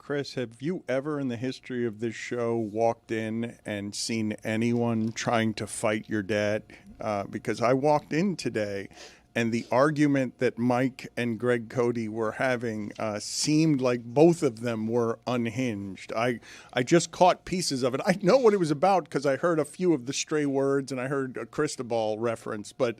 Chris, have you ever in the history of this show walked in and seen anyone trying to fight your dad? Because I walked in today, and the argument that Mike and Greg Cody were having seemed like both of them were unhinged. I just caught pieces of it. I know what it was about because I heard a few of the stray words and I heard a Cristobal reference. But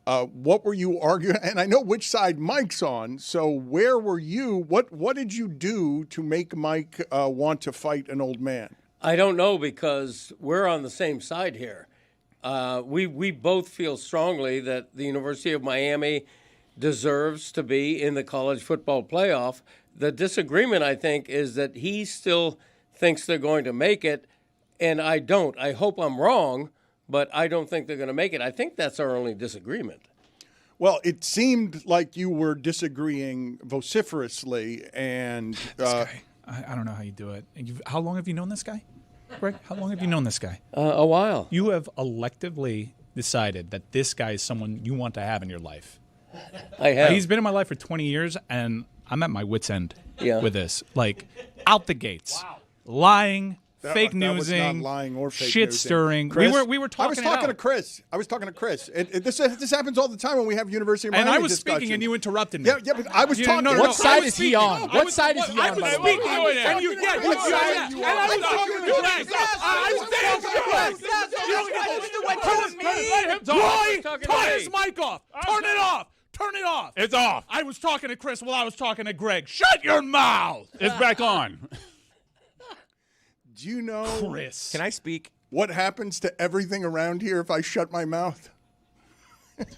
what were you arguing? And I know which side Mike's on. So where were you? What did you do to make Mike want to fight an old man? I don't know, because we're on the same side here. We both feel strongly that the University of Miami deserves to be in the college football playoff. The disagreement, I think, is that he still thinks they're going to make it, and I don't. I hope I'm wrong, but I don't think they're going to make it. I think that's our only disagreement. Well, it seemed like you were disagreeing vociferously, and this guy, I don't know how you do it. How long have you known this guy? Greg, how long have you known this guy? A while. You have electively decided that this guy is someone you want to have in your life. I have. He's been in my life for 20 years, and I'm at my wit's end with this. Like, out the gates. Wow. Lying, fake newsing, was not lying or fake shit newsing. stirring. Chris, We were talking. I was talking to Chris. This happens all the time when we have University of Miami and I was discussion. speaking, and you interrupted me. Yeah, but I was talking. No, what side is he on? What side is he on? I was speaking, and you. Yeah, what side? And I was talking to Greg. Let him talk. Roy, turn his mic off. Turn it off. Turn it off. It's off. I was talking to Chris while I was talking to Greg. Shut your mouth. It's back on. Do you know, Chris? Can I speak? What happens to everything around here if I shut my mouth? Football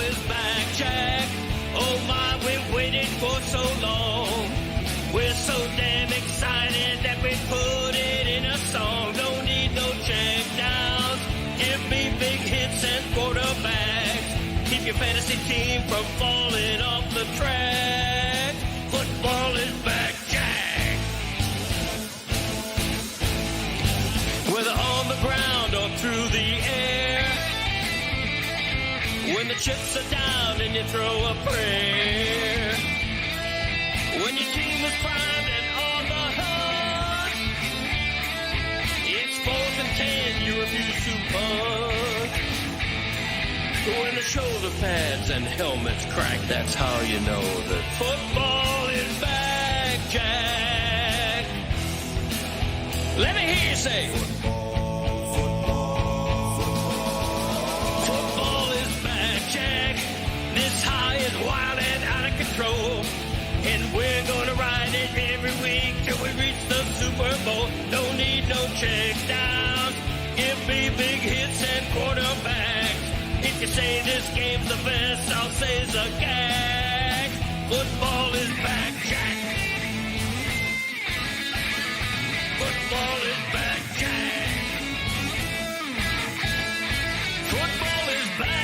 is back, Jack. Oh my, we've waited for so long. We're so damn excited that we put it in a song. Don't need no check downs. Give me big hits and quarterbacks. Keep your fantasy team from falling off the track. Football is back, Jack. Whether on the ground or through the air, when the chips are down and you throw a prayer, when your team is primed and on the hunt, it's 4th and 10, you refuse to punt. When the shoulder pads and helmets crack, that's how you know that football is back, Jack. Let me hear you say, football is back, Jack. This high is wild and out of control, and we're gonna ride it every week till we reach the Super Bowl. Don't need no check downs. Give me big hits and quarterbacks. If you say this game's the best, I'll say it's a gag. Football is back, Jack. Football is back, Jack. Football is back.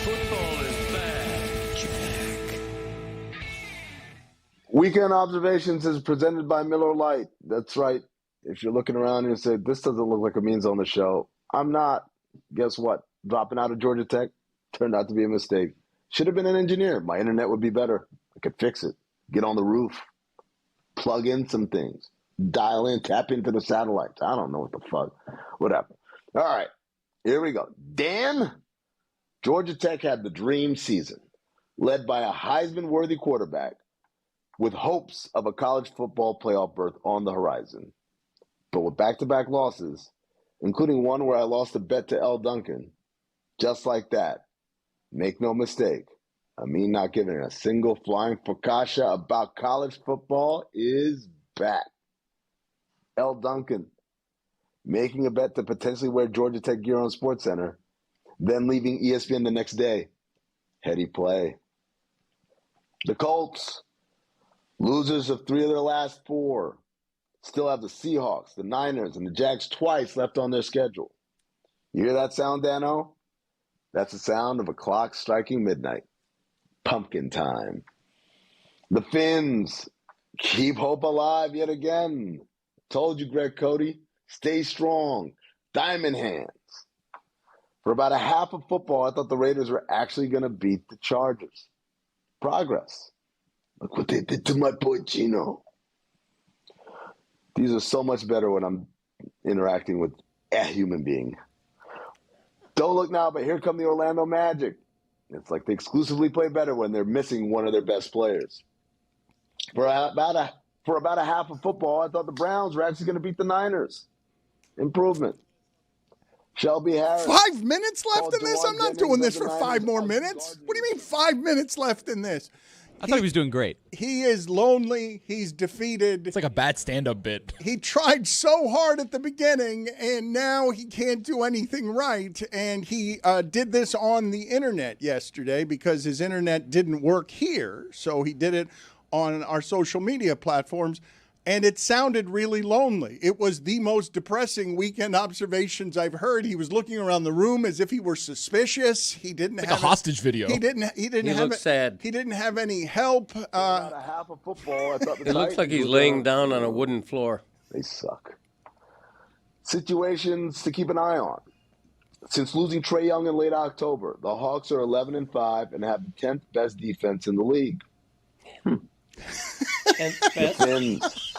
Football is back, Jack. Weekend Observations is presented by Miller Lite. That's right. If you're looking around and you say, this doesn't look like a Means on the show, I'm not. Guess what? Dropping out of Georgia Tech turned out to be a mistake. Should have been an engineer. My internet would be better. I could fix it. Get on the roof. Plug in some things. Dial in, tap into the satellites. I don't know what the fuck. Whatever. All right. Here we go. Dan, Georgia Tech had the dream season, led by a Heisman-worthy quarterback, with hopes of a college football playoff berth on the horizon. But with back-to-back losses, including one where I lost a bet to L. Duncan, just like that, make no mistake, I mean not giving a single flying focaccia about college football is back. L. Duncan making a bet to potentially wear Georgia Tech gear on SportsCenter, then leaving ESPN the next day. Heady play. The Colts, losers of 3 of their last 4, still have the Seahawks, the Niners, and the Jags twice left on their schedule. You hear that sound, Dano? That's the sound of a clock striking midnight. Pumpkin time. The Finns, Keep hope alive yet again. Told you, Greg Cody. Stay strong. Diamond hands. For about a half of football, I thought the Raiders were actually going to beat the Chargers. Progress. Look what they did to my boy Gino. These are so much better when I'm interacting with a human being. Don't look now, but here come the Orlando Magic. It's like they exclusively play better when they're missing one of their best players. For about a half of football, I thought the Browns were actually going to beat the Niners. Improvement. Shelby Harris. 5 minutes left in this? I'm not doing this for 5 more minutes. What do you mean 5 minutes left in this? I thought he was doing great. He is lonely. He's defeated. It's like a bad stand-up bit. He tried so hard at the beginning, and now he can't do anything right. And he did this on the internet yesterday because his internet didn't work here. So he did it on our social media platforms, and it sounded really lonely. It was the most depressing weekend observations I've heard. He was looking around the room as if he were suspicious. He didn't Like have a hostage video. He didn't. He have looks sad. He didn't have any help. About a half of football, I thought the It looks like Titans he's were laying gonna- down on a wooden floor. They suck. Situations to keep an eye on. Since losing Trae Young in late October, the Hawks are 11-5 and have the 10th best defense in the league. And Fins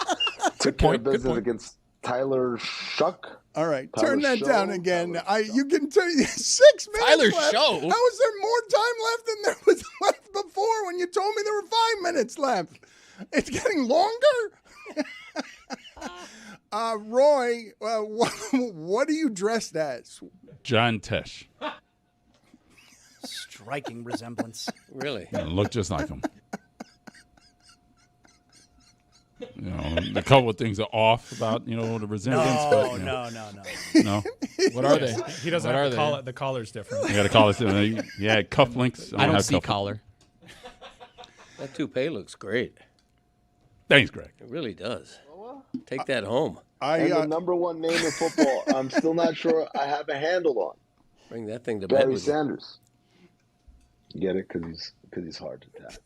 took care of Good business point. against Tyler Shuck. All right, Tyler turn that Show. down again. Tyler You can turn 6 minutes Tyler left. Show? How is there more time left than there was left before when you told me there were 5 minutes left? It's getting longer. Roy, what are you dressed as? John Tesh. Striking resemblance. really, Look just like him. A couple of things are off about, the resemblance. but, No. What are they? He doesn't What have are the they? collar. The collar's different. You got to call it. Yeah, cufflinks. I don't have see cufflinks. collar. that toupee looks great. Thanks, Greg. It really does. Take that home. And the number one name in football, I'm still not sure I have a handle on. Bring that thing to bed Barry with you. Sanders. You get it? Because he's hard to tackle.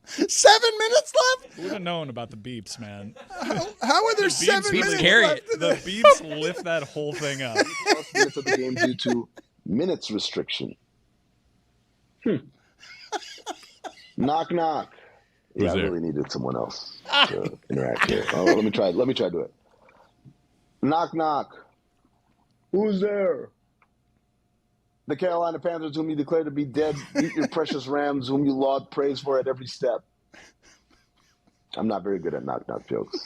7 minutes left? Who would have known about the beeps, man? How are there 7 beeps minutes carry left? it. in The this? beeps lift that whole thing up. Plus minutes of the game due to minutes restriction. Knock knock. Who's Yeah, I there? really needed someone else to interact here. Oh, let me try to do it. Knock knock. Who's there? The Carolina Panthers, whom you declare to be dead, beat your precious Rams, whom you laud praise for at every step. I'm not very good at knock knock jokes.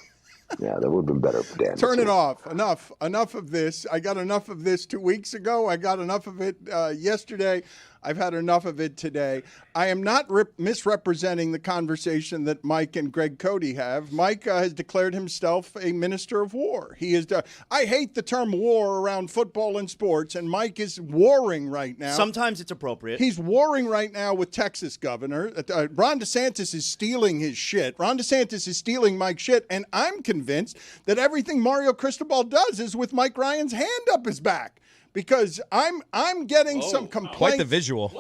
Yeah, that would have been better for Dan. Turn it off. Enough of this. I got enough of this 2 weeks ago. I got enough of it yesterday. I've had enough of it today. I am not misrepresenting the conversation that Mike and Greg Cody have. Mike has declared himself a minister of war. He is. I hate the term war around football and sports, and Mike is warring right now. Sometimes it's appropriate. He's warring right now with Texas governor. Ron DeSantis is stealing his shit. Ron DeSantis is stealing Mike's shit, and I'm convinced that everything Mario Cristobal does is with Mike Ryan's hand up his back. Because I'm getting some complaints. Quite the visual.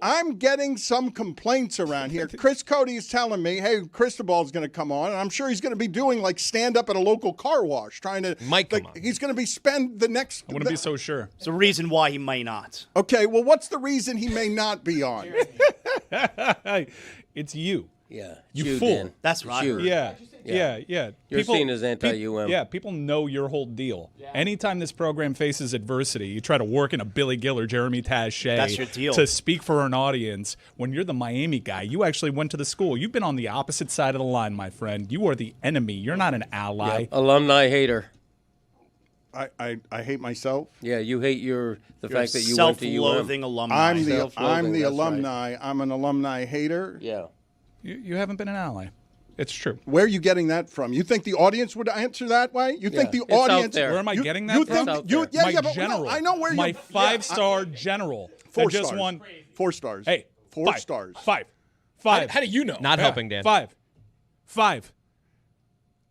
I'm getting some complaints around here. Chris Cody is telling me, hey, Cristobal's going to come on, and I'm sure he's going to be doing like stand up at a local car wash, trying to. Might come on. He's going to be spend the next. I wouldn't be so sure. It's a reason why he may not. Okay, well, what's the reason he may not be on? It's you. Yeah. You fool. Dan. That's what I You. heard. Yeah. You're seen as anti-UM. Yeah, people know your whole deal. Anytime this program faces adversity, you try to work in a Billy Gill or Jeremy Taché That's your deal. to speak for an audience. When you're the Miami guy, you actually went to the school. You've been on the opposite side of the line, my friend. You are the enemy. You're not an ally. Yep. Alumni hater. I hate myself. Yeah, you hate the fact that you went to UM. Self-loathing alumni. I'm the Self-loathing, that's right. alumni. I'm an alumni hater. Yeah. You haven't been an ally. It's true. Where are you getting that from? You think the audience would answer that way? You think the it's out audience? there. Where am I you- getting you that from? think It's you, out there. yeah, My but general. no, I know where my you're. five-star general. Four that just stars. won. 4 stars. Hey, 4 five. stars. Five. How do you know? Not helping, Dan. Five.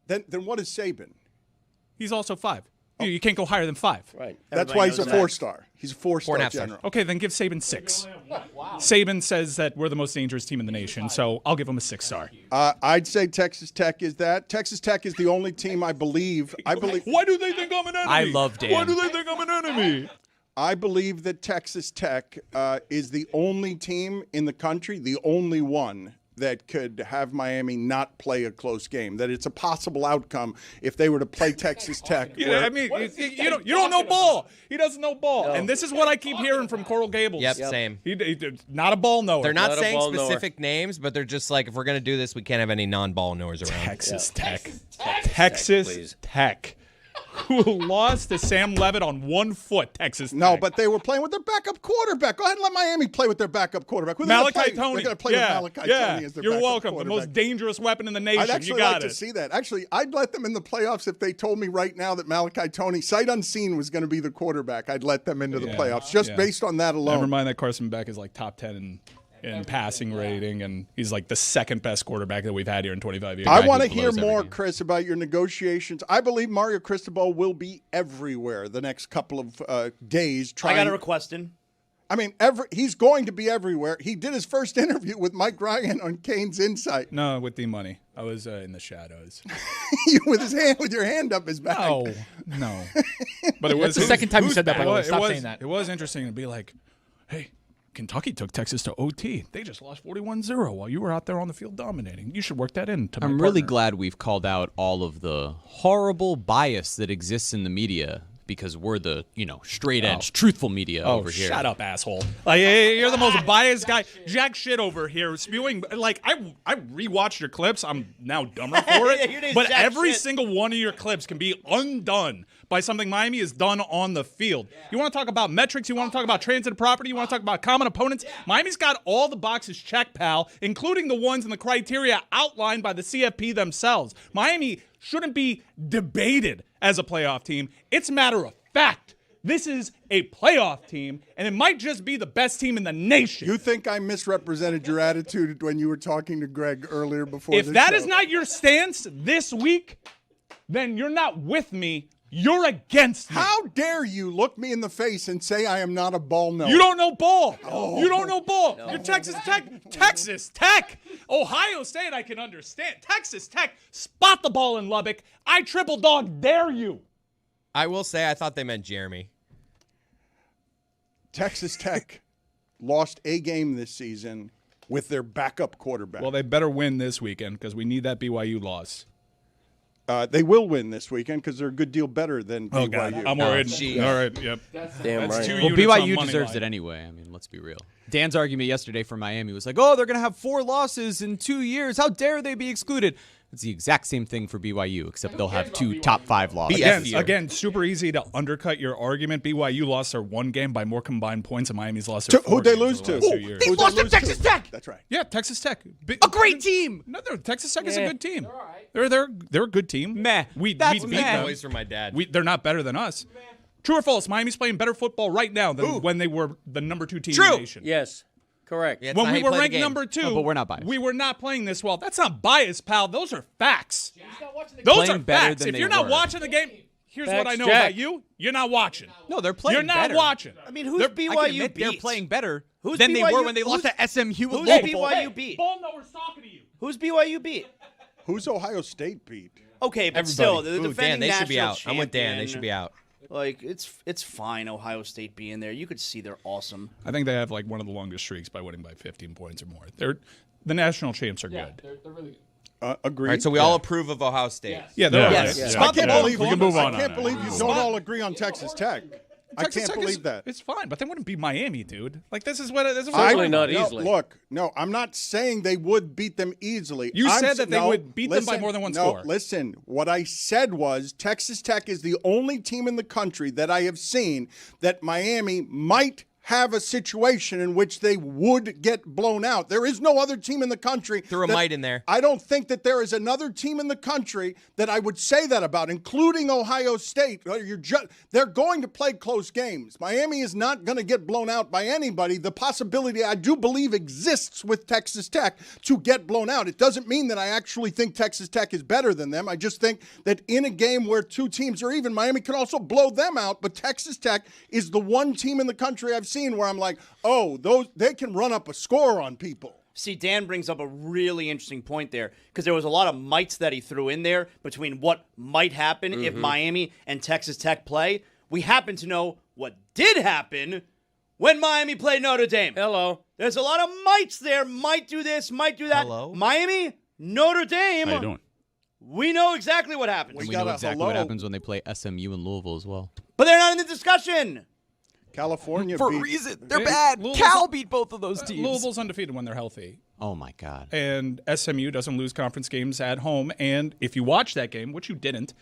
Then what is Saban? He's also 5. You can't go higher than 5. Right. That's why he's a 4-star. He's a 4-star 4.5 general. Okay, then give Saban 6. Saban says that we're the most dangerous team in the nation, so I'll give him a 6-star. I'd say Texas Tech is that. Texas Tech is the only team I believe. Why do they think I'm an enemy? I love Dan. Why do they think I'm an enemy? I believe that Texas Tech is the only team in the country, the only one that could have Miami not play a close game. That it's a possible outcome if they were to play Texas Tech. Yeah, I mean, you don't know ball. He doesn't know ball, and this is what I keep hearing from Coral Gables. Yep, same. He not a ball knower. They're not Not a saying ball knower. specific names, but they're just like, if we're going to do this, we can't have any non-ball knowers around. Texas Tech. Texas Texas Tech. Who lost to Sam Levitt on 1 foot, Texas Tech. No, but they were playing with their backup quarterback. Go ahead and let Miami play with their backup quarterback. Malachi Tony. They're going to play with Malachi Tony as their You're backup welcome. The quarterback. most dangerous weapon in the nation. I'd actually you got like it. to see that. Actually, I'd let them in the playoffs if they told me right now that Malachi Tony, sight unseen, was going to be the quarterback. I'd let them into the playoffs just based on that alone. Never mind that Carson Beck is like top 10 in passing rating, and he's like the second best quarterback that we've had here in 25 years. I want to hear blows more, every game. Chris, about your negotiations. I believe Mario Cristobal will be everywhere the next couple of days. I got a request in. I mean, he's going to be everywhere. He did his first interview with Mike Ryan on Kane's Insight. No, with the money. I was in the shadows. with your hand up his back. No. But it was the second time you said that, by the way. Stop saying that. It was interesting to be like, hey, Kentucky took Texas to OT. They just lost 41-0 while you were out there on the field dominating. You should work that in to my I'm really partner. glad we've called out all of the horrible bias that exists in the media because we're the, straight edge, truthful media over here. Shut up, asshole. Like, hey, you're the most biased guy. Jack shit over here spewing. Like, I rewatched your clips. I'm now dumber for it. But every single one of your clips can be undone by something Miami has done on the field. You want to talk about metrics? You want to talk about transitive property? You want to talk about common opponents? Miami's got all the boxes checked, pal, including the ones and the criteria outlined by the CFP themselves. Miami shouldn't be debated as a playoff team. It's a matter of fact. This is a playoff team, and it might just be the best team in the nation. You think I misrepresented your attitude when you were talking to Greg earlier before If the that show? is not your stance this week, then you're not with me. You're against me. How dare you look me in the face and say I am not a ball knower? You don't know ball. You don't know ball. You're Texas Tech. Texas Tech. Ohio State, I can understand. Texas Tech, spot the ball in Lubbock. I triple dog dare you. I will say I thought they meant Jeremy. Texas Tech lost a game this season with their backup quarterback. Well, they better win this weekend because we need that BYU loss. They will win this weekend because they're a good deal better than BYU. Oh, God. I'm worried. geez. All right, yep. Damn That's right. 2 Well, units on BYU money deserves line. it anyway. I mean, let's be real. Dan's argument yesterday from Miami was like, oh, they're going to have 4 losses in 2 years. How dare they be excluded? It's the exact same thing for BYU, except they'll have 2 top 5 losses. Again, super easy to undercut your argument. BYU lost their 1 game by more combined points, and Miami's lost their 4 Who'd they games lose over the to? last 2 years. They lost to Texas Tech. That's right. Yeah, Texas Tech. A great team. No, Texas Tech is a good team. They're a good team. Meh. We That's beat meh. them. Boys from my dad. They're not better than us. True or false? Miami's playing better football right now than when they were the number 2 team in the nation. Yes. Correct. Yeah, it's When not we how you were play the ranked game. number 2, but we're not biased. We were not playing this well. That's not bias, pal. Those are facts. Those Playing are better facts. than If they you're not were. watching the game, here's what Facts, I know Jack. about you. You're not watching. No, they're playing You're not better. watching. I mean, who's I can BYU admit beat? they're playing better Who's than they were BYU when they lost to SMU at who's Louisville. BYU beat? Ball knower's talking to you. Who's BYU beat? Who's Ohio State beat? Okay, but Everybody. still, the Ooh, defending Dan, they should be national out. I'm with Dan. They champion. should be out. Like it's fine. Ohio State being there, you could see they're awesome. I think they have like one of the longest streaks by winning by 15 points or more. The national champs are good. They're really Agreed. All right, so we all approve of Ohio State. Yeah, they're Yes. all right. Yes. I can't believe We can move on. I can't believe you don't all agree on Texas Tech. I Texas can't Tech believe is, that. It's fine, but they wouldn't beat Miami, dude. Like this is what Certainly not no, easily. Look, no, I'm not saying they would beat them easily. You I'm said s- that they no, would beat them by listen, more than one no, score. Listen, what I said was Texas Tech is the only team in the country that I have seen that Miami might have a situation in which they would get blown out. There is no other team in the country. Threw a mite in there. I don't think that there is another team in the country that I would say that about, including Ohio State. They're going to play close games. Miami is not going to get blown out by anybody. The possibility, I do believe, exists with Texas Tech to get blown out. It doesn't mean that I actually think Texas Tech is better than them. I just think that in a game where two teams are even, Miami can also blow them out, but Texas Tech is the one team in the country I've seen where I'm like, oh, they can run up a score on people. See, Dan brings up a really interesting point there because there was a lot of mites that he threw in there between what might happen if Miami and Texas Tech play. We happen to know what did happen when Miami played Notre Dame. Hello. There's a lot of mites there. Might do this, might do that. Hello. Miami, Notre Dame. How you doing? We know exactly what happens. And we know exactly what happens when they play SMU and Louisville as well. But they're not in the discussion. California For beat, a reason. They're bad. Louisville's- Cal beat both of those teams. Louisville's undefeated when they're healthy. Oh, my God. And SMU doesn't lose conference games at home. And if you watch that game, which you didn't,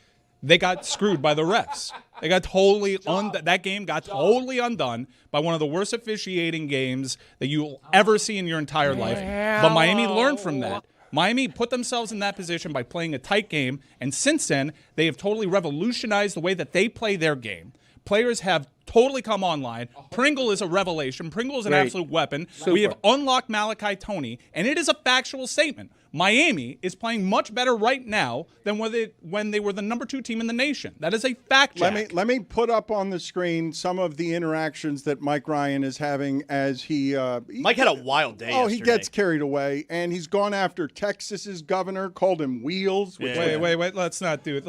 they got screwed by the refs. They got totally that game got totally undone by one of the worst officiating games that you'll ever see in your entire life. But Miami learned from that. Miami put themselves in that position by playing a tight game, and since then, they have totally revolutionized the way that they play their game. Players have totally come online. Pringle is a revelation. Pringle is an absolute weapon. We have unlocked Malachi Toney, and it is a factual statement. Miami is playing much better right now than when they were the number 2 team in the nation. That is a fact check. Let me put up on the screen some of the interactions that Mike Ryan is having as he Mike had a wild day yesterday. he gets carried away, and he's gone after Texas's governor, called him Wheels. Wait. Let's not do it.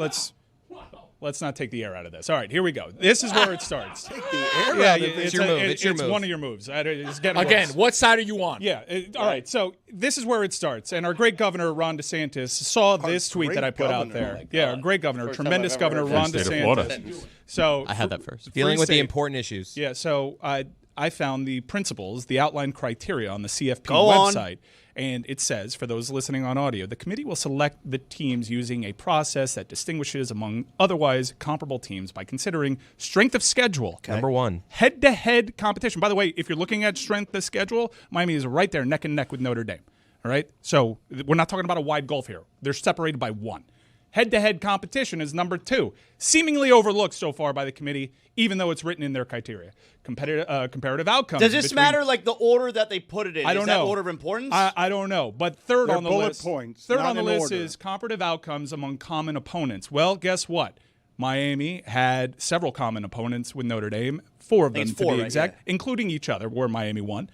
Let's not take the air out of this. All right, here we go. This is where it starts. Take the air out of it. It's your move. It's your move. One of your moves. It's getting Again, worse. what side are you on? Yeah. All right. So this is where it starts. And our great governor, Ron DeSantis, saw this tweet that I put out there. Our great governor, tremendous governor, Ron DeSantis. So I had that first. Dealing with the important issues. Yeah. So I found the principles, the outline criteria on the CFP website. And it says, for those listening on audio, the committee will select the teams using a process that distinguishes among otherwise comparable teams by considering strength of schedule. Okay. Number 1. Head-to-head competition. By the way, if you're looking at strength of schedule, Miami is right there neck and neck with Notre Dame. All right? So we're not talking about a wide gulf here. They're separated by 1. Head-to-head competition is number 2, seemingly overlooked so far by the committee, even though it's written in their criteria. Comparative outcomes. Does this matter, like the order that they put it in? I don't Is that know. order of importance? I don't know. But third They're on the bullet list, points, third not on the in list order. is comparative outcomes among common opponents. Well, guess what? Miami had several common opponents with Notre Dame, 4 of them to be exact, including each other, where Miami won.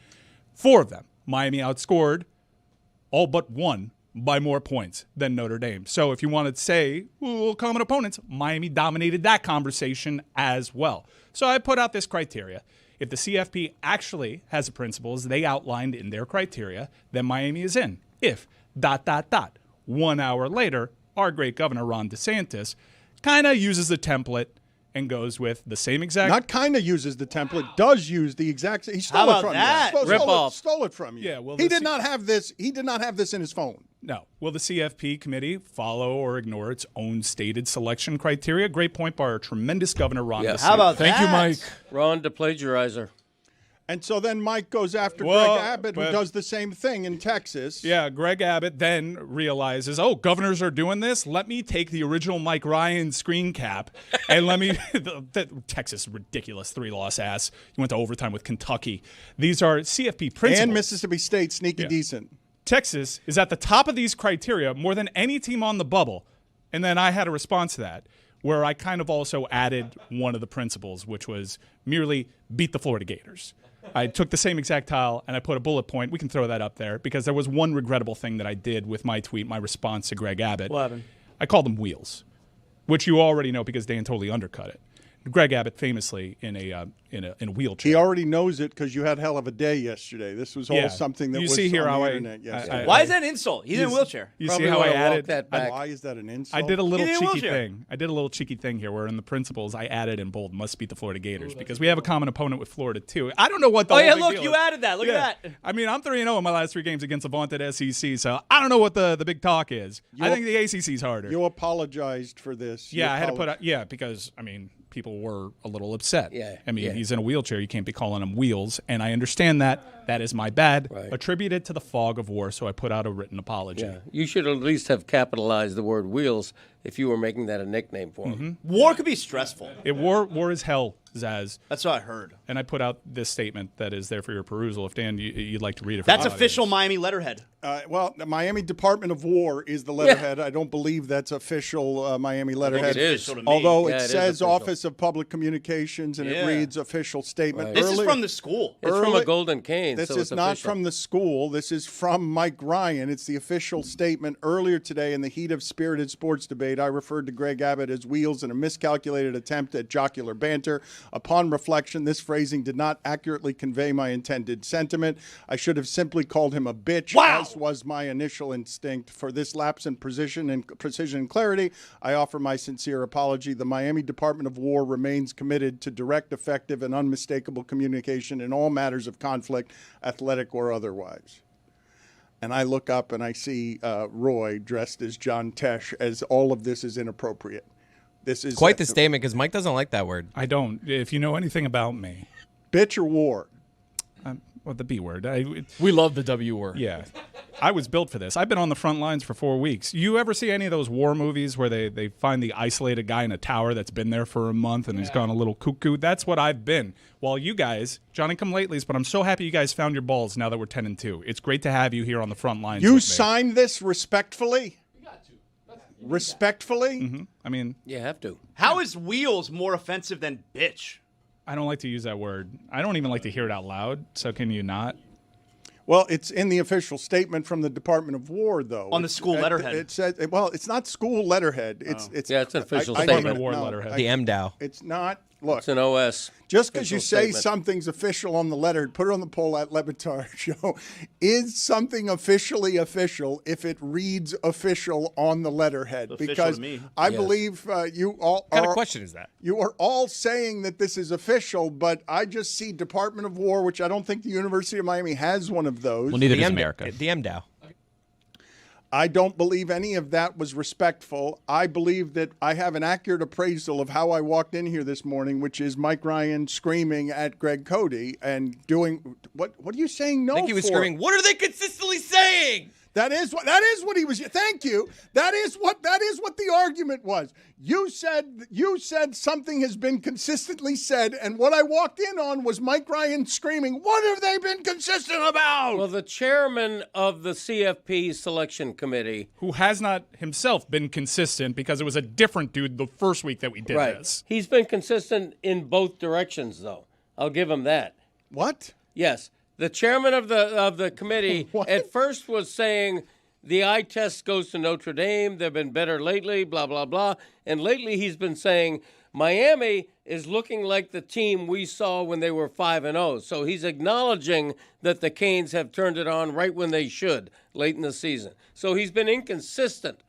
4 of them. Miami outscored all but 1 by more points than Notre Dame. So if you want to say, well, common opponents, Miami dominated that conversation as well. So I put out this criteria. If the CFP actually has the principles they outlined in their criteria, then Miami is in. If ... 1 hour later, our great governor, Ron DeSantis, kind of uses the template and goes with the same exact... Not kind of uses the template, does use the exact... He stole How it about from that? you. Stole it from you. Yeah, well, he did not have this. He did not have this in his phone. No. Will the CFP committee follow or ignore its own stated selection criteria? Great point by our tremendous governor, Ron DeSantis. How about Thank that? you, Mike. Ron, the plagiarizer. And so then Mike goes after Well, Greg Abbott, who does the same thing in Texas. Yeah, Greg Abbott then realizes, governors are doing this? Let me take the original Mike Ryan screen cap and let me Texas, ridiculous 3-loss ass. You went to overtime with Kentucky. These are CFP principles. And Mississippi State, sneaky decent. Texas is at the top of these criteria more than any team on the bubble. And then I had a response to that where I kind of also added one of the principles, which was merely beat the Florida Gators. I took the same exact tile and I put a bullet point. We can throw that up there because there was one regrettable thing that I did with my tweet, my response to Greg Abbott. What happened? I called them wheels, which you already know because Dan totally undercut it. Greg Abbott famously in a wheelchair. He already knows it because you had hell of a day yesterday. This was all something that you was see here on how the I- internet yesterday. Why is that an insult? He's in a wheelchair. You Probably see how I wanna walk added that back. Why is that an insult? I did a little Get in a cheeky wheelchair. thing. I did a little cheeky thing here where in the principles I added in bold must beat the Florida Gators because we have a common opponent with Florida too. I don't know what the Oh, whole yeah, big look, deal you is. added that. Look at that. I mean, I'm 3-0 in my last 3 games against the vaunted SEC, so I don't know what the big talk is. I think the ACC's harder. You apologized for this. Yeah, I had to put out, because, I mean, people were a little upset. Yeah, I mean, yeah. he's in a wheelchair. You can't be calling him Wheels. And I understand that. That is my bad. Right. Attribute it to the fog of war, so I put out a written apology. Yeah, you should at least have capitalized the word wheels if you were making that a nickname for him. War could be stressful. War is hell, Zaz. That's what I heard. And I put out this statement that is there for your perusal. If, Dan, you'd like to read it for That's the audience. official Miami letterhead. Well, the Miami Department of War is the letterhead. I don't believe that's official Miami letterhead. it is. Although Yeah, it it is says official. Office of Public Communications and it reads official statement. Right. This is from the school. It's from a golden cane. This so is it's not official. from the school. This is from Mike Ryan. It's the official statement. Earlier today, in the heat of spirited sports debate, I referred to Greg Abbott as Wheels in a miscalculated attempt at jocular banter. Upon reflection, this phrasing did not accurately convey my intended sentiment. I should have simply called him a bitch, as was my initial instinct. For this lapse in precision and clarity, I offer my sincere apology. The Miami Department of War remains committed to direct, effective, and unmistakable communication in all matters of conflict, athletic or otherwise. And I look up and I see Roy dressed as John Tesh, as all of this is inappropriate. This is Quite the statement, because Mike doesn't like that word. I don't. If you know anything about me. Bitch or war? Well, the B word. We love the W word. Yeah. I was built for this. I've been on the front lines for 4 weeks. You ever see any of those war movies where they find the isolated guy in a tower that's been there for a month and he's gone a little cuckoo? That's what I've been. While you guys, Johnny-come-latelys, but I'm so happy you guys found your balls now that we're 10-2. It's great to have you here on the front lines. You with me. signed this respectfully? Respectfully? Mm-hmm. I mean, You have to. How is Wheels more offensive than bitch? I don't like to use that word. I don't even like to hear it out loud, so can you not? Well, it's in the official statement from the Department of War, though. On the school letterhead. It says, well, it's not school letterhead. It's Yeah, it's an official I- statement. Department of War letterhead. The MDOW. It's not. Look, It's an OS. just because you official say statement. something's official on the letter, put it on the poll at Le Batard Show. Is something officially official if it reads official on the letterhead? Official Because to me. I Yes. believe you all What kind are. of question is that? You are all saying that this is official, but I just see Department of War, which I don't think the University of Miami has one of those. Well, neither The does MDOW. America. The MDOW. I don't believe any of that was respectful. I believe that I have an accurate appraisal of how I walked in here this morning, which is Mike Ryan screaming at Greg Cody and doing what are you saying no I think he was for? screaming, "What are they consistently saying?" That is what he was. Thank you. That is what the argument was. You said something has been consistently said, and what I walked in on was Mike Ryan screaming, "What have they been consistent about?" Well, the chairman of the CFP selection committee. Who has not himself been consistent because it was a different dude the first week that we did this. He's been consistent in both directions, though. I'll give him that. What? Yes. The chairman of the committee What? at first was saying the eye test goes to Notre Dame. They've been better lately, blah, blah, blah. And lately he's been saying Miami is looking like the team we saw when they were 5-0. So he's acknowledging that the Canes have turned it on right when they should late in the season. So he's been inconsistent,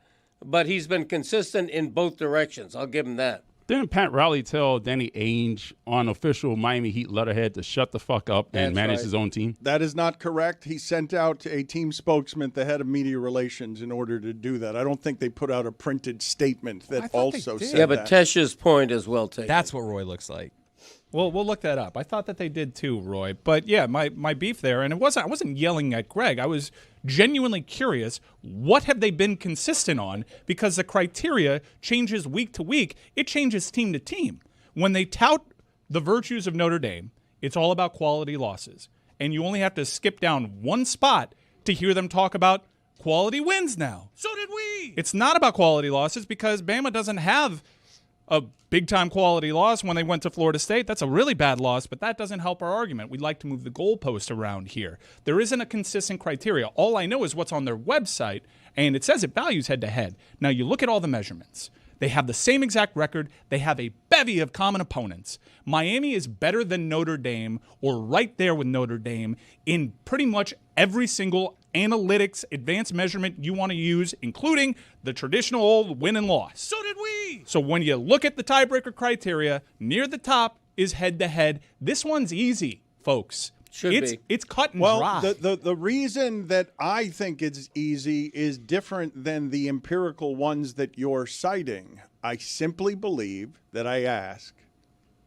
but he's been consistent in both directions. I'll give him that. Didn't Pat Riley tell Danny Ainge on official Miami Heat letterhead to shut the fuck up and That's manage right. his own team? That is not correct. He sent out a team spokesman, the head of media relations, in order to do that. I don't think they put out a printed statement that also said Yeah, but that. Tesh's point is well taken. That's what Roy looks like. Well, we'll look that up. I thought that they did too, Roy. But yeah, my beef there, and I wasn't yelling at Greg. I was genuinely curious, what have they been consistent on? Because the criteria changes week to week. It changes team to team. When they tout the virtues of Notre Dame, it's all about quality losses. And you only have to skip down one spot to hear them talk about quality wins now. So did we. It's not about quality losses because Bama doesn't have a big-time quality loss when they went to Florida State. That's a really bad loss, but that doesn't help our argument. We'd like to move the goalpost around here. There isn't a consistent criteria. All I know is what's on their website, and it says it values head-to-head. Now, you look at all the measurements. They have the same exact record. They have a bevy of common opponents. Miami is better than Notre Dame or right there with Notre Dame in pretty much every single analytics, advanced measurement you want to use, including the traditional old win and loss. So did we. So when you look at the tiebreaker criteria, near the top is head-to-head. This one's easy, folks. Should be. It's cut and Well, dry. the reason that I think it's easy is different than the empirical ones that you're citing. I simply believe that I ask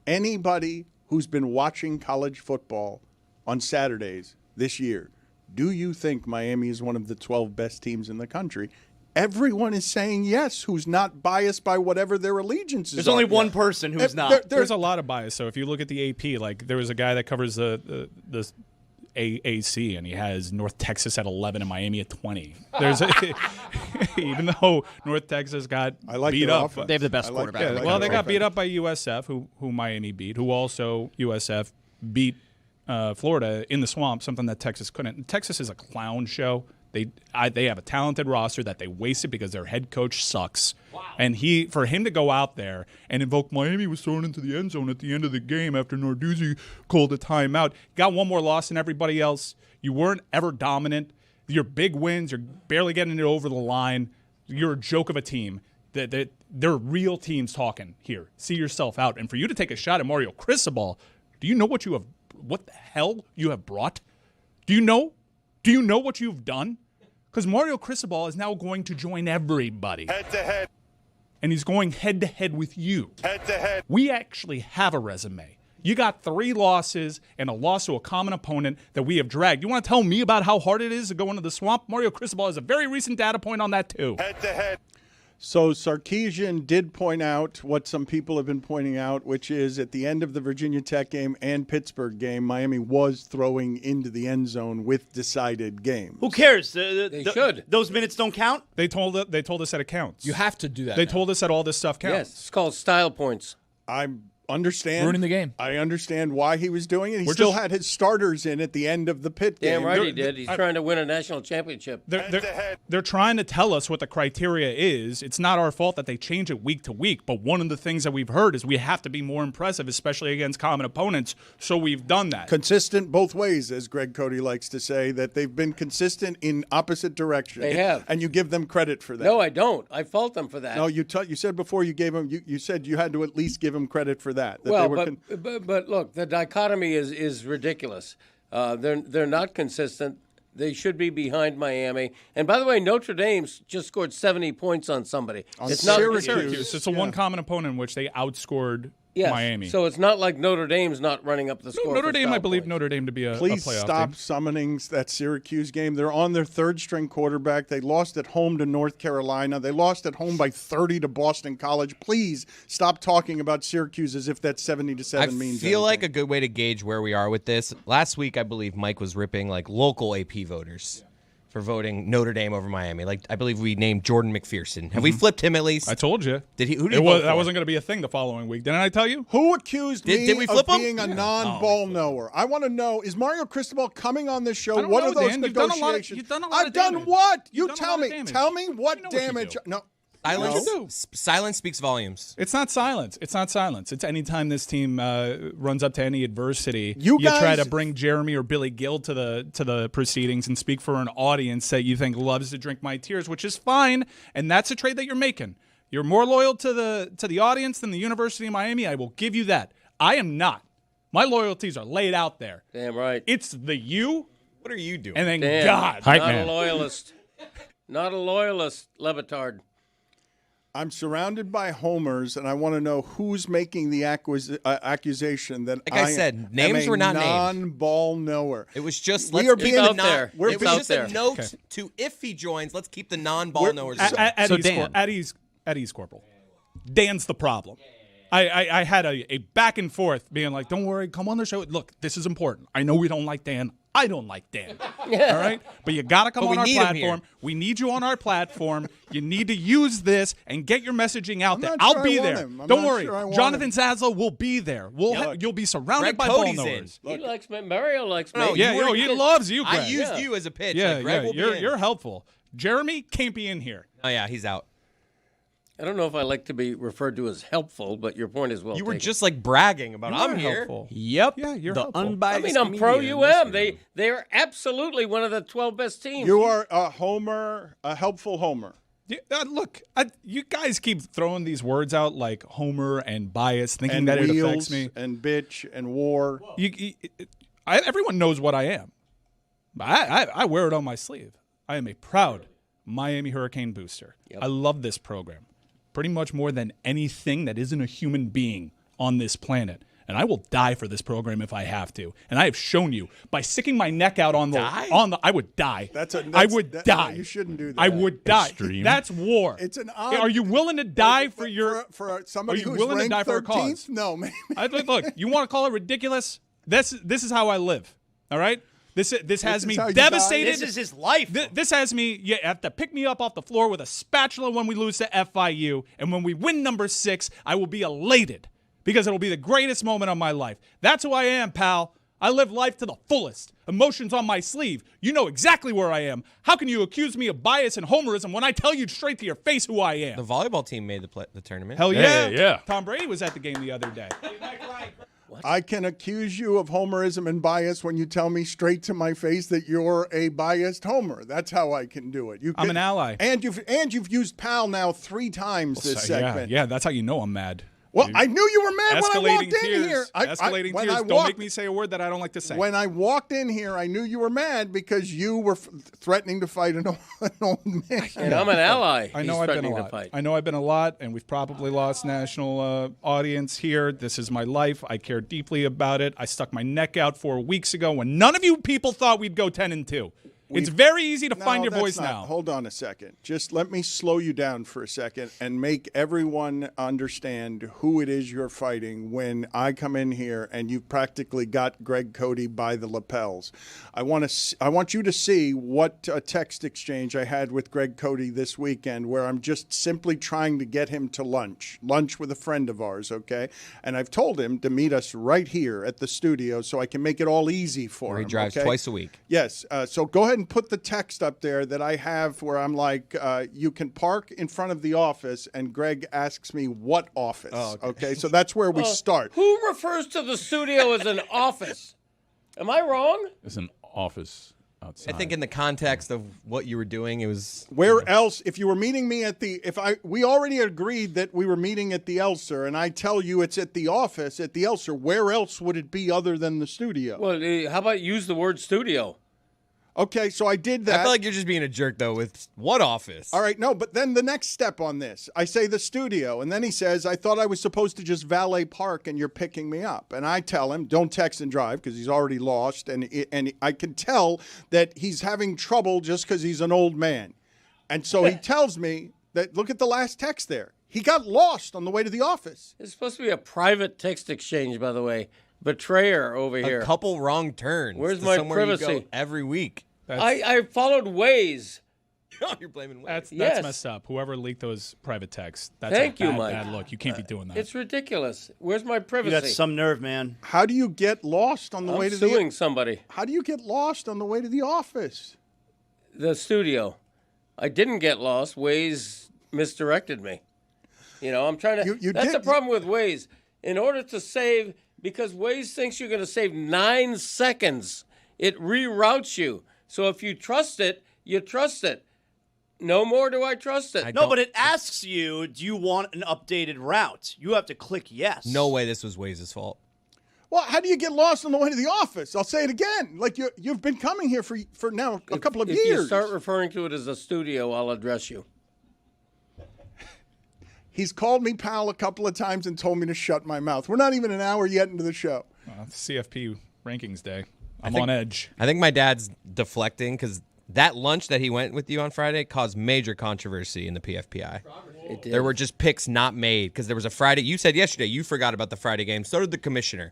anybody who's been watching college football on Saturdays this year, do you think Miami is one of the 12 best teams in the country? Everyone is saying yes, who's not biased by whatever their allegiances There's are. only one person who's not. There's a lot of bias. So if you look at the AP, like there was a guy that covers the AAC, and he has North Texas at 11 and Miami at 20. There's even though North Texas got beat up, they have the best quarterback. well, they got beat up by USF, who Miami beat, who also USF beat Florida in the swamp, something that Texas couldn't. Texas is a clown show. They have a talented roster that they wasted because their head coach sucks. Wow. And for him to go out there and invoke Miami was thrown into the end zone at the end of the game after Narduzzi called a timeout. Got one more loss than everybody else. You weren't ever dominant. Your big wins, you're barely getting it over the line. You're a joke of a team. They're real teams talking here. See yourself out. And for you to take a shot at Mario Cristobal, do you know what the hell you have brought? Do you know what you've done? Because Mario Cristobal is now going to join everybody. Head-to-head. And he's going head-to-head with you. Head-to-head. We actually have a resume. You got 3 losses and a loss to a common opponent that we have dragged. You want to tell me about how hard it is to go into the swamp? Mario Cristobal has a very recent data point on that, too. Head-to-head. So Sarkisian did point out what some people have been pointing out, which is at the end of the Virginia Tech game and Pittsburgh game, Miami was throwing into the end zone with decided games. Who cares? They should. Those minutes don't count? They told us that it counts. You have to do that. They now. told us that all this stuff counts. Yes, it's called style points. I understand. Ruining the game. I understand why he was doing it. He still had his starters in at the end of the Pitt game. Damn right he did. He's trying to win a national championship. They're trying to tell us what the criteria is. It's not our fault that they change it week to week, but one of the things that we've heard is we have to be more impressive, especially against common opponents, so we've done that. Consistent both ways, as Greg Cody likes to say, that they've been consistent in opposite directions. They have. And you give them credit for that. No, I don't. I fault them for that. No, you said before you gave them, you said you had to at least give them credit for that. Well, but look, the dichotomy is ridiculous. They're not consistent. They should be behind Miami. And by the way, Notre Dame's just scored 70 points on somebody. It's not Syracuse. It's a one common opponent in which they outscored Miami. So it's not like Notre Dame's not running up the score. Notre Dame, I believe points. Notre Dame to be a Please playoff stop team. summoning that Syracuse game. They're on their third-string quarterback. They lost at home to North Carolina. They lost at home by 30 to Boston College. Please stop talking about Syracuse as if that 70-7 means I feel like a anything. good way to gauge where we are with this. Last week, I believe Mike was ripping like local AP voters for voting Notre Dame over Miami. Like I believe we named Jordan McPherson. Have we flipped him at least? I told you. Did he? Who did he vote for? That wasn't going to be a thing the following week. Didn't I tell you? Who accused me we flip of him? being a non-ball knower? I want to know, is Mario Cristobal coming on this I show? don't What know, are those Dan. You've done a lot of- negotiations? you've done a lot I've of done damage. what? You You've done a tell lot me. of damage. Tell me what You know what you damage. do. No. Silence speaks volumes. It's not silence. It's not silence. It's anytime this team runs up to any adversity, You try guys- to bring Jeremy or Billy Gill to the proceedings and speak for an audience that you think loves to drink my tears, which is fine, and that's a trade that you're making. You're more loyal to the audience than the University of Miami. I will give you that. I am not. My loyalties are laid out there. Damn right. It's the you. What are you doing? And then Dan, God. Hype not man. a loyalist. Not a loyalist, Le Batard. I'm surrounded by homers, and I want to know who's making the accusation that Like I said, am names a were not named. non-ball knower. It was just We let's are keep being the out there. We're It being- was just there. a note Okay. to if he joins. Let's keep the non-ball knowers. At So East Dan- at East Corporal, Dan's the problem. I had a back and forth being like, don't worry, come on the show. Look, this is important. I know we don't like Dan. I don't like Dan. All right? But you got to come But we on our need him here. platform. We need you on our platform. You need to use this and get your messaging out there. not I'll sure be I want there. him. I'm Don't not worry. sure I want Jonathan him. Zaslow will be there. You'll be surrounded Greg by Cody's ball in. knowers. He likes me. Mario likes me. No, Yeah, you were he good. loves you, Greg. I used you as a pitch. Yeah, like, Greg will be in. you're helpful. Jeremy can't be in here. Oh yeah, he's out. I don't know if I like to be referred to as helpful, but your point is well You were taken. just like bragging about You I'm are here. helpful. Yep. Yeah, you're the helpful. unbiased. I mean, I'm media pro in UM. this room. They are absolutely one of the 12 best teams. You are a homer, a helpful homer. Yeah, look, you guys keep throwing these words out like homer and bias, thinking And that it wheels affects me. and bitch and war. Everyone knows what I am. I wear it on my sleeve. I am a proud Miami Hurricane booster. Yep. I love this program pretty much more than anything that isn't a human being on this planet. and I will die for this program if I have to. And I have shown you by sticking my neck out on the I would die. I would die. You shouldn't do that. I would die. Extreme. That's war. It's an Are you willing to die for your? for somebody Are you who's willing to ranked die for a 13th? cause? No, man. Look, you want to call it ridiculous? This is how I live. All right. This has me devastated. This is his life. This has me. You have to pick me up off the floor with a spatula when we lose to FIU, and when we win number 6, I will be elated because it'll be the greatest moment of my life. That's who I am, pal. I live life to the fullest. Emotions on my sleeve. You know exactly where I am. How can you accuse me of bias and homerism when I tell you straight to your face who I am? The volleyball team made the tournament. Hell yeah. Yeah. Tom Brady was at the game the other day. I can accuse you of homerism and bias when you tell me straight to my face that you're a biased homer. That's how I can do it. I'm an ally. And you've used pal now 3 times this segment. Yeah, that's how you know I'm mad. Well, I knew you were mad when I walked in here. Escalating tears. Don't make me say a word that I don't like to say. When I walked in here, I knew you were mad because you were threatening to fight an old man. And I'm an ally. I know I've been a lot. I know I've been a lot, and we've probably lost national audience here. This is my life. I care deeply about it. I stuck my neck out 4 weeks ago when none of you people thought we'd go 10-2. It's very easy to find your voice now. Hold on a second. Just let me slow you down for a second and make everyone understand who it is you're fighting when I come in here and you've practically got Greg Cody by the lapels. I want you to see what a text exchange I had with Greg Cody this weekend where I'm just simply trying to get him to lunch with a friend of ours, okay? And I've told him to meet us right here at the studio so I can make it all easy for him. He drives twice a week. Yes. So go ahead and put the text up there that I have where I'm like, you can park in front of the office, and Greg asks me what office. Oh, okay. So that's where we start. Who refers to the studio as an office? Am I wrong? It's an office outside. I think in the context of what you were doing, it was where else. If you were meeting me at we already agreed that we were meeting at the Elser, and I tell you it's at the office at the Elser. Where else would it be other than the studio? Well, how about use the word studio? Okay, so I did that. I feel like you're just being a jerk, though, with what office? All right, no, but then the next step on this, I say the studio, and then he says, I thought I was supposed to just valet park and you're picking me up. And I tell him, don't text and drive because he's already lost, and I can tell that he's having trouble just because he's an old man. And so he tells me that, look at the last text there. He got lost on the way to the office. It's supposed to be a private text exchange, by the way. Betrayer over here. A couple wrong turns. Where's my privacy? You go every week. I followed Waze. Oh, you're blaming Waze. That's messed up. Whoever leaked those private texts. That's Thank a you, bad, Mike. bad look. You can't be doing that. It's ridiculous. Where's my privacy? You got some nerve, man. How do you get lost on the way to the suing somebody. How do you get lost on the way to the office? The studio. I didn't get lost. Waze misdirected me. You know, I'm trying to. That's the problem with Waze. In order to save, because Waze thinks you're going to save 9 seconds, it reroutes you. So if you trust it, you trust it. No more do I trust it. No, but it asks you, do you want an updated route? You have to click yes. No way this was Waze's fault. Well, how do you get lost on the way to the office? I'll say it again. Like you've been coming here for now a couple of years. If you start referring to it as a studio, I'll address you. He's called me pal a couple of times and told me to shut my mouth. We're not even an hour yet into the show. It's CFP rankings day. I'm on edge. I think my dad's deflecting because that lunch that he went with you on Friday caused major controversy in the PFPI. It did. There were just picks not made because there was a Friday. You said yesterday you forgot about the Friday game. So did the commissioner.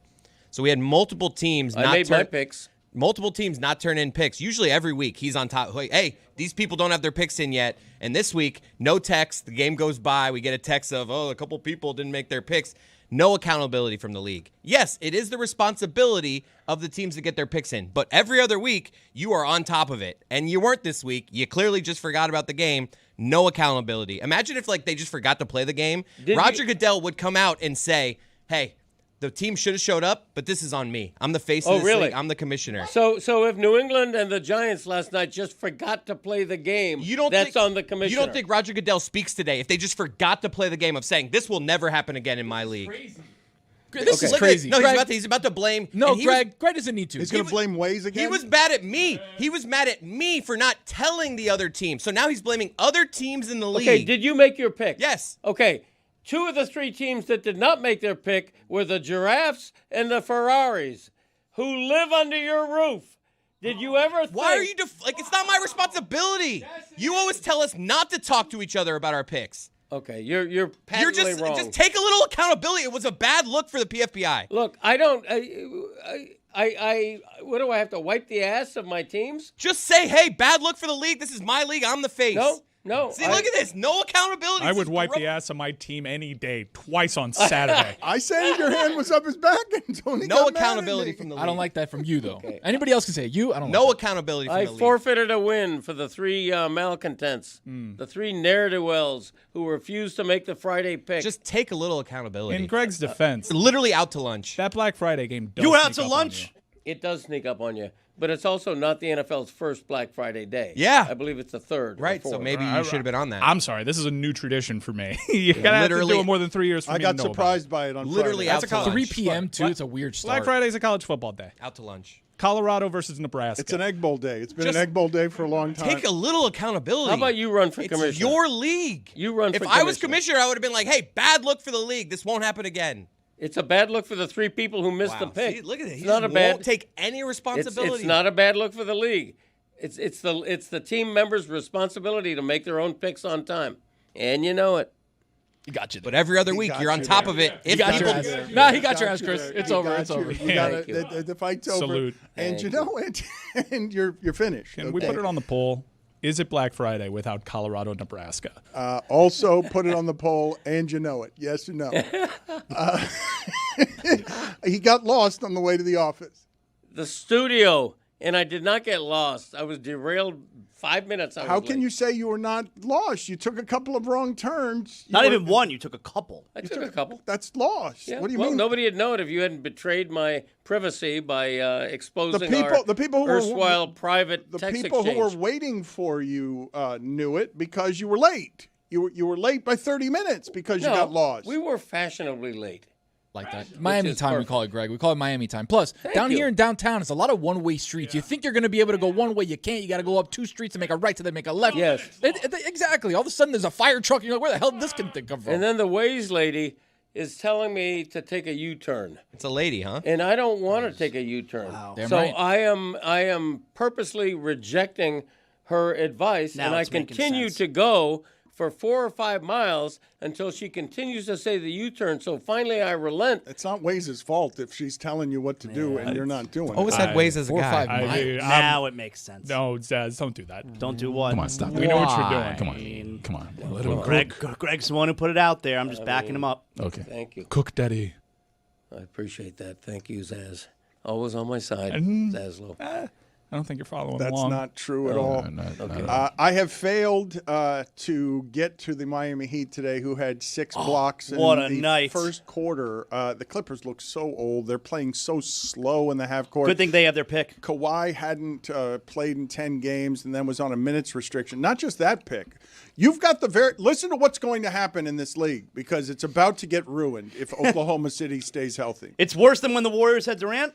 So we had multiple teams. I made my picks. Multiple teams not turn in picks. Usually every week he's on top. Like, hey, these people don't have their picks in yet. And this week, no text. The game goes by. We get a text of, a couple people didn't make their picks. No accountability from the league. Yes, it is the responsibility of the teams to get their picks in. But every other week, you are on top of it. And you weren't this week. You clearly just forgot about the game. No accountability. Imagine if they just forgot to play the game. Roger Goodell would come out and say, hey, the team should have showed up, but this is on me. I'm the face of this league. I'm the commissioner. So if New England and the Giants last night just forgot to play the game, that's on the commissioner. You don't think Roger Goodell speaks today if they just forgot to play the game of saying, this will never happen again in my league? Crazy. This is crazy. No, he's about to blame. No, Greg doesn't need to. He's going to blame Waze again? He was mad at me. He was mad at me for not telling the other team. So now he's blaming other teams in the league. Okay, did you make your pick? Yes. Okay. 2 of the 3 teams that did not make their pick were the Giraffes and the Ferraris, who live under your roof. Did you ever think... Why are you... it's not my responsibility. You always tell us not to talk to each other about our picks. Okay, you're patently wrong. Just take a little accountability. It was a bad look for the PFBI. Look, I don't... what do I have to wipe the ass of my teams? Just say, hey, bad look for the league. This is my league. I'm the face. No. See, look at this. No accountability. I would wipe the ass of my team any day, twice on Saturday. I said your hand was up his back and Tony No got mad at accountability me. from the league. I don't like that from you, though. Okay. Anybody else can say it. You, I don't No like accountability from I the league. forfeited a win for the 3 malcontents, the 3 ne'er-do-wells who refused to make the Friday pick. Just take a little accountability. In Greg's defense, literally out to lunch. that Black Friday game does You out sneak to up on lunch? It does sneak up on you, but it's also not the NFL's first Black Friday day. Yeah. I believe it's the 3rd. Right, or 4th. so maybe you should have been on that. I'm sorry, this is a new tradition for me. You gotta have to do it more than 3 years for I me got to know about surprised by it on Literally Friday. out to lunch. 3 p.m. too. It's a weird start. Black Friday is a college football day. Out to lunch. Colorado versus Nebraska. It's an Egg Bowl day. It's been Just an Egg Bowl day for a long time. Take a little accountability. How about you run for It's commissioner? your league. You run for If I was commissioner. commissioner, I would have been like, hey, bad look for the league. This won't happen again. It's a bad look for the 3 people who missed the pick. See, look at it. It's He not just a bad. won't take any responsibility. It's not a bad look for the league. It's the team members' responsibility to make their own picks on time, and you know it. He got you there. But every other week, got you're on you top there. of it. He If got your people, ass. Nah, he got your ass, Chris. It's He over. got It's you. over. You got Thank it. you. The fight's over. Salute. And Thank you know it. And you're finished. Can we okay? put it on the poll? Is it Black Friday without Colorado, Nebraska? Also, put it on the poll, and you know it. Yes or no? He got lost on the way to the office. The studio, and I did not get lost. I was derailed 5 minutes. How can you say you were not lost? You took a couple of wrong turns. Not even one. You took a couple. I took a couple. That's lost. Yeah. What do you well, mean? nobody would know it if you hadn't betrayed my privacy by exposing the people who were erstwhile private The text people exchange. who were waiting for you knew it because you were late. You were late by 30 minutes because you got lost. We were fashionably late. Like that. Miami is time, we perfect. call it, Greg. We call it Miami time. Plus, down you. here in downtown, it's a lot of one-way streets. You think you're going to be able to go one way, you can't. You got to go up 2 streets and make a right to then make a left. Yes. Exactly. All of a sudden, there's a fire truck, and you're like, where the hell did this thing come from? And then the Waze lady is telling me to take a U-turn. it's a lady, huh? And I don't want to take a U-turn. Damn So right. I am purposely rejecting her advice, Now and I it's making continue sense. to go for 4 or 5 miles until she continues to say the U-turn. So finally I relent. It's not Waze's fault if she's telling you what to do and you're not doing Always it. had Waze as a 4 or guy. 5 I miles. mean, Now it makes sense. no, Zaz, don't do that. Don't do what? Come on, stop. We know what you're doing. Come Why? on. Come on. Let him Greg's the one who put it out there. I'm just backing him up. Okay. Thank you. Cook Daddy. I appreciate that. Thank you, Zaz. Always on my side, And- Zazlo. I don't think you're following That's along. not true at all. Not at all. I have failed to get to the Miami Heat today, who had 6 blocks in what a the night. first quarter. The Clippers look so old. They're playing so slow in the half court. Good thing they have their pick. Kawhi hadn't played in 10 games and then was on a minutes restriction. Not just that pick. You've got listen to what's going to happen in this league because it's about to get ruined if Oklahoma City stays healthy. It's worse than when the Warriors had Durant.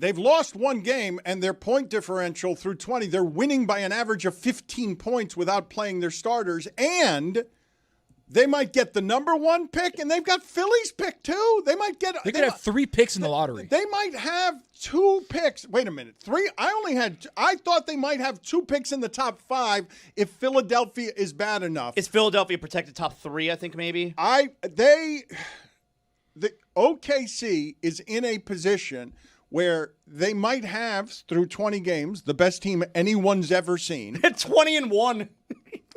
They've lost 1 game, and their point differential through 20, they're winning by an average of 15 points without playing their starters, and they might get the number 1 pick, and they've got Philly's pick, too. They might get... They could have 3 picks in the lottery. They might have 2 picks. Wait a minute. 3? I thought they might have 2 picks in the top 5 if Philadelphia is bad enough. Is Philadelphia protected top 3, I think, maybe? The OKC is in a position where they might have, through 20 games, the best team anyone's ever seen. 20-1.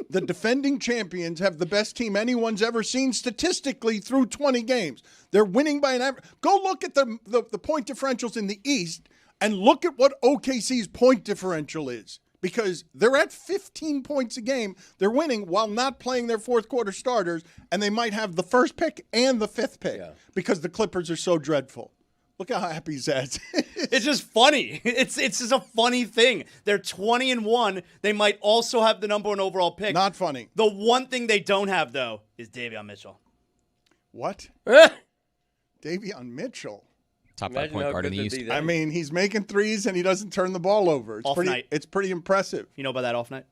The defending champions have the best team anyone's ever seen statistically through 20 games. They're winning by an average. Go look at the point differentials in the East and look at what OKC's point differential is. Because they're at 15 points a game. They're winning while not playing their fourth quarter starters, and they might have the first pick and the 5th pick because the Clippers are so dreadful. Look how happy Zaz is. It's just funny. It's just a funny thing. They're 20-1. They might also have the number 1 overall pick. Not funny. The one thing they don't have, though, is Davion Mitchell. What? Davion Mitchell. Top 5 Imagine point how guard in good the to East. be that. I mean, he's making threes and he doesn't turn the ball over. Off night. It's pretty impressive. You know about that off night?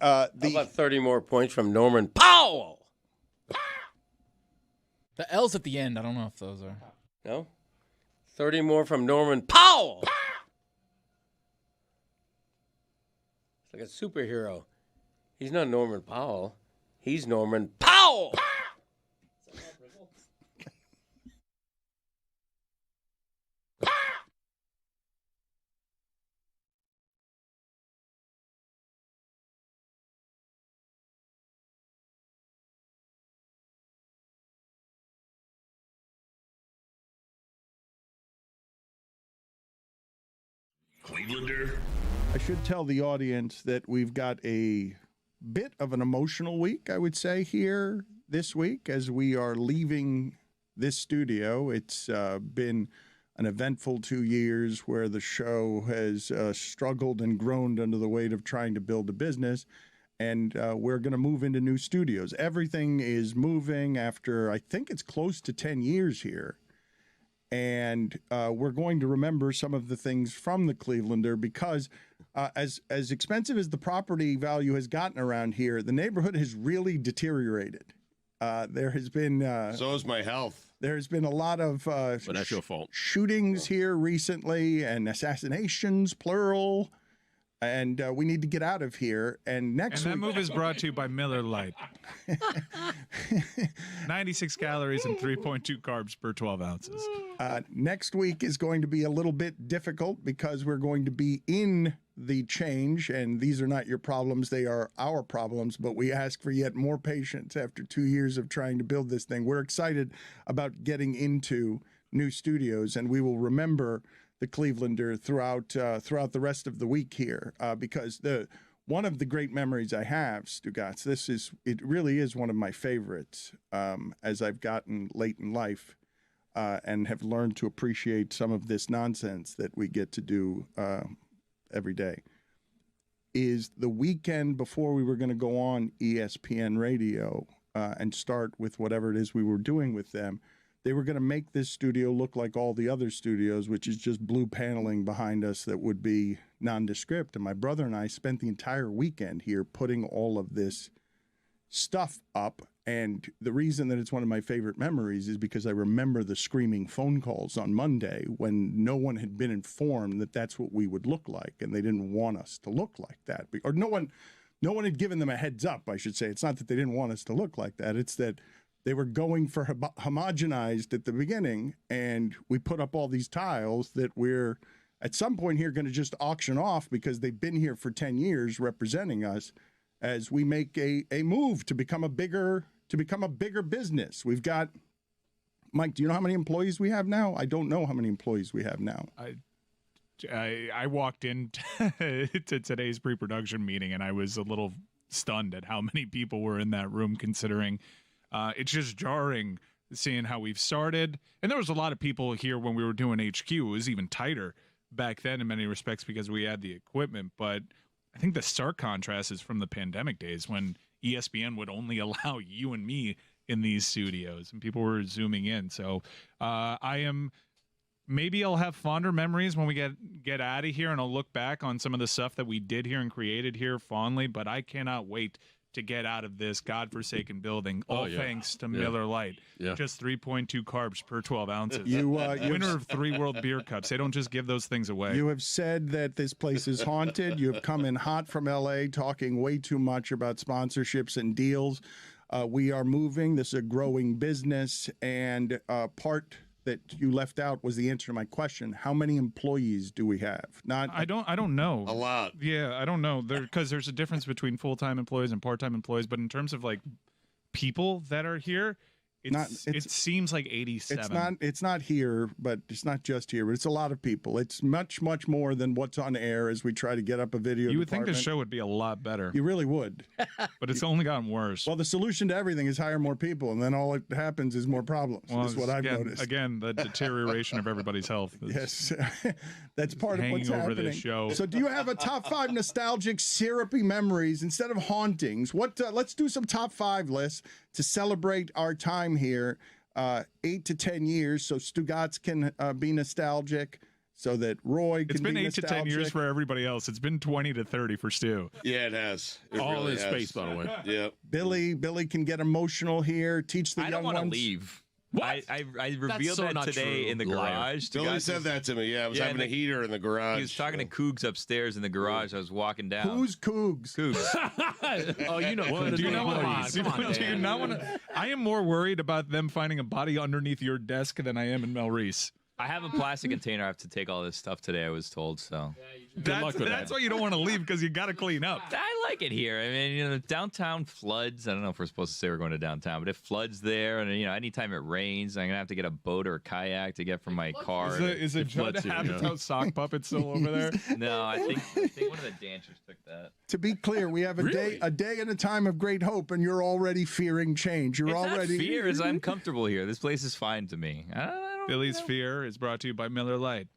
How about 30 more points from Norman Powell? The L's at the end. I don't know if those are. No? 30 more from Norman Powell. It's like a superhero. He's not Norman Powell. He's Norman Powell. Clevelander. I should tell the audience that we've got a bit of an emotional week, I would say, here this week as we are leaving this studio. It's been an eventful 2 years where the show has struggled and groaned under the weight of trying to build a business. And we're going to move into new studios. Everything is moving after, I think it's close to 10 years here. And we're going to remember some of the things from the Clevelander because as expensive as the property value has gotten around here, the neighborhood has really deteriorated. There has been so is my health. There's been a lot of But that's your fault. shootings here recently and assassinations, plural. And we need to get out of here. And next And that week, move is brought to you by Miller Lite. 96 calories and 3.2 carbs per 12 ounces. next week is going to be a little bit difficult because we're going to be in the change, and these are not your problems, they are our problems, but we ask for yet more patience after 2 years of trying to build this thing. We're excited about getting into new studios, and we will remember the Clevelander throughout the rest of the week here because one of the great memories I have, Stugotz, it really is one of my favorites as I've gotten late in life and have learned to appreciate some of this nonsense that we get to do every day, is the weekend before we were going to go on ESPN radio and start with whatever it is we were doing with them. They were going to make this studio look like all the other studios, which is just blue paneling behind us that would be nondescript. And my brother and I spent the entire weekend here putting all of this stuff up. And the reason that it's one of my favorite memories is because I remember the screaming phone calls on Monday when no one had been informed that that's what we would look like. And they didn't want us to look like that. Or no one had given them a heads up, I should say. It's not that they didn't want us to look like that. It's that they were going for homogenized at the beginning, and we put up all these tiles that we're at some point here going to just auction off because they've been here for 10 years representing us as we make a move to become a bigger business. We've got, Mike, do you know how many employees we have now? I don't know how many employees we have now. I walked into to today's pre-production meeting, and I was a little stunned at how many people were in that room, considering it's just jarring seeing how we've started. And there was a lot of people here when we were doing HQ. It was even tighter back then in many respects because we had the equipment. But I think the stark contrast is from the pandemic days when ESPN would only allow you and me in these studios and people were zooming in. So maybe I'll have fonder memories when we get out of here, and I'll look back on some of the stuff that we did here and created here fondly, but I cannot wait to get out of this godforsaken building, thanks to Miller Lite. Yeah. Just 3.2 carbs per 12 ounces. Winner of 3 World Beer Cups. They don't just give those things away. You have said that this place is haunted. You have come in hot from L.A. talking way too much about sponsorships and deals. We are moving. This is a growing business, and part that you left out was the answer to my question. How many employees do we have? I don't know. A lot. Yeah, I don't know. Because there's a difference between full-time employees and part-time employees, but in terms of like people that are here, it seems like 87. It's not here, but it's not just here, but it's a lot of people. It's much, much more than what's on air as we try to get up a video. You would think the show would be a lot better. You really would. But it's only gotten worse. Well, the solution to everything is hire more people, and then all it happens is more problems. That's what I've noticed. Again, the deterioration of everybody's health. Yes, that's part of what's hanging over happening. this show. So do you have a top 5 nostalgic, syrupy memories instead of hauntings? Let's do some top 5 lists to celebrate our time here. 8 to 10 years, so Stugotz can be nostalgic, so that Roy can be nostalgic. It's been 8 to 10 years for everybody else. It's been 20 to 30 for Stu. Yeah, it has. All in space, by the way. Yep. Billy can get emotional here. Teach the I young don't ones. want to leave. I revealed so that not today true. in the Liar. garage. The Billy guy said was- that to me. Yeah, I was Yeah, having a and heater in the garage. He was talking to Cougs upstairs in the garage. I was walking down. Who's Cougs? Cougs? Oh, you know. Do you know come on, what? come on, Do you Dan. not want to? I am more worried about them finding a body underneath your desk than I am in Mel Reese. I have a plastic container. I have to take all this stuff today, I was told. So That's why you don't want to leave, because you got to clean up. I like it here. I mean, downtown floods. I don't know if we're supposed to say we're going to downtown, but it floods there, and anytime it rains, I'm gonna have to get a boat or a kayak to get from my car. Is it Judd floods here, Apatow sock puppet still over there? No, I think one of the dancers took that. To be clear, we have a day and a time of great hope, and you're already fearing change. You're It's already not fear, as I'm comfortable here. This place is fine to me. I don't Billy's Fear is brought to you by Miller Lite.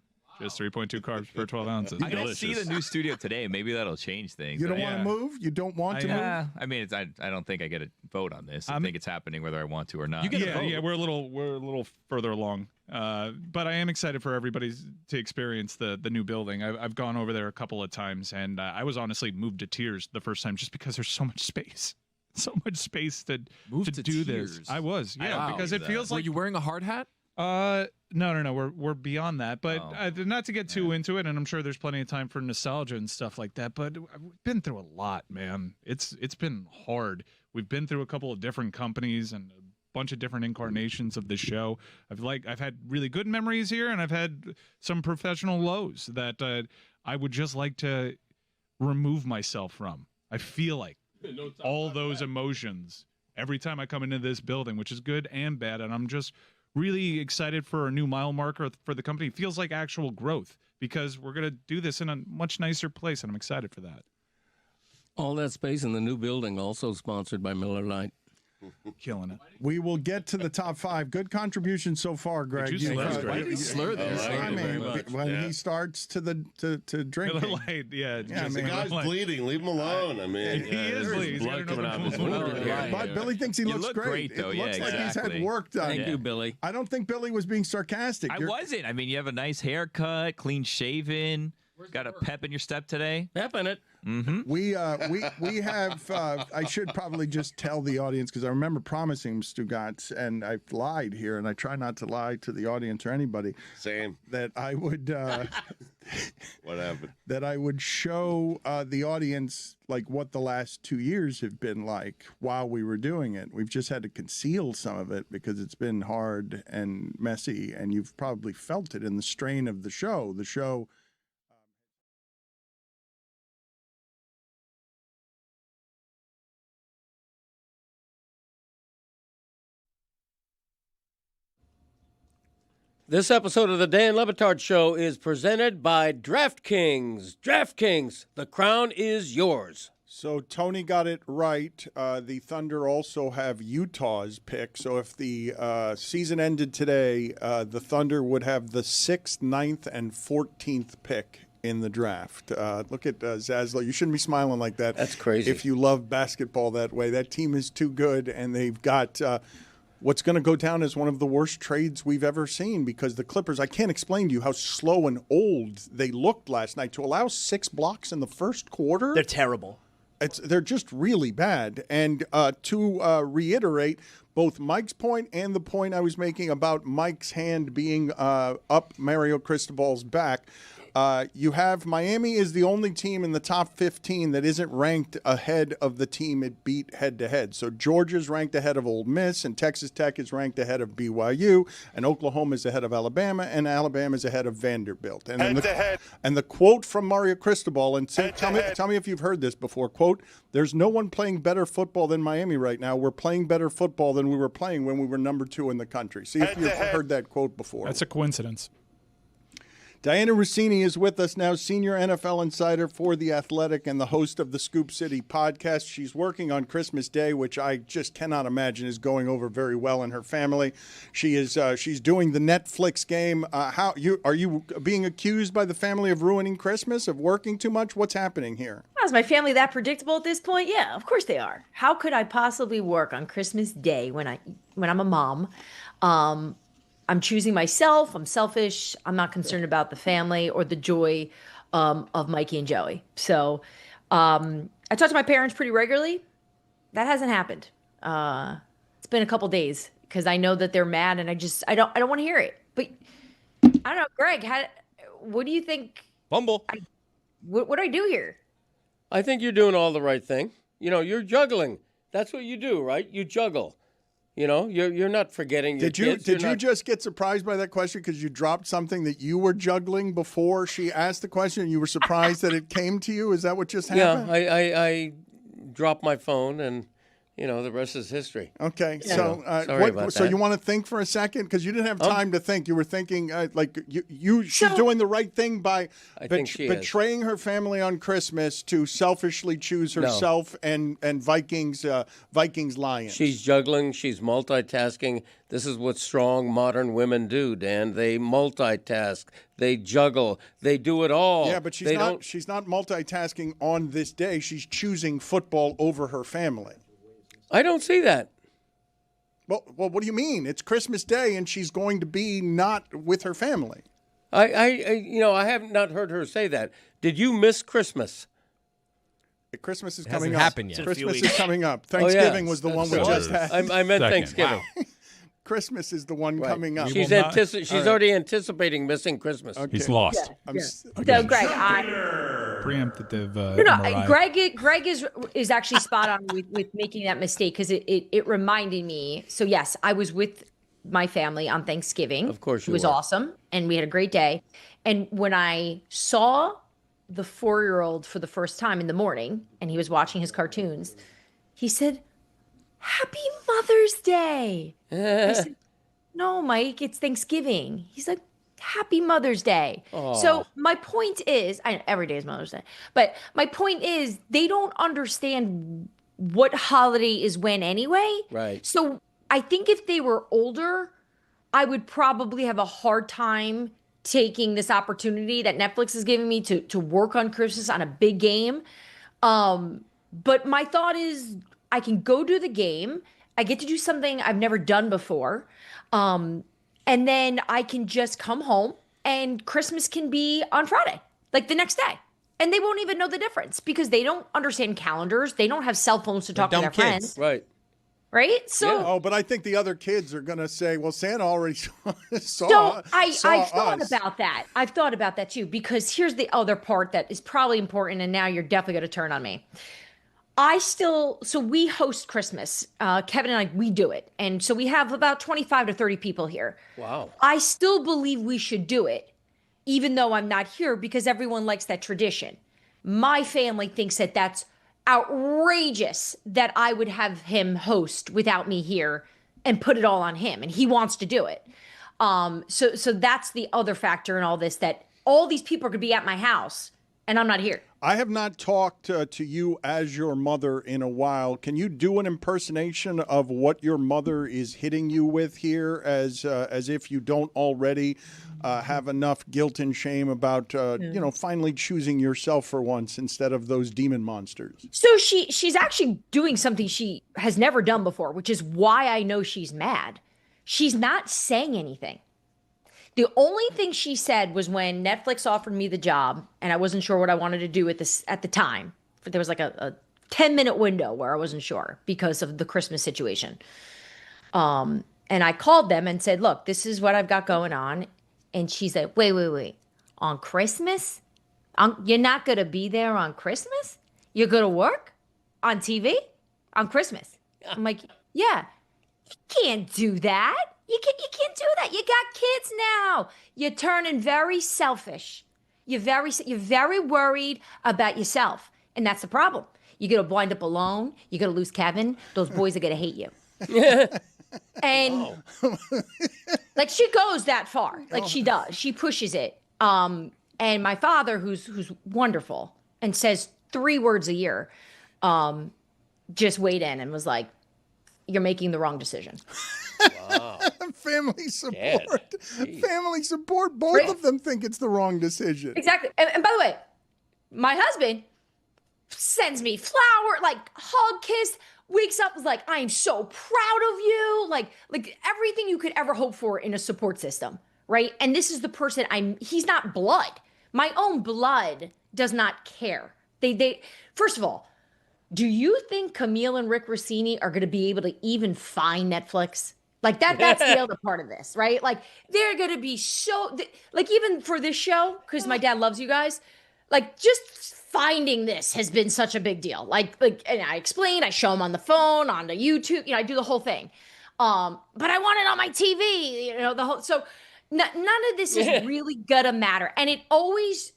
Just 3.2 carbs per 12 ounces. I'm gonna see the new studio today. Maybe that'll change things. You don't want to move? You don't want to move? I mean, I don't think I get a vote on this. I think it's happening whether I want to or not. Yeah, we're a little further along. But I am excited for everybody to experience the new building. I've gone over there a couple of times, and I was honestly moved to tears the first time, just because there's so much space. So much space to do this. I was, because it feels like. Were you wearing a hard hat? No. We're beyond that. But not to get too into it, and I'm sure there's plenty of time for nostalgia and stuff like that. But we've been through a lot, man. It's been hard. We've been through a couple of different companies and a bunch of different incarnations of the show. I've had really good memories here, and I've had some professional lows that I would just like to remove myself from. I feel like all those emotions every time I come into this building, which is good and bad, and I'm just really excited for a new mile marker for the company. It feels like actual growth, because we're going to do this in a much nicer place, and I'm excited for that. All that space in the new building, also sponsored by Miller Lite. Killing it. We will get to the top 5. Good contribution so far, Greg. Did you slur? Why did he slur there? I mean, when he starts to drink. Miller Lite, The guy's bleeding. Leave him alone. I mean, he is bleeding. He's got another wound. But Billy thinks he looks look great, though. It Yeah, looks like he's exactly. had work done. Thank you, Billy. I don't think Billy was being sarcastic. I wasn't. I mean, you have a nice haircut, clean shaven. Got a pep in your step today. Pep in it. Mm-hmm. We have. I should probably just tell the audience, because I remember promising Stugotz, and I've lied here, and I try not to lie to the audience or anybody. Same. That I would. What happened? That I would show the audience like what the last 2 years have been like while we were doing it. We've just had to conceal some of it because it's been hard and messy, and you've probably felt it in the strain of the show. The show. This episode of the Dan Le Batard Show is presented by DraftKings. DraftKings, the crown is yours. So Tony got it right. The Thunder also have Utah's pick. So if the season ended today, the Thunder would have the 6th, 9th, and 14th pick in the draft. Look at Zaslow. You shouldn't be smiling like that. That's crazy. If you love basketball that way. That team is too good, and they've got what's going to go down as one of the worst trades we've ever seen, because the Clippers, I can't explain to you how slow and old they looked last night. To allow 6 blocks in the first quarter? They're terrible. They're just really bad. And to reiterate, both Mike's point and the point I was making about Mike's hand being up Mario Cristobal's back, you have Miami is the only team in the top 15 that isn't ranked ahead of the team it beat head-to-head. So Georgia's ranked ahead of Ole Miss, and Texas Tech is ranked ahead of BYU, and Oklahoma is ahead of Alabama, and Alabama is ahead of Vanderbilt. And head-to-head. And the quote from Mario Cristobal, and tell me if you've heard this before, quote, "There's no one playing better football than Miami right now. We're playing better football than we were playing when we were number 2 in the country." See if you've heard that quote before. That's a coincidence. Diana Rossini is with us now, senior NFL insider for The Athletic and the host of the Scoop City podcast. She's working on Christmas Day, which I just cannot imagine is going over very well in her family. She's doing the Netflix game. Are you being accused by the family of ruining Christmas, of working too much? What's happening here? Is my family that predictable at this point? Yeah, of course they are. How could I possibly work on Christmas Day when I'm a mom? I'm choosing myself. I'm selfish. I'm not concerned about the family or the joy of Mikey and Joey. So I talk to my parents pretty regularly. That hasn't happened. It's been a couple days because I know that they're mad, and I don't want to hear it. But I don't know, Greg. What do you think? Bumble. What do I do here? I think you're doing all the right thing. You're juggling. That's what you do, right? You juggle. You're not forgetting your kids. Did you just get surprised by that question because you dropped something that you were juggling before she asked the question and you were surprised that it came to you? Is that what just happened? Yeah, I dropped my phone and the rest is history. Okay, Yeah. so Sorry about so that. you want to think for a second because you didn't have time to think. You were thinking she's doing the right thing by I think she is. betraying her family on Christmas to selfishly choose herself and Vikings Lions. She's juggling. She's multitasking. This is what strong modern women do, Dan. They multitask. They juggle. They do it all. Yeah, but she's not multitasking on this day. She's choosing football over her family. I don't see that. Well, what do you mean? It's Christmas Day, and she's going to be not with her family. I have not heard her say that. Did you miss Christmas? Christmas is It coming hasn't up. happened yet. Christmas is coming up. Thanksgiving was the one we just had. I meant Thanksgiving. Christmas is the one coming up. She's already anticipating missing Christmas. Okay. He's lost. So, Greg, Preemptive. Greg is actually spot on with making that mistake because it reminded me. So yes, I was with my family on Thanksgiving. Of course, it was awesome, and we had a great day. And when I saw the 4-year-old for the first time in the morning, and he was watching his cartoons, he said, "Happy Mother's Day." I said, "No, Mike, it's Thanksgiving." He's like, "Happy Mother's Day." Aw. So my point is, every day is Mother's Day, but my point is they don't understand what holiday is when anyway. Right. So I think if they were older, I would probably have a hard time taking this opportunity that Netflix is giving me to work on Christmas on a big game. But my thought is I can go do the game. I get to do something I've never done before. And then I can just come home and Christmas can be on Friday, like the next day. And they won't even know the difference because they don't understand calendars. They don't have cell phones to talk to their friends. Right. Right? So Oh, but I think the other kids are going to say, well, Santa already I've saw thought us. about that. I've thought about that too, because here's the other part that is probably important, and now you're definitely going to turn on me. So we host Christmas. Kevin and I, we do it. And so we have about 25 to 30 people here. Wow. I still believe we should do it, even though I'm not here, because everyone likes that tradition. My family thinks that that's outrageous that I would have him host without me here and put it all on him, and he wants to do it. So that's the other factor in all this, that all these people are going to be at my house and I'm not here. I have not talked to you as your mother in a while. Can you do an impersonation of what your mother is hitting you with here, as if you don't already have enough guilt and shame about finally choosing yourself for once instead of those demon monsters? So she's actually doing something she has never done before, which is why I know she's mad. She's not saying anything. The only thing she said was when Netflix offered me the job, and I wasn't sure what I wanted to do at the time. There was like a 10-minute window where I wasn't sure because of the Christmas situation. And I called them and said, "Look, this is what I've got going on." And she said, wait. On Christmas? You're not going to be there on Christmas? You're going to work on TV on Christmas? I'm like, yeah. You can't do that. You can't do that. You got kids now. You're turning very selfish. You're very worried about yourself. And that's the problem. You're going to wind up alone. You're going to lose Kevin. Those boys are going to hate you. And like she goes that far. Like she does. She pushes it. And my father, who's wonderful and says 3 words a year, just weighed in and was like, "You're making the wrong decision." Wow. Family support. Dad. Family support. Both Right. of them think it's the wrong decision. Exactly. And by the way, my husband sends me flower, like hug, kiss, wakes up, is like, "I am so proud of you." Like everything you could ever hope for in a support system, right? And this is the person he's not blood. My own blood does not care. They first of all, do you think Camille and Rick Rossini are going to be able to even find Netflix? Like that's the other part of this, right? Like they're going to be like even for this show, because my dad loves you guys, like just finding this has been such a big deal. Like, and I explained, I show them on the phone, on the YouTube, I do the whole thing. But I want it on my TV, the whole, so none of this is really gonna matter. And it always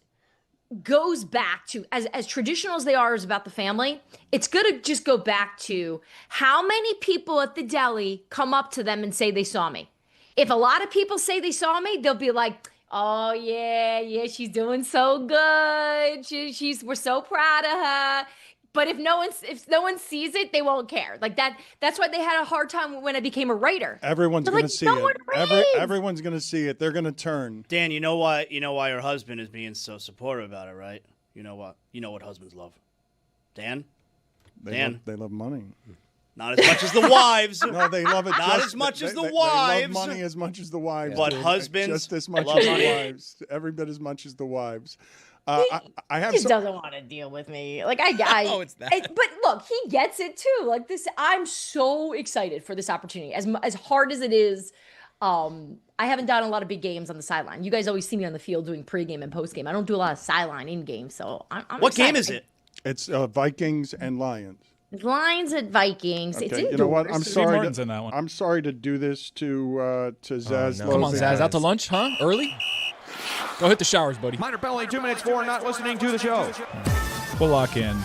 goes back to, as traditional as they are, is about the family, it's gonna just go back to how many people at the deli come up to them and say they saw me. If a lot of people say they saw me, they'll be like, oh yeah, she's doing so good. We're so proud of her. But if no one sees it, they won't care. Like that's why they had a hard time when I became a writer. Everyone's going to see it. Everyone's going to see it. They're going to turn. Dan, you know why your husband is being so supportive about it, right? You know what? You know what husbands love. Dan? They love money. Not as much as the wives. No, they love it. Not as much as the wives. They love money as much as the wives. But husbands just as much love as money. the wives. Every bit as much as the wives. I have just doesn't want to deal with me. Like oh, it's that. But look, he gets it too. Like this, I'm so excited for this opportunity. As hard as it is, I haven't done a lot of big games on the sideline. You guys always see me on the field doing pregame and postgame. I don't do a lot of sideline in game. So I'm what excited. game is it? It's Vikings and Lions. Lions at Vikings. Okay, It's indoors. you know what? I'm sorry. in that one. I'm sorry to do this to Zaz. Come on, Zaz, out to lunch, huh? Early? Go hit the showers, buddy. Minor penalty, 2 minutes for not listening to the show. We'll lock in.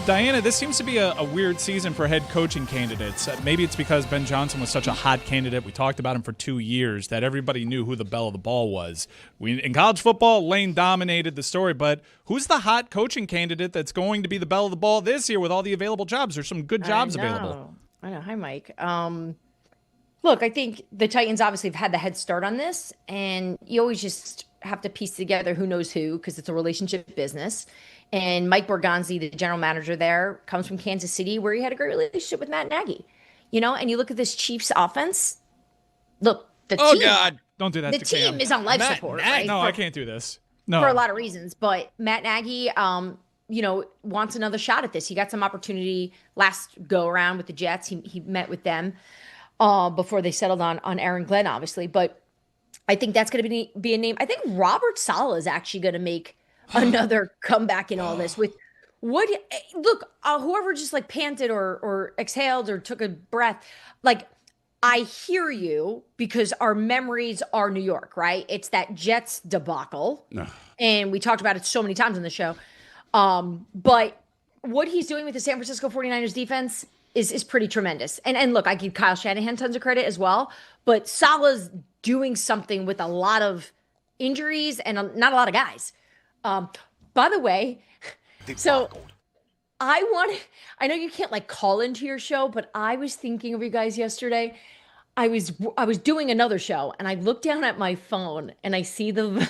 Diana, this seems to be a weird season for head coaching candidates. Maybe it's because Ben Johnson was such a hot candidate. We talked about him for 2 years that everybody knew who the belle of the ball was. In college football, Lane dominated the story, but who's the hot coaching candidate that's going to be the belle of the ball this year with all the available jobs? There's some good jobs available. I know. Hi, Mike. Look, I think the Titans obviously have had the head start on this, and you always just have to piece together who knows who because it's a relationship business. And Mike Borgonzi, the general manager there, comes from Kansas City, where he had a great relationship with Matt Nagy. And you look at this Chiefs offense. Look, the team. Oh God! Don't do that. The to team Cam. is on life Matt support. Nagy. Right? No, I can't do this. No, for a lot of reasons. But Matt Nagy, wants another shot at this. He got some opportunity last go around with the Jets. He met with them before they settled on Aaron Glenn, obviously. But I think that's going to be a name. I think Robert Saleh is actually going to make another comeback in all this. With what? Look, whoever just like panted or exhaled or took a breath, like I hear you because our memories are New York, right? It's that Jets debacle, and we talked about it so many times on the show. But what he's doing with the San Francisco 49ers defense is pretty tremendous. And look, I give Kyle Shanahan tons of credit as well, but Saleh's doing something with a lot of injuries and not a lot of guys. By the way, so I know you can't like call into your show, but I was thinking of you guys yesterday. I was doing another show and I looked down at my phone and I see the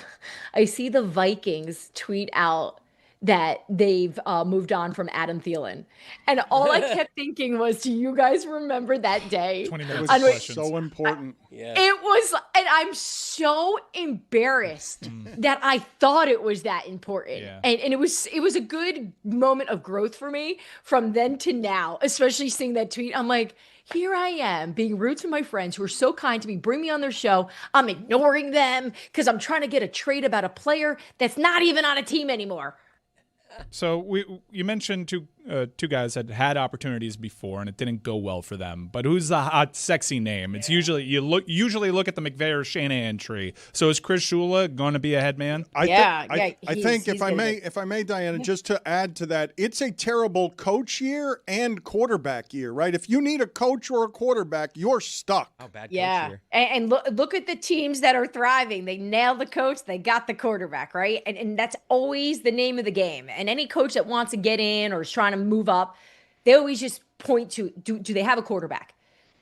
Vikings tweet out that they've moved on from Adam Thielen. And all I kept thinking was, do you guys remember that day? 20 minutes of questions. So important. It was, and I'm so embarrassed that I thought it was that important. Yeah. And it was a good moment of growth for me from then to now, especially seeing that tweet. I'm like, here I am being rude to my friends who are so kind to me, bring me on their show. I'm ignoring them because I'm trying to get a trade about a player that's not even on a team anymore. So you mentioned two guys that had opportunities before and it didn't go well for them. But who's the hot, sexy name? It's usually look at the McVay or Shanahan tree. So is Chris Shula going to be a head man? I think if I may, Diana, just to add to that, it's a terrible coach year and quarterback year, right? If you need a coach or a quarterback, you're stuck. Oh, bad coach year. And look at the teams that are thriving. They nailed the coach. They got the quarterback, right? And that's always the name of the game. And any coach that wants to get in or is trying to move up, they always just point to, do they have a quarterback?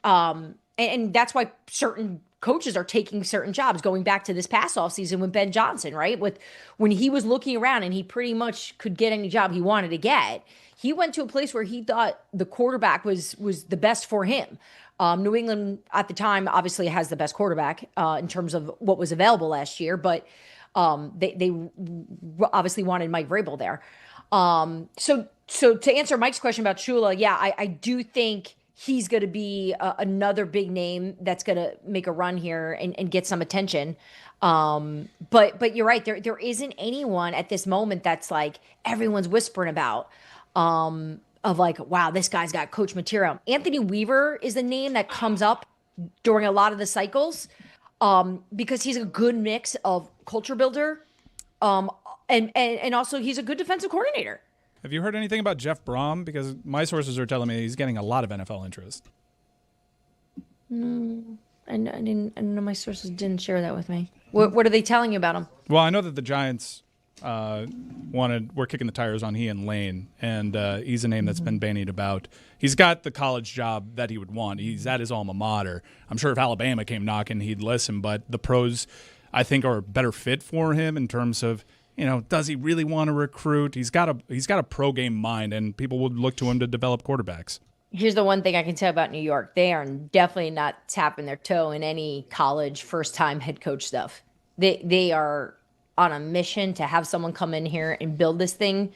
And that's why certain coaches are taking certain jobs, going back to this past offseason with Ben Johnson, right? When he was looking around and he pretty much could get any job he wanted to get, he went to a place where he thought the quarterback was the best for him. New England at the time obviously has the best quarterback in terms of what was available last year, but they obviously wanted Mike Vrabel there. So to answer Mike's question about Shula, yeah, I do think he's going to be another big name that's going to make a run here and get some attention. But you're right. There isn't anyone at this moment that's like everyone's whispering about, of like, wow, this guy's got coach material. Anthony Weaver is the name that comes up during a lot of the cycles, because he's a good mix of culture builder, and also he's a good defensive coordinator. Have you heard anything about Jeff Brom? Because my sources are telling me he's getting a lot of NFL interest. I know my sources didn't share that with me. What are they telling you about him? Well, I know that the Giants were kicking the tires on he and Lane, and he's a name that's been bandied about. He's got the college job that he would want. He's at his alma mater. I'm sure if Alabama came knocking, he'd listen, but the pros, I think, are a better fit for him in terms of, does he really want to recruit? He's got a pro game mind, and people would look to him to develop quarterbacks. Here's the one thing I can tell about New York. They are definitely not tapping their toe in any college first-time head coach stuff. They are on a mission to have someone come in here and build this thing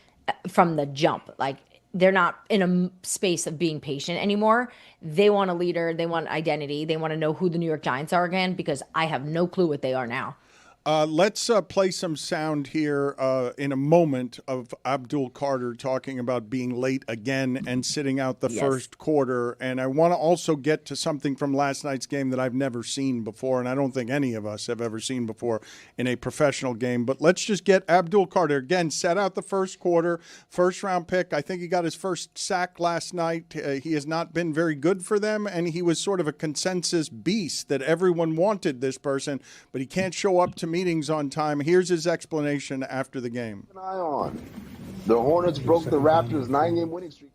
from the jump. Like, they're not in a space of being patient anymore. They want a leader. They want identity. They want to know who the New York Giants are again, because I have no clue what they are now. Let's play some sound here in a moment of Abdul Carter talking about being late again and sitting out the first quarter. And I want to also get to something from last night's game that I've never seen before, and I don't think any of us have ever seen before in a professional game. But let's just get Abdul Carter. Again, sat out the first quarter, first-round pick. I think he got his first sack last night. He has not been very good for them, and he was sort of a consensus beast that everyone wanted this person, but he can't show up to meetings on time. Here's his explanation after the game. An eye on. The Hornets broke the Raptors' 9-game winning streak.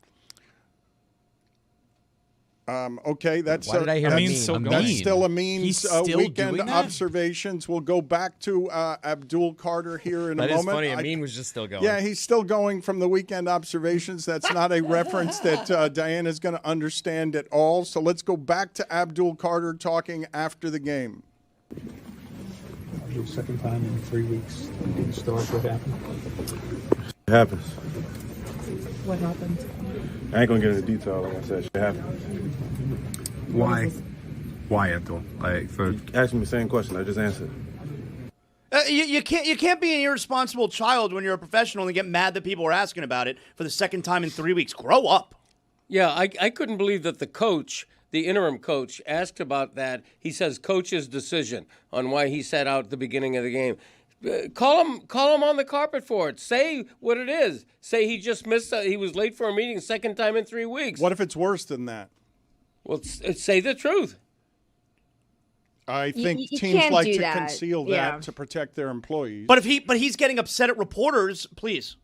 Okay, that's Why did I hear that's still Amin's still weekend doing that? observations. We'll go back to Abdul Carter here in a That is moment. funny. Amin was just still going. Yeah, he's still going from the weekend observations. That's not a reference that Diana's going to understand at all. So let's go back to Abdul Carter talking after the game. Your second time in 3 weeks. You didn't start. What happened? It happens. What happened? I ain't gonna get into detail. Like I said, shit happens. Why? Why, Abdul? Like, for Ask me the same question. I just answered. You can't be an irresponsible child when you're a professional and get mad that people are asking about it for the second time in 3 weeks. Grow up. Yeah, I couldn't believe that the interim coach, asked about that. He says coach's decision on why he sat out at the beginning of the game. Call him on the carpet for it. Say what it is. Say he just missed. He was late for a meeting, second time in 3 weeks. What if it's worse than that? Well, say the truth. I think you teams can't like do to that. conceal Yeah. that to protect their employees. But he's getting upset at reporters, please.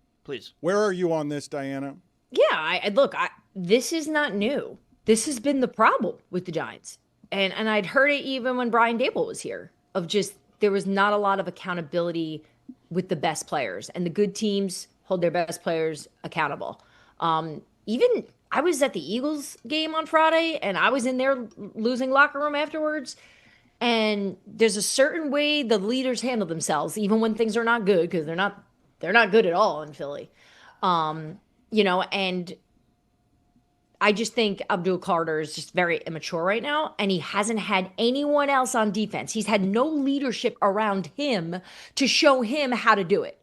Where are you on this, Diana? Yeah, look, this is not new. This has been the problem with the Giants. And I'd heard it even when Brian Dable was here, of just there was not a lot of accountability with the best players. And the good teams hold their best players accountable. Even I was at the Eagles game on Friday, and I was in their losing locker room afterwards. And there's a certain way the leaders handle themselves, even when things are not good, because they're not good at all in Philly. And I just think Abdul Carter is just very immature right now, and he hasn't had anyone else on defense. He's had no leadership around him to show him how to do it,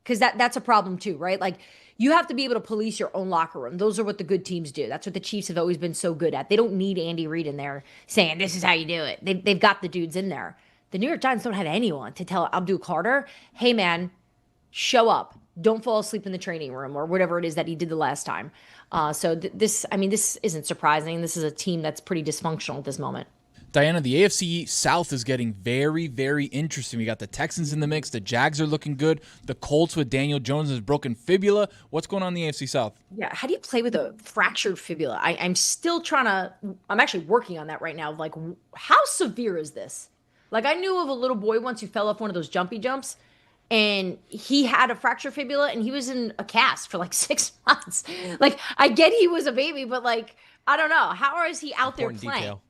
because that's a problem too, right? Like, you have to be able to police your own locker room. Those are what the good teams do. That's what the Chiefs have always been so good at. They don't need Andy Reid in there saying, this is how you do it. They've got the dudes in there. The New York Giants don't have anyone to tell Abdul Carter, hey, man, show up. Don't fall asleep in the training room, or whatever it is that he did the last time. This isn't surprising. This is a team that's pretty dysfunctional at this moment. Diana, the AFC South is getting very, very interesting. We got the Texans in the mix. The Jags are looking good. The Colts with Daniel Jones' broken fibula. What's going on in the AFC South? Yeah, how do you play with a fractured fibula? I'm actually working on that right now. Like, how severe is this? Like, I knew of a little boy once who fell off one of those jumpy jumps, and he had a fractured fibula, and he was in a cast for like 6 months. Like, I get he was a baby, but like, I don't know. How is he out there playing? Detail.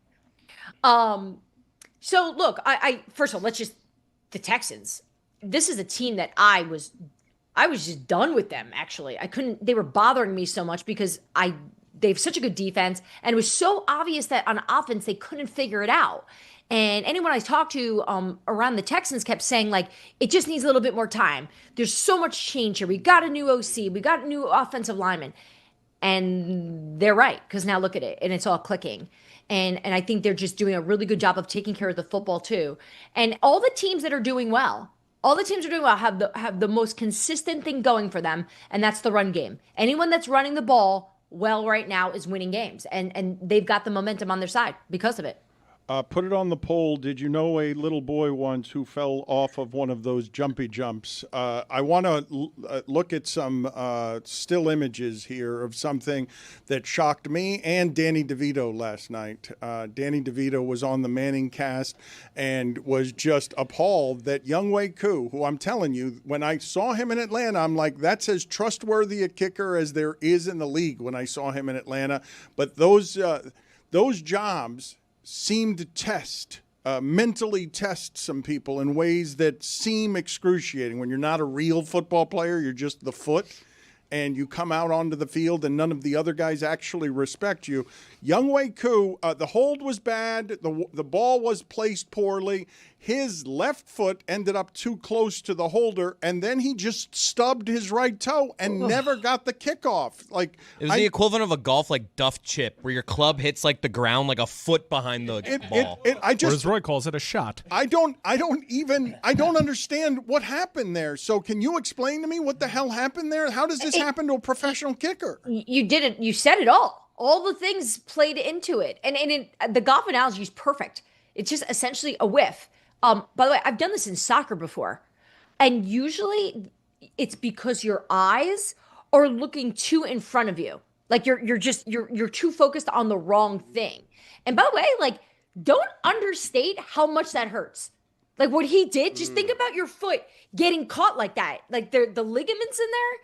So look, I first of all, the Texans. This is a team that I was just done with them. Actually, they were bothering me so much because they have such a good defense, and it was so obvious that on offense they couldn't figure it out. And anyone I talked to around the Texans kept saying, like, it just needs a little bit more time. There's so much change here. We got a new OC. We got a new offensive lineman. And they're right, because now look at it, and it's all clicking. And I think they're just doing a really good job of taking care of the football, too. And all the teams that are doing well, have the most consistent thing going for them, and that's the run game. Anyone that's running the ball well right now is winning games. And they've got the momentum on their side because of it. Put it on the poll. Did you know a little boy once who fell off of one of those jumpy jumps? I want to look at some still images here of something that shocked me and Danny DeVito last night. Danny DeVito was on the Manning cast and was just appalled that Younghoe Koo, who I'm telling you, when I saw him in Atlanta, I'm like, that's as trustworthy a kicker as there is in the league when I saw him in Atlanta. But those jobs seem to mentally test some people in ways that seem excruciating. When you're not a real football player, you're just the foot, and you come out onto the field and none of the other guys actually respect you. Younghoe Koo, the hold was bad. The ball was placed poorly. His left foot ended up too close to the holder, and then he just stubbed his right toe and never got the kickoff. Like, it was the equivalent of a golf duff chip, where your club hits the ground a foot behind the ball. Or as Roy calls it, a shot. I don't understand what happened there. So can you explain to me what the hell happened there? How does this happen to a professional kicker? You did it. You said it all. All the things played into it. And the golf analogy is perfect. It's just essentially a whiff. By the way, I've done this in soccer before. And usually it's because your eyes are looking too in front of you. Like you're too focused on the wrong thing. And by the way, don't understate how much that hurts. Like what he did, just think about your foot getting caught like that. Like the ligaments in there.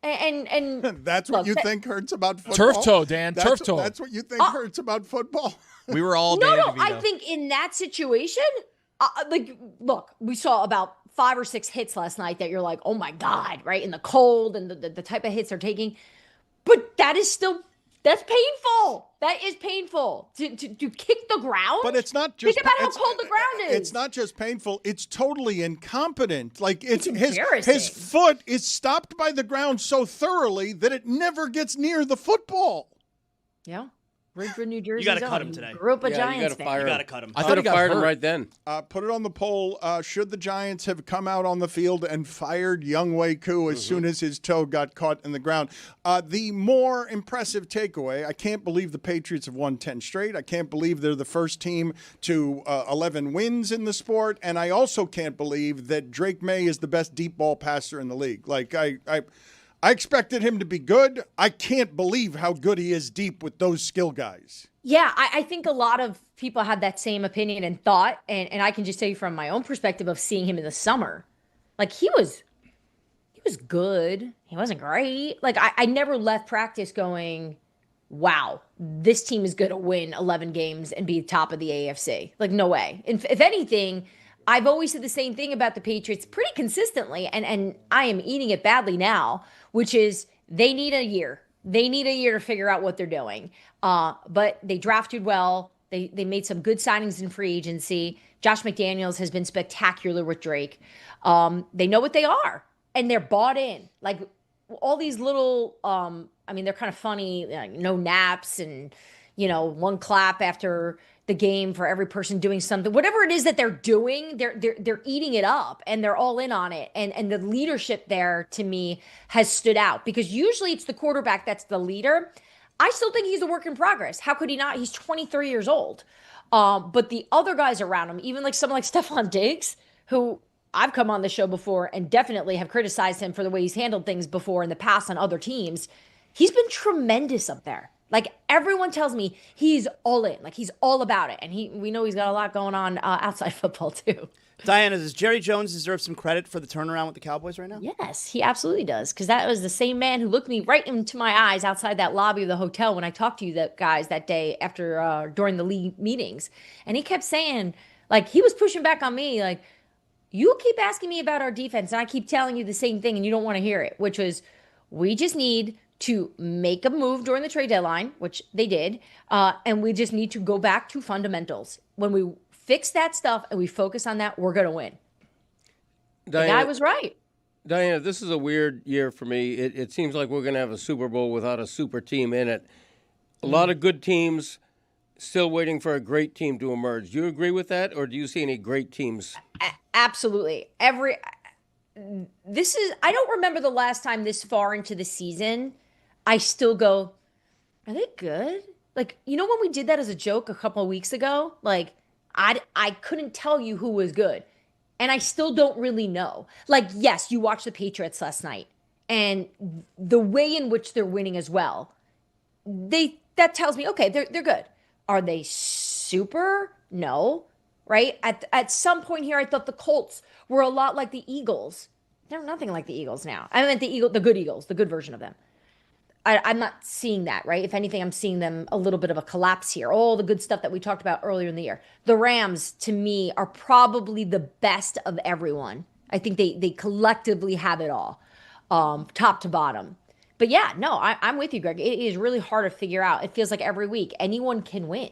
And that's what you think hurts about football? Turf toe, Dan. Turf toe. That's what you think hurts about football? We were all No, I think in that situation, look, we saw about 5 or 6 hits last night that you're like, oh my God, right? In the cold and the type of hits they're taking. But that's painful. That is painful to kick the ground. But it's not just. Think about how cold the ground is. It's not just painful. It's totally incompetent. Like it's embarrassing. His foot is stopped by the ground so thoroughly that it never gets near the football. Yeah. Ridgewood, New Jersey. You got to cut him today. Grew up a Giants fan. You got to cut him. I thought he fired him right then. Put it on the poll. Should the Giants have come out on the field and fired Younghoe Koo as soon as his toe got caught in the ground? The more impressive takeaway, I can't believe the Patriots have won 10 straight. I can't believe they're the first team to 11 wins in the sport. And I also can't believe that Drake May is the best deep ball passer in the league. Like, I expected him to be good. I can't believe how good he is deep with those skill guys. Yeah, I think a lot of people have that same opinion and thought, and I can just tell you from my own perspective of seeing him in the summer, like he was good. He wasn't great. Like I never left practice going, wow, this team is going to win 11 games and be top of the AFC. Like no way. If anything, I've always said the same thing about the Patriots pretty consistently, and I am eating it badly now, which is they need a year. They need a year to figure out what they're doing. But they drafted well. They made some good signings in free agency. Josh McDaniels has been spectacular with Drake. They know what they are, and they're bought in. Like all these little, they're kind of funny, like, no naps and, one clap after the game for every person doing something. Whatever it is that they're doing, they're eating it up and they're all in on it. And the leadership there to me has stood out because usually it's the quarterback that's the leader. I still think he's a work in progress. How could he not? He's 23 years old. But the other guys around him, even like someone like Stephon Diggs, who I've come on the show before and definitely have criticized him for the way he's handled things before in the past on other teams. He's been tremendous up there. Like everyone tells me he's all in, like he's all about it. And we know he's got a lot going on outside football too. Diana, does Jerry Jones deserve some credit for the turnaround with the Cowboys right now? Yes, he absolutely does. Because that was the same man who looked me right into my eyes outside that lobby of the hotel when I talked to you guys that day after during the league meetings. And he kept saying, like, he was pushing back on me, like, you keep asking me about our defense and I keep telling you the same thing and you don't want to hear it, which was we just need to make a move during the trade deadline, which they did, and we just need to go back to fundamentals. When we fix that stuff and we focus on that, we're going to win. The guy was right. Diana, this is a weird year for me. It seems like we're going to have a Super Bowl without a super team in it. A lot of good teams still waiting for a great team to emerge. Do you agree with that, or do you see any great teams? Absolutely. I don't remember the last time this far into the season I still go, are they good? Like, you know when we did that as a joke a couple of weeks ago? Like, I couldn't tell you who was good. And I still don't really know. Like, yes, you watched the Patriots last night. And the way in which they're winning as well, that tells me, okay, they're good. Are they super? No. Right? At some point here, I thought the Colts were a lot like the Eagles. They're nothing like the Eagles now. I meant the good Eagles, the good version of them. I'm not seeing that, right? If anything, I'm seeing them a little bit of a collapse here. All the good stuff that we talked about earlier in the year. The Rams, to me, are probably the best of everyone. I think they collectively have it all, top to bottom. But yeah, no, I'm with you, Greg. It is really hard to figure out. It feels like every week anyone can win.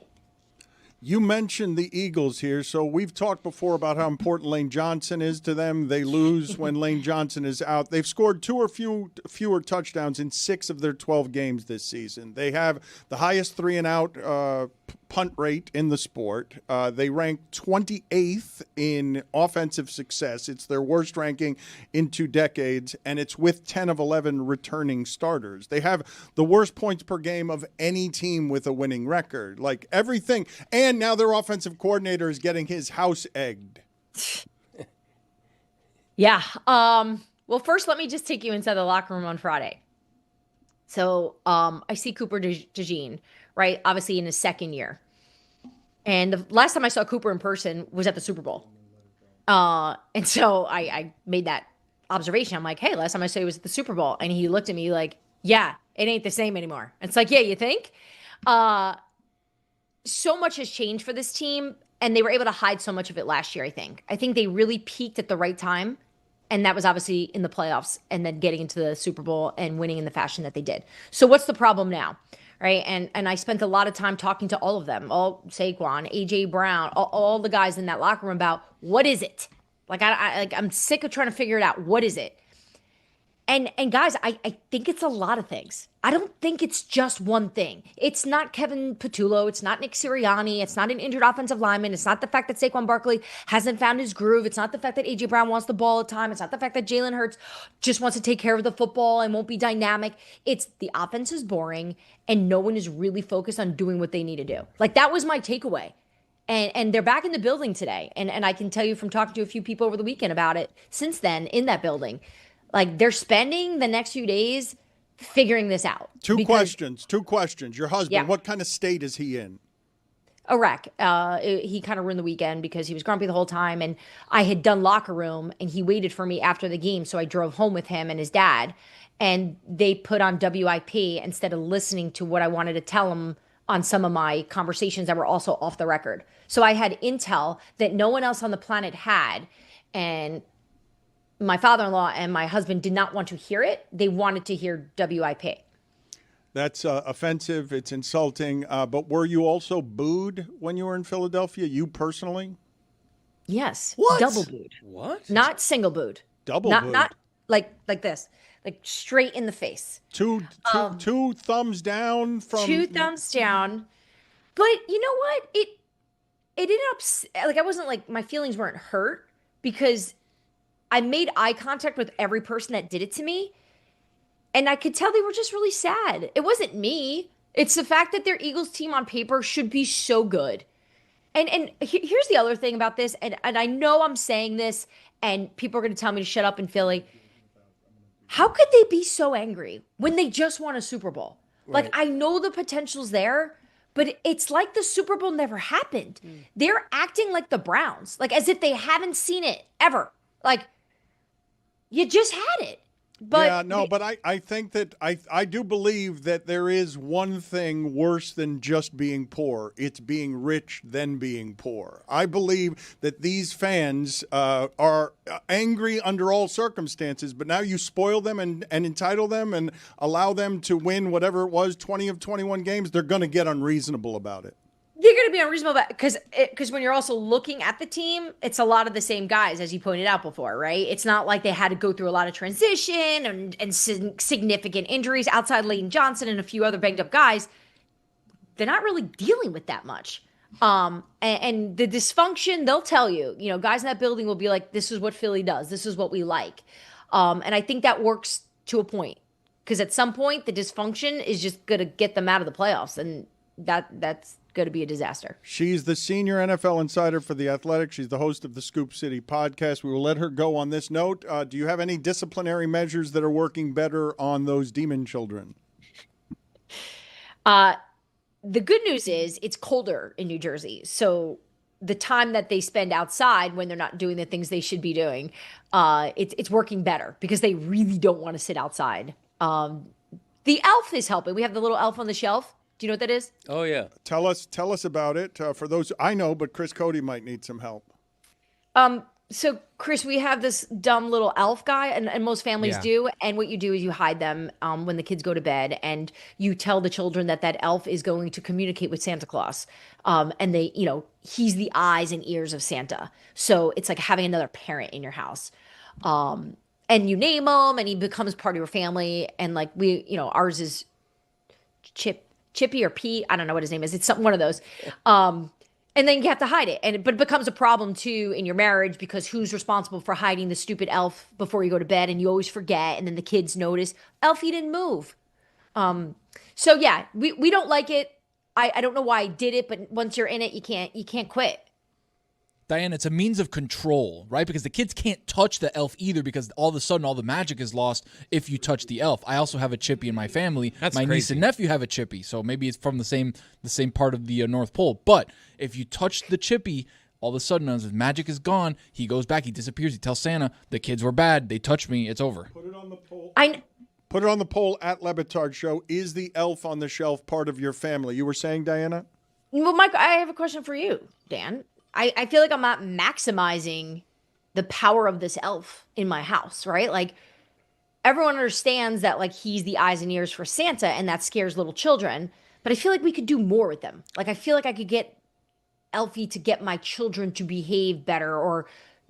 You mentioned the Eagles here, so we've talked before about how important Lane Johnson is to them. They lose when Lane Johnson is out. They've scored 2 or fewer touchdowns in 6 of their 12 games this season. They have the highest 3-and-out punt rate in the sport. They rank 28th in offensive success. It's their worst ranking in 2 decades, and it's with 10 of 11 returning starters. They have the worst points per game of any team with a winning record. Like everything. And now their offensive coordinator is getting his house egged. Yeah. Well, first, let me just take you inside the locker room on Friday. So I see Cooper DeJean, right? Obviously in his second year. And the last time I saw Cooper in person was at the Super Bowl. And so I made that observation. I'm like, hey, last time I saw you was at the Super Bowl. And he looked at me like, yeah, it ain't the same anymore. And it's like, yeah, you think? So much has changed for this team, and they were able to hide so much of it last year, I think. I think they really peaked at the right time, and that was obviously in the playoffs and then getting into the Super Bowl and winning in the fashion that they did. So what's the problem now, right? And I spent a lot of time talking to all of them, all Saquon, A.J. Brown, all the guys in that locker room about what is it? Like, I'm sick of trying to figure it out. What is it? And guys, I think it's a lot of things. I don't think it's just one thing. It's not Kevin Patullo. It's not Nick Sirianni. It's not an injured offensive lineman. It's not the fact that Saquon Barkley hasn't found his groove. It's not the fact that A.J. Brown wants the ball all the time. It's not the fact that Jalen Hurts just wants to take care of the football and won't be dynamic. It's the offense is boring and no one is really focused on doing what they need to do. Like, that was my takeaway. And they're back in the building today. And I can tell you from talking to a few people over the weekend about it since then in that building. Like, they're spending the next few days figuring this out. Two questions. Your husband, Yeah. What kind of state is he in? Iraq. He kind of ruined the weekend because he was grumpy the whole time. And I had done locker room, and he waited for me after the game. So I drove home with him and his dad. And they put on WIP instead of listening to what I wanted to tell him on some of my conversations that were also off the record. So I had intel that no one else on the planet had. And my father-in-law and my husband did not want to hear it. They wanted to hear WIP. That's offensive. It's insulting. But were you also booed when you were in Philadelphia, you personally? Yes. What? Double booed. What? Not single booed. Double booed? Not like this. Like straight in the face. Two thumbs down from... 2 thumbs down. But you know what? It ended up... Like, I wasn't like... My feelings weren't hurt because I made eye contact with every person that did it to me. And I could tell they were just really sad. It wasn't me. It's the fact that their Eagles team on paper should be so good. And here's the other thing about this. And I know I'm saying this and people are going to tell me to shut up in Philly. How could they be so angry when they just won a Super Bowl? Right. Like, I know the potential's there, but it's like the Super Bowl never happened. They're acting like the Browns, like as if they haven't seen it ever. Like, you just had it. But but I think that I do believe that there is one thing worse than just being poor. It's being rich than being poor. I believe that these fans are angry under all circumstances, but now you spoil them and entitle them and allow them to win whatever it was, 20 of 21 games, they're going to get unreasonable about it. they're going to be unreasonable because when you're also looking at the team, it's a lot of the same guys, as you pointed out before, right? It's not like they had to go through a lot of transition and significant injuries outside Leighton Johnson and a few other banged up guys. They're not really dealing with that much. And the dysfunction, they'll tell you, guys in that building will be like, this is what Philly does. This is what we like. And I think that works to a point because at some point the dysfunction is just going to get them out of the playoffs. And that's going to be a disaster. She's the senior NFL insider for The Athletic. She's the host of the Scoop City podcast. We will let her go on this note. Do you have any disciplinary measures that are working better on those demon children? The good news is it's colder in New Jersey. So the time that they spend outside when they're not doing the things they should be doing, it's working better because they really don't want to sit outside. The elf is helping. We have the little elf on the shelf. Do you know what that is? Oh, yeah. Tell us about it. For those I know, but Chris Cody might need some help. So, Chris, we have this dumb little elf guy, and most families do. And what you do is you hide them when the kids go to bed, and you tell the children that elf is going to communicate with Santa Claus. And they, he's the eyes and ears of Santa. So it's like having another parent in your house. And you name him, and he becomes part of your family. And like ours is Chippy or Pete. I don't know what his name is. It's one of those. And then you have to hide it. But it becomes a problem, too, in your marriage because who's responsible for hiding the stupid elf before you go to bed? And you always forget. And then the kids notice, Elfie didn't move. So, yeah, we don't like it. I don't know why I did it, but once you're in it, you can't quit. Diane, it's a means of control, right? Because the kids can't touch the elf either because all of a sudden all the magic is lost if you touch the elf. I also have a Chippy in my family. That's my crazy. niece and nephew have a Chippy, so maybe it's from the same part of the North Pole. But if you touch the Chippy, all of a sudden his magic is gone. He goes back. He disappears. He tells Santa, the kids were bad. They touched me. It's over. Put it on the poll. Put it on the poll at Le Batard Show. Is the elf on the shelf part of your family? You were saying, Diana? Well, Mike, I have a question for you, Dan. I feel like I'm not maximizing the power of this elf in my house, right? Like, everyone understands that, like, he's the eyes and ears for Santa, and that scares little children. But I feel like we could do more with them. Like, I feel like I could get Elfie to get my children to behave better or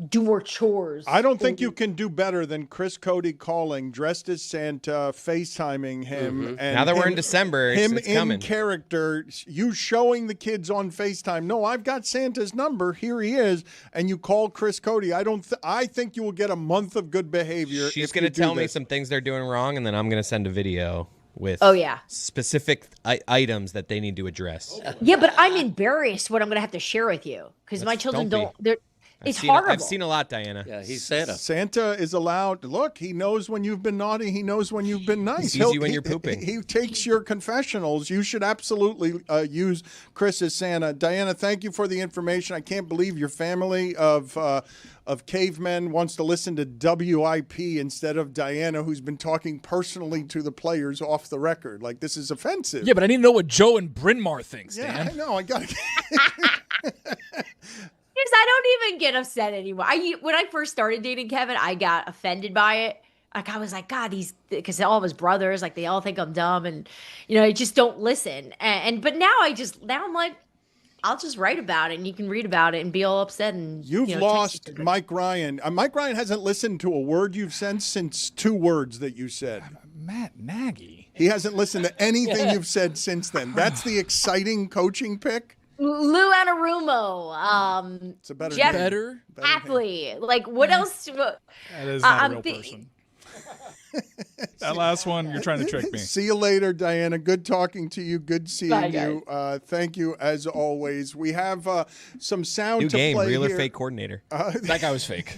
do more chores. I don't think you can do better than Chris Cody calling, dressed as Santa, FaceTiming him. And now that we're in December, it's in coming. Character, you showing the kids on FaceTime, no, I've got Santa's number, here he is, and you call Chris Cody. I think you will get a month of good behavior. She's going to tell me some things they're doing wrong, and then I'm going to send a video with specific items that they need to address. Yeah, but I'm embarrassed what I'm going to have to share with you because my children it's horrible. I've seen a lot, Diana. Yeah, he's Santa. Santa is allowed. Look, he knows when you've been naughty. He knows when you've been nice. He sees you when you're pooping. He takes your confessionals. You should absolutely use Chris as Santa. Diana, thank you for the information. I can't believe your family of cavemen wants to listen to WIP instead of Diana, who's been talking personally to the players off the record. Like, this is offensive. Yeah, but I need to know what Joe and Bryn Mawr thinks, Dan. Yeah, I know. I got to. Because I don't even get upset anymore. When I first started dating Kevin, I got offended by it. Like, I was like, God, because all of his brothers, like, they all think I'm dumb and, I just don't listen. But now I'm like, I'll just write about it and you can read about it and be all upset. And You've lost Mike Ryan. Mike Ryan hasn't listened to a word you've said since 2 words that you said. Matt Nagy. He hasn't listened to anything you've said since then. That's the exciting coaching pick. Lou Anarumo, it's a better Jeff name. Apley. Like, what else? That is not a real person. That last one, you're trying to trick me. See you later, Diana. Good talking to you. Good seeing Bye, you. Thank you, as always. We have some sound New to game, play real here. or fake coordinator. That guy was fake.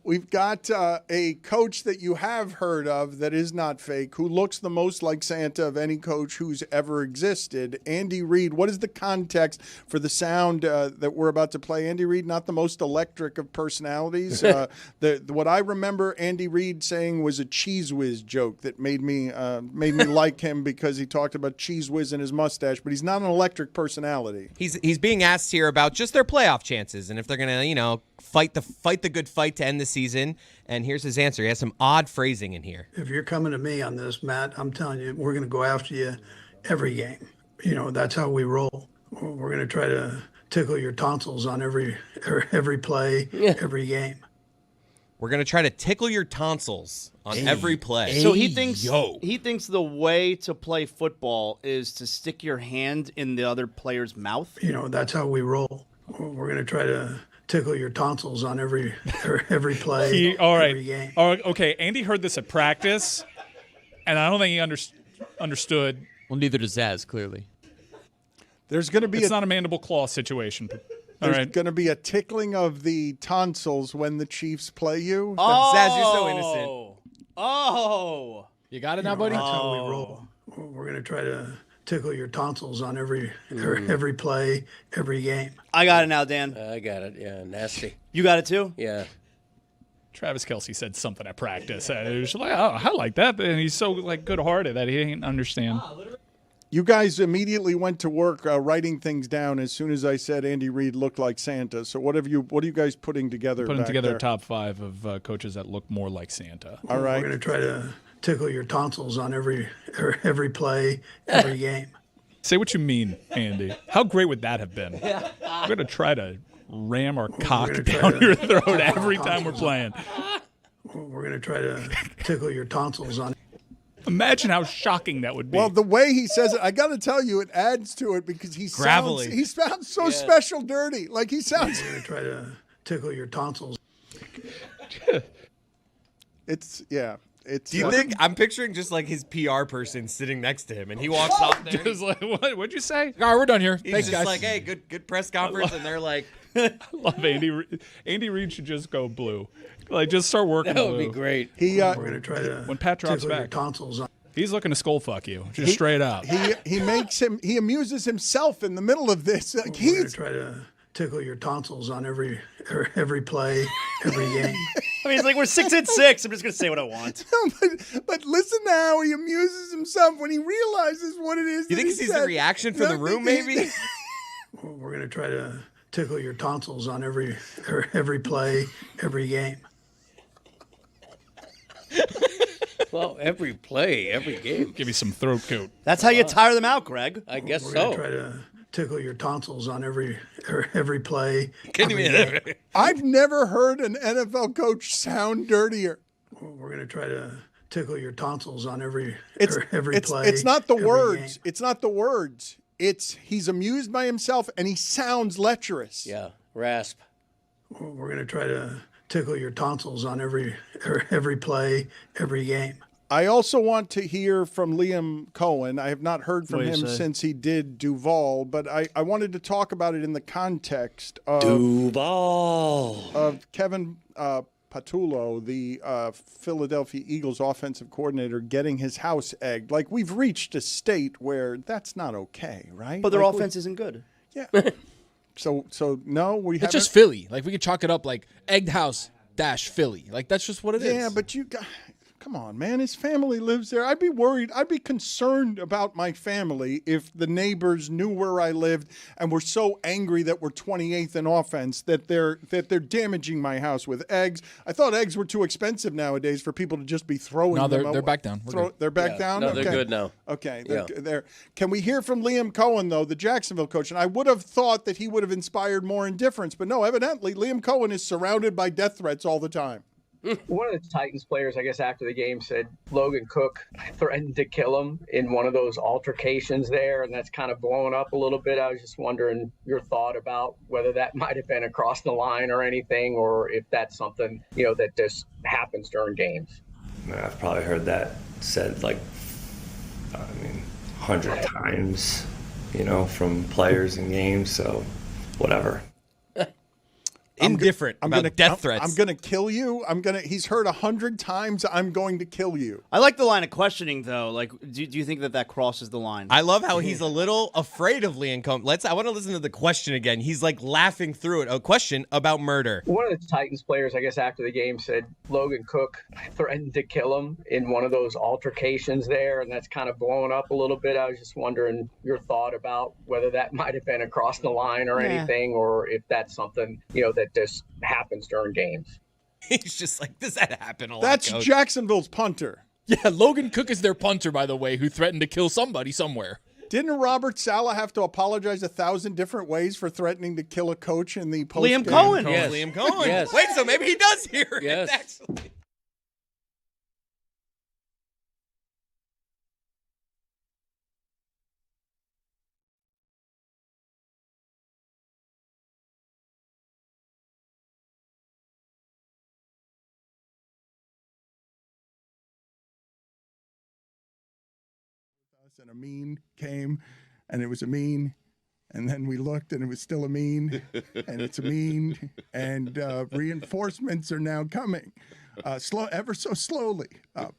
We've got a coach that you have heard of that is not fake, who looks the most like Santa of any coach who's ever existed. Andy Reid, what is the context for the sound that we're about to play? Andy Reid, not the most electric of personalities. What I remember Andy Reid saying was a Cheese Whiz joke that made me like him because he talked about Cheese Whiz in his mustache, but he's not an electric personality. He's being asked here about just their playoff chances and if they're going to, fight the good fight to end the season. And here's his answer. He has some odd phrasing in here. If you're coming to me on this, Matt, I'm telling you, we're going to go after you every game. That's how we roll. We're going to try to tickle your tonsils on every play, every game. We're going to try to tickle your tonsils on every play. So he thinks the way to play football is to stick your hand in the other player's mouth. That's how we roll. We're going to try to tickle your tonsils on every play, every game. All right. Okay, Andy heard this at practice, and I don't think he understood. Well, neither does Zaz, clearly. There's going to be it's not a mandible claw situation. There's going to be a tickling of the tonsils when the Chiefs play you. Oh. Zaz, you're so innocent. Oh. You got it now, buddy? That's how we roll. We're going to try to tickle your tonsils on every play, every game. I got it now, Dan. I got it. Yeah, nasty. You got it too? Yeah. Travis Kelce said something at practice. It was like, oh, I like that. And he's so good-hearted that he ain't understand. You guys immediately went to work writing things down as soon as I said Andy Reid looked like Santa. So what are you guys putting together? Putting together there? a top 5 of coaches that look more like Santa. All right. We're going to try to tickle your tonsils on every play, every game. Say what you mean, Andy. How great would that have been? We're going to try to ram our cock down your throat every time we're playing. We're going to try to tickle your tonsils on. Imagine how shocking that would be. Well, the way he says it, I got to tell you, it adds to it because he sounds so special dirty. Like he sounds. We're going to try to tickle your tonsils. Do you think I'm picturing just like his PR person sitting next to him, and he walks off there? Just like, what'd you say? All right, we're done here. He's Thanks, just guys. like, hey, good press conference, and they're like, I love Andy. Andy Reid should just go blue. Like, just start working. That would be great. We're going to try to when Pat drops tickle your back, tonsils on. He's looking to skull fuck you, just straight up. He amuses himself in the middle of this. Like We're going to try to tickle your tonsils on every play, every game. I mean, it's like we're 6-6. I'm just going to say what I want. but listen to how he amuses himself when he realizes what it is. You think he sees the reaction from the room, maybe? We're going to try to tickle your tonsils on every play, every game. Well, every play, every game. Give you some throat coat. That's how you tire them out, Greg. I guess We're so. going to try to tickle your tonsils on every play. I've never heard an NFL coach sound dirtier. We're going to try to tickle your tonsils on every play. It's not the words. Game. It's not the words. It's he's amused by himself and he sounds lecherous. Yeah, rasp. We're going to try to tickle your tonsils on every play, every game. I also want to hear from Liam Cohen. I have not heard from him since he did Duval, but I wanted to talk about it in the context of Kevin Patullo, the Philadelphia Eagles offensive coordinator, getting his house egged. Like, we've reached a state where that's not okay, right? But their offense isn't good. Yeah. So no, we haven't. It's just Philly. Like, we could chalk it up like egged house - Philly. Like, that's just what it is. Yeah, but you got. Come on, man. His family lives there. I'd be worried. I'd be concerned about my family if the neighbors knew where I lived and were so angry that we're 28th in offense that they're damaging my house with eggs. I thought eggs were too expensive nowadays for people to just be throwing them. No, they're back down. They're back down? No, they're good now. Okay. They're. Can we hear from Liam Cohen, though, the Jacksonville coach? And I would have thought that he would have inspired more indifference, but no, evidently Liam Cohen is surrounded by death threats all the time. One of the Titans players, I guess, after the game said Logan Cook threatened to kill him in one of those altercations there, and that's kind of blown up a little bit. I was just wondering your thought about whether that might have been across the line or anything, or if that's something, that just happens during games. I've probably heard that said 100 times, from players in games, so whatever. indifferent about death threats. I'm gonna kill you. He's heard 100 times. I'm going to kill you. I like the line of questioning though. Like, do you think that crosses the line? I love how he's a little afraid of Liam Cohen. I want to listen to the question again. He's like laughing through it. A question about murder. One of the Titans players, I guess, after the game said Logan Cook threatened to kill him in one of those altercations there, and that's kind of blowing up a little bit. I was just wondering your thought about whether that might have been across the line or anything, or if that's something, that just happens during games. He's just like, does that happen a lot? That's Coach? Jacksonville's punter. Yeah, Logan Cook is their punter, by the way, who threatened to kill somebody somewhere. Didn't Robert Saleh have to apologize 1,000 different ways for threatening to kill a coach in the post Liam Cohen. Yes. Liam Cohen. Yes. Wait, so maybe he does hear it. Yes. Actually. And a mean came, and it was a mean, and then we looked, and it was still a mean, and it's a mean, and reinforcements are now coming, ever so slowly.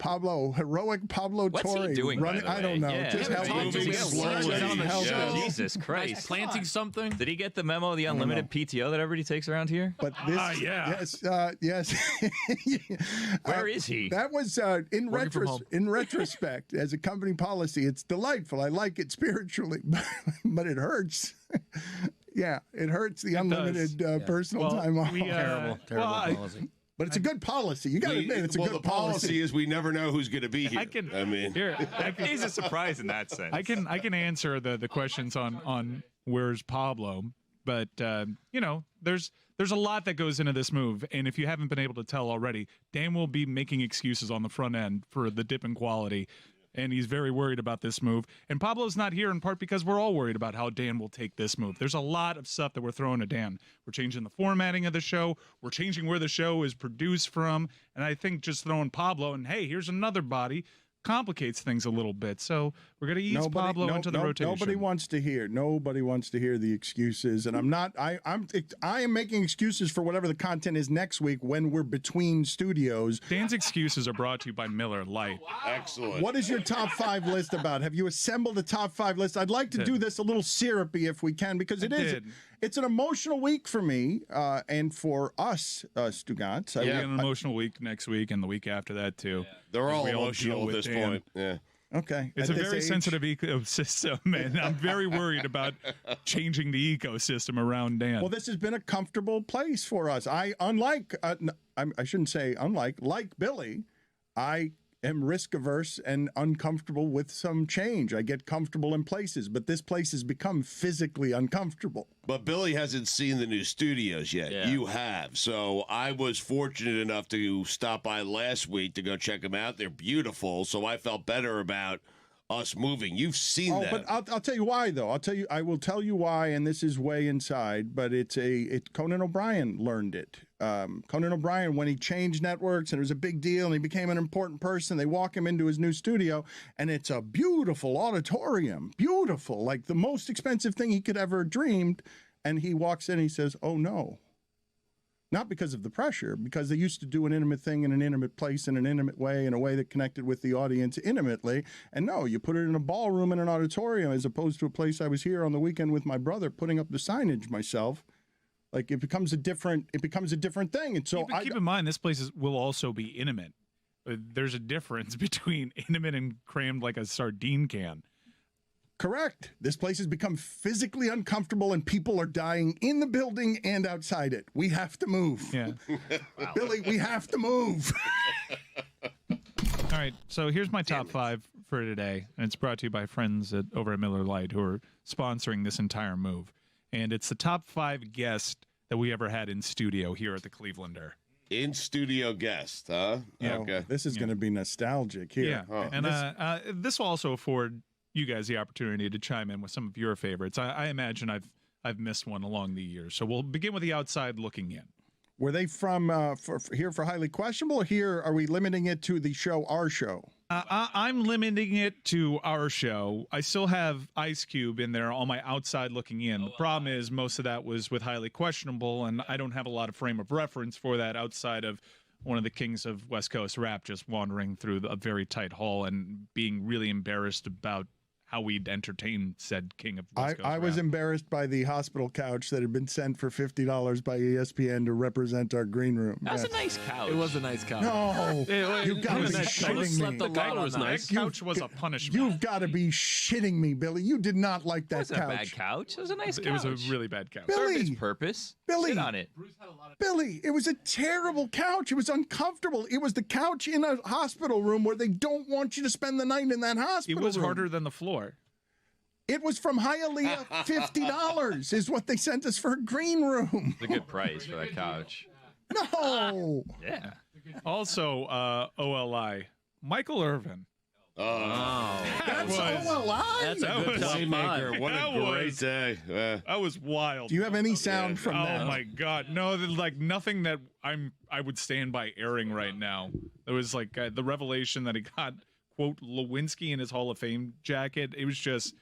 Heroic Pablo What's Torre he doing? running. By the I don't way? know. Yeah. Just help Moving me. slowly. Just help me. Jesus Christ! Planting something. Did he get the memo? The unlimited PTO that everybody takes around here. But this, yes. Where is he? That was in retrospect, as a company policy, it's delightful. I like it spiritually, but it hurts. Yeah, it hurts the unlimited personal time off. Terrible policy. But it's a good policy. You got to admit, it's a good the policy is we never know who's going to be here. He's a surprise in that sense. I can answer the questions on where's Pablo, but there's a lot that goes into this move, and if you haven't been able to tell already, Dan will be making excuses on the front end for the dip in quality. And he's very worried about this move. And Pablo's not here in part because we're all worried about how Dan will take this move. There's a lot of stuff that we're throwing at Dan. We're changing the formatting of the show. We're changing where the show is produced from. And I think just throwing Pablo and, hey, here's another body complicates things a little bit. So we're going to ease Pablo into the rotation. Nobody wants to hear the excuses. And I am making excuses for whatever the content is next week when we're between studios. Dan's excuses are brought to you by Miller Lite. Excellent. What is your top 5 list about? Have you assembled a top 5 list? I'd like to do this a little syrupy if we can, because it's an emotional week for me and for us, Stugotz. It'll be an emotional week next week and the week after that, too. Yeah. They're all emotional at this point. Yeah. Okay. It's a very sensitive ecosystem, and I'm very worried about changing the ecosystem around Dan. Well, this has been a comfortable place for us. I shouldn't say unlike, like Billy, I am risk averse and uncomfortable with some change. I get comfortable in places, but this place has become physically uncomfortable. But Billy hasn't seen the new studios yet. Yeah. You have. So I was fortunate enough to stop by last week to go check them out. They're beautiful. So I felt better about us moving. You've seen that. But I'll tell you why, though. I will tell you why, and this is way inside, but Conan O'Brien learned it. Conan O'Brien, when he changed networks and it was a big deal and he became an important person, they walk him into his new studio and it's a beautiful auditorium, beautiful, like the most expensive thing he could ever dreamed. And he walks in and he says, oh no. Not because of the pressure, because they used to do an intimate thing in an intimate place in an intimate way, in a way that connected with the audience intimately. And no, you put it in a ballroom in an auditorium as opposed to a place I was here on the weekend with my brother putting up the signage myself. Like it becomes a different thing. And so keep in mind, this place will also be intimate. There's a difference between intimate and crammed like a sardine can. Correct. This place has become physically uncomfortable and people are dying in the building and outside it. We have to move. Yeah. Billy, we have to move. All right, so here's my top 5 for today, and it's brought to you by friends over at Miller Lite who are sponsoring this entire move. And it's the top 5 guests that we ever had in studio here at the Clevelander. In studio guest, huh? Yeah. Okay. This is going to be nostalgic here. Yeah, and this will also afford you guys the opportunity to chime in with some of your favorites. I imagine I've missed one along the years. So we'll begin with the outside looking in. Were they from here for Highly Questionable, or here are we limiting it to the show, our show? I'm limiting it to our show. I still have Ice Cube in there on my outside looking in. The problem is most of that was with highly questionable, and I don't have a lot of frame of reference for that outside of one of the kings of West Coast rap just wandering through a very tight hall and being really embarrassed about how we'd entertain said king of West Coast I was rap. embarrassed by the hospital couch that had been sent for $50 by ESPN to represent our green room. That was a nice couch. It was a nice couch. No, you got to be nice. shitting me. The collar was nice. That couch was a punishment. You've got to be shitting me, Billy. You did not like that It wasn't couch. a bad couch. It was a nice couch. It was a really bad couch. Served its Billy. purpose. Billy. Sit on it. Billy, it was a terrible couch. It was uncomfortable. It was the couch in a hospital room where they don't want you to spend the night in that It hospital was room. harder than the floor. It was from Hialeah. $50 is what they sent us for a green room. It's a good price for that couch. No. Yeah. Also, OLI, Michael Irvin. Oh, That's OLI. That's a good top Playmaker. five. What a That great was- day. That was wild. Do you have any sound from Oh that? my God, no! Like nothing that I would stand by airing right now. There was like the revelation that he got quote Lewinsky in his Hall of Fame jacket. It was just,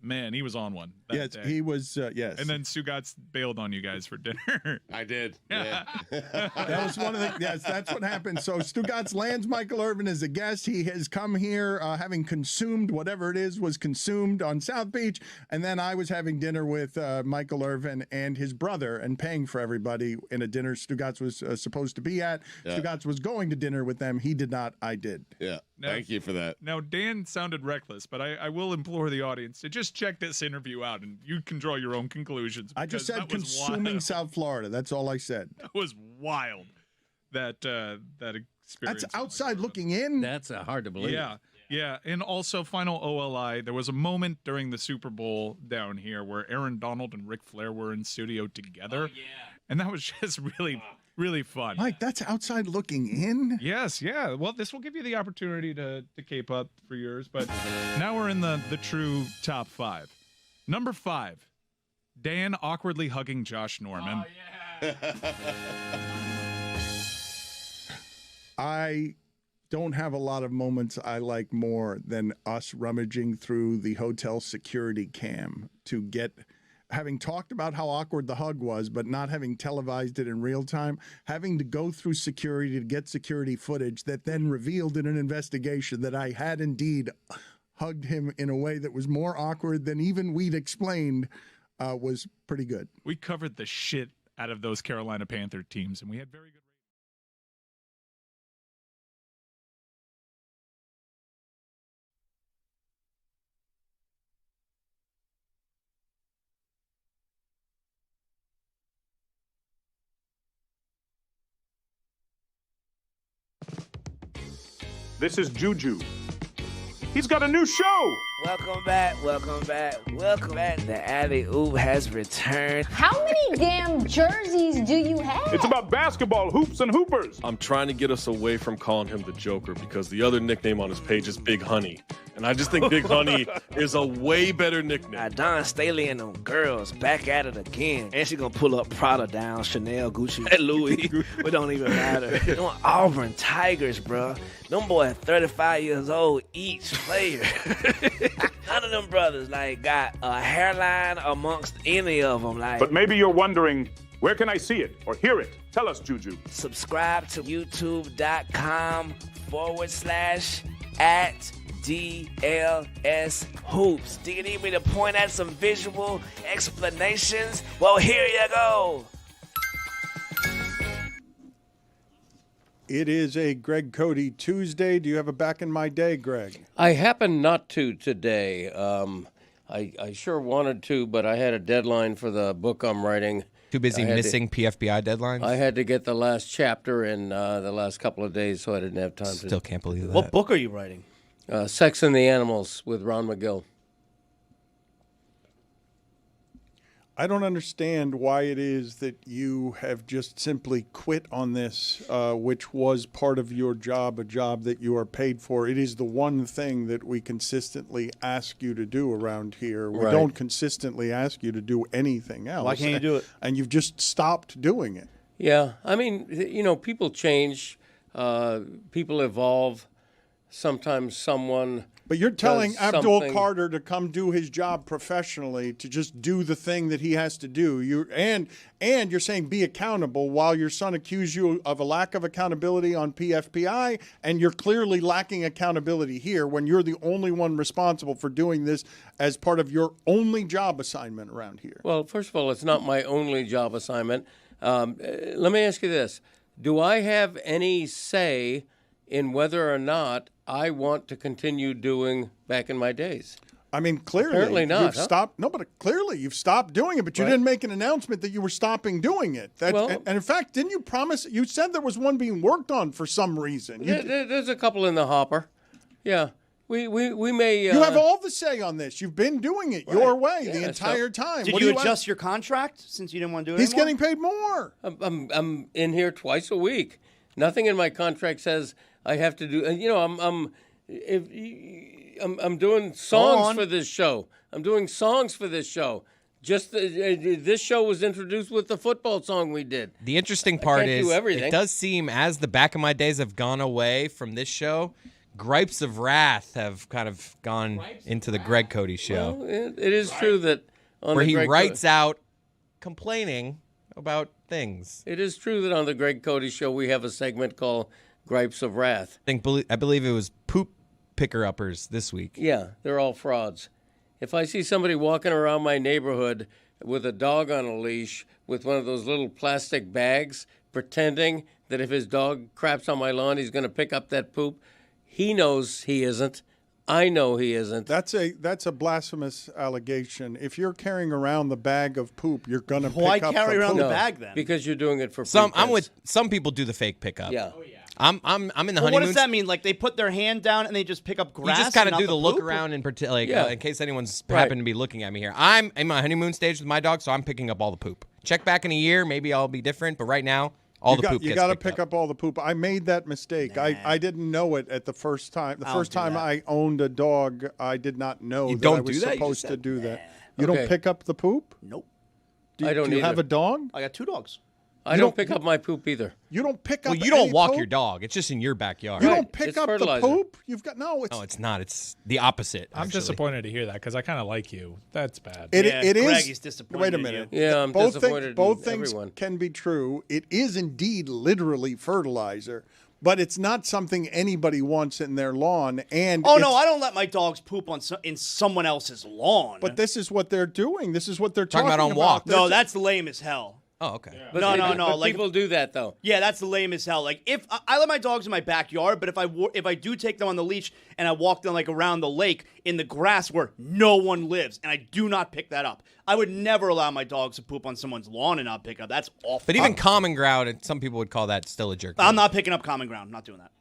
man, he was on one. That Yes, day. he was. Yes, And then Stugotz bailed on you guys for dinner. I did. Yeah. that was one of the. Yes, that's what happened. So Stugotz lands Michael Irvin as a guest. He has come here having consumed whatever it is was consumed on South Beach, and then I was having dinner with Michael Irvin and his brother, and paying for everybody in a dinner Stugotz was supposed to be at. Yeah. Stugotz was going to dinner with them. He did not. I did. Yeah. No. Thank you for that. Now, Dan sounded reckless, but I will implore the audience to just check this interview out, and you can draw your own conclusions. I just because said that was consuming wild. South Florida. That's all I said. That was wild. That experience. That's outside looking in. That's hard to believe. Yeah. And also, final OLI, there was a moment during the Super Bowl down here where Aaron Donald and Ric Flair were in studio together. Oh, yeah. And that was just really, really fun. Mike, that's outside looking in? Yes, yeah. Well, this will give you the opportunity to cape up for yours. But now we're in the true top five. Number 5, Dan awkwardly hugging Josh Norman. Oh, yeah. I don't have a lot of moments I like more than us rummaging through the hotel security cam to get, having talked about how awkward the hug was, but not having televised it in real time, having to go through security to get security footage that then revealed in an investigation that I had indeed hugged him in a way that was more awkward than even we'd explained was pretty good. We covered the shit out of those Carolina Panther teams, and we had very good. This is Juju. He's got a new show. Welcome back. The Alley Oop has returned. How many damn jerseys do you have? It's about basketball, hoops, and hoopers. I'm trying to get us away from calling him the Joker because the other nickname on his page is Big Honey. And I just think Big Honey is a way better nickname. Now, Don Staley and them girls back at it again. And she gonna pull up Prada down, Chanel, Gucci, Louis. It don't even matter. Them Auburn Tigers, bro. Them boys 35 years old each player. None of them brothers got a hairline amongst any of them. But maybe you're wondering, where can I see it or hear it? Tell us, Juju. Subscribe to youtube.com/@DLS Hoops. Do you need me to point out some visual explanations? Well, here you go. It is a Greg Cody Tuesday. Do you have a back in my day, Greg? I happen not to today. I sure wanted to, but I had a deadline for the book I'm writing. Too busy missing PFBI deadlines? I had to get the last chapter in the last couple of days, so I didn't have time to. Still can't believe that. What book are you writing? Sex and the Animals with Ron McGill. I don't understand why it is that you have just simply quit on this, which was part of your job, a job that you are paid for. It is the one thing that we consistently ask you to do around here. We don't consistently ask you to do anything else. Why can't you do it? And you've just stopped doing it. Yeah, I mean, people change, people evolve. sometimes someone. But you're telling does Abdul something- Carter to come do his job professionally, to just do the thing that he has to do. And you're saying be accountable while your son accused you of a lack of accountability on PFPI, and you're clearly lacking accountability here when you're the only one responsible for doing this as part of your only job assignment around here. Well, first of all, it's not my only job assignment. Let me ask you this. Do I have any say in whether or not I want to continue doing back in my days? I mean, clearly, Apparently not, you've huh? stopped. No, but clearly you've stopped doing it, but you Right. didn't make an announcement that you were stopping doing it. Well- And in fact, didn't you promise? You said there was one being worked on for some reason. There's a couple in the hopper. Yeah. We may. You have all the say on this. You've been doing it your way the Yeah, entire so- time. Did What you do adjust your contract since you didn't want to do it He's anymore? getting paid more. I'm in here twice a week. Nothing in my contract says I have to do. You know, I'm doing songs for this show. I'm doing songs for this show. Just this show was introduced with the football song we did. The interesting part can't do is everything. it does seem as the back of my days have gone away from this show, gripes of wrath have kind of gone into the Greg Cody show. Well, it is true that on where the he Greg writes out complaining about things. It is true that on the Greg Cody show we have a segment called Gripes of Wrath. I believe it was poop picker-uppers this week. Yeah, they're all frauds. If I see somebody walking around my neighborhood with a dog on a leash with one of those little plastic bags, pretending that if his dog craps on my lawn, he's going to pick up that poop, he knows he isn't. I know he isn't. That's a blasphemous allegation. If you're carrying around the bag of poop, you're going to pick Why up carry the around poop. the bag then? Because you're doing it for I'm pretense. with some people do the fake pickup. Yeah. I'm in the Well, honeymoon. what does that mean? Like they put their hand down and they just pick up You grass? just gotta and not do the look poop? around in Yeah. in case anyone's Right. happened to be looking at me here. I'm in my honeymoon stage with my dog, so I'm picking up all the poop. Check back in a year, maybe I'll be different, but right now, all the poop You gets got to picked pick up. up all the poop. I made that mistake. I didn't know it at the first time. The I'll first do time that. I owned a dog, I did not know You that I don't was do that? You supposed just to said, do that. nah. You Okay. don't pick up the poop? Nope. I don't Do you have either. a dog? I got 2 dogs. I don't pick up my poop either. You don't pick up. Well, you don't any walk poop? your dog. It's just in your backyard. You Right. don't pick It's up fertilizer. the poop. You've got no. It's No, it's not. It's the opposite. I'm actually. disappointed to hear that because I kind of like you. That's bad. It Yeah, is. Greg is disappointed Wait a in minute. you. Yeah, I'm both disappointed in both things everyone. can be true. It is indeed literally fertilizer, but it's not something anybody wants in their lawn. And Oh no, it's- I don't let my dogs poop on in someone else's lawn. But this is what they're doing. This is what they're Talking about on about. walks. no, that's lame as hell. Oh, okay. But No, people, no, but like- people do that though. Yeah, that's lame as hell. Like if I let my dogs in my backyard, but if I do take them on the leash and I walk them like around the lake in the grass where no one lives, and I do not pick that up, I would never allow my dogs to poop on someone's lawn and not pick up. That's awful. But even common ground, and some people would call that still a jerk. I'm not picking up common ground. I'm not doing that.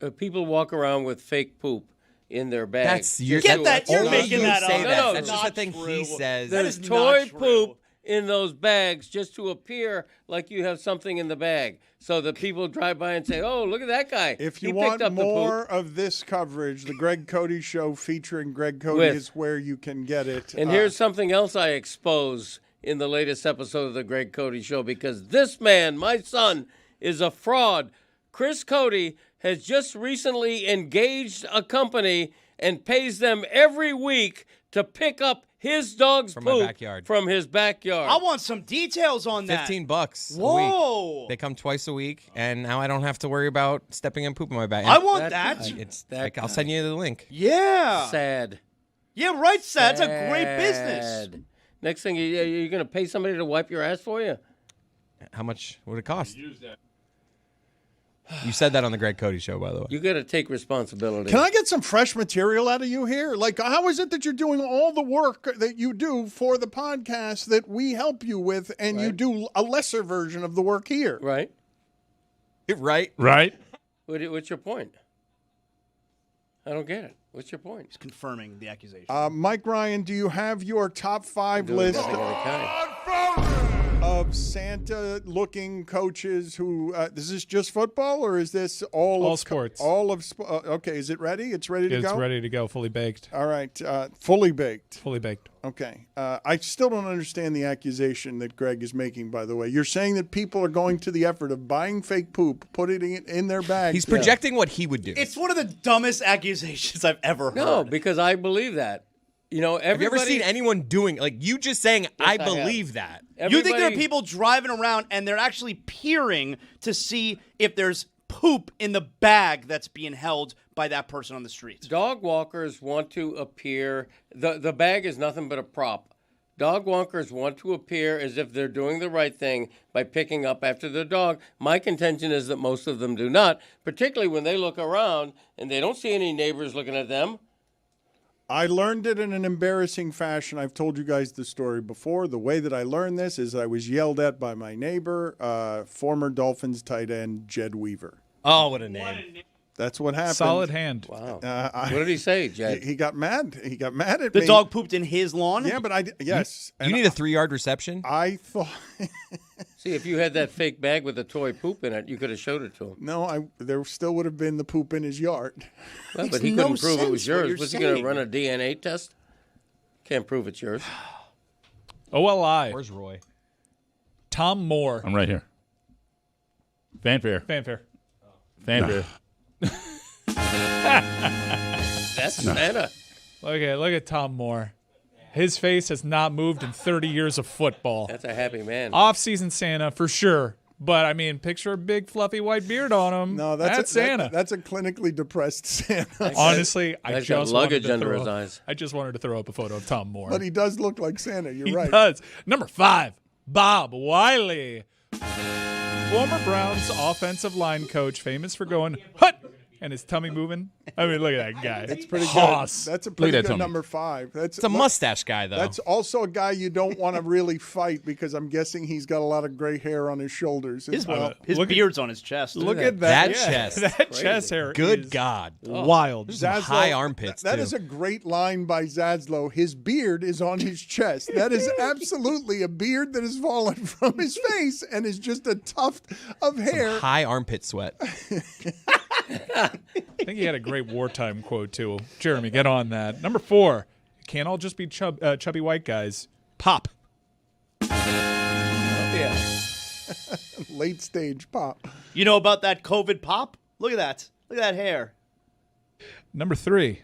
No. People walk around with fake poop in their bags. That's your, Get that- you're only making you that say up. that. No, That's just not a thing true. he says. That There's is toy not true. poop in those bags just to appear like you have something in the bag, so that people drive by and say, "Oh, look at that guy! If He you picked want up the poop." more of this coverage, the Greg Cody Show featuring Greg Cody With- is where you can get it. And here's something else I expose in the latest episode of the Greg Cody Show, because this man, my son, is a fraud. Chris Cody has just recently engaged a company and pays them every week to pick up his dog's From my poop backyard. from his backyard. I want some details on that. $15 a Whoa. week. They come twice a week, and now I don't have to worry about stepping in poop in my bag. I want That that. guy. It's. That I'll guy. send you the link. Yeah. Sad. Yeah, right, Sad. That's a great business. Sad. Next thing, you're going to pay somebody to wipe your ass for you? How much would it cost? You said that on the Greg Cody Show, by the way. You got to take responsibility. Can I get some fresh material out of you here? Like, how is it that you're doing all the work that you do for the podcast that we help you with, and you Right. do a lesser version of the work here? Right? Right. Right? What's your point? I don't get it. What's your point? He's confirming the accusation. Mike Ryan, do you have your top 5 Doing list something of the kind. of Santa-looking coaches who this is just football, or is this all sports? Okay, is it ready? It's ready to go? It's ready to go, fully baked. All right, fully baked. Fully baked. Okay. I still don't understand the accusation that Greg is making, by the way. You're saying that people are going to the effort of buying fake poop, putting it in their bag. He's projecting what he would do. It's one of the dumbest accusations I've ever heard. No, because I believe that. You know, Have you ever seen anyone doing, like you just saying, I believe that? You think there are people driving around and they're actually peering to see if there's poop in the bag that's being held by that person on the street? Dog walkers want to appear, the bag is nothing but a prop. Dog walkers want to appear as if they're doing the right thing by picking up after their dog. My contention is that most of them do not, particularly when they look around and they don't see any neighbors looking at them. I learned it in an embarrassing fashion. I've told you guys the story before. The way that I learned this is I was yelled at by my neighbor, former Dolphins tight end Jed Weaver. Oh, what a name. That's what happened. Solid hand. Wow. What did he say, Jed? He got mad. He got mad at me. The dog pooped in his lawn? Yeah, but yes. You need a 3-yard reception? I thought. See, if you had that fake bag with the toy poop in it, you could have showed it to him. No, there still would have been the poop in his yard. Well, but he couldn't prove it was yours. Was he going to run a DNA test? Can't prove it's yours. OLI. Where's Roy? Tom Moore. I'm right here. Fanfare. Fanfare. That's Santa. Look at Tom Moore. His face has not moved in 30 years of football. That's a happy man. Off-season Santa for sure. But, I mean, picture a big fluffy white beard on him. No, that's Santa. That's a clinically depressed Santa. Honestly, I He's just got luggage wanted to under throw his up, eyes. I just wanted to throw up a photo of Tom Moore. But he does look like Santa. You're He right. does. Number 5, Bob Wiley. Former Browns offensive line coach, famous for going, hut, and his tummy moving. I mean, look at that guy. That's pretty Hoss. good. That's a pretty good number 5. It's a mustache guy, though. That's also a guy you don't want to really fight because I'm guessing he's got a lot of gray hair on his shoulders as well. His beard's on his chest. Look at that. chest. That chest hair. Good is God. Wild. There's some high armpits, That too. is a great line by Zaslow. His beard is on his chest. That is absolutely a beard that has fallen from his face and is just a tuft of hair. Some high armpit sweat. I think he had a great wartime quote, too. Jeremy, get on that. Number 4, can't all just be chubby white guys. Pop. Yeah. Late stage pop. You know about that COVID pop? Look at that. Look at that hair. Number 3,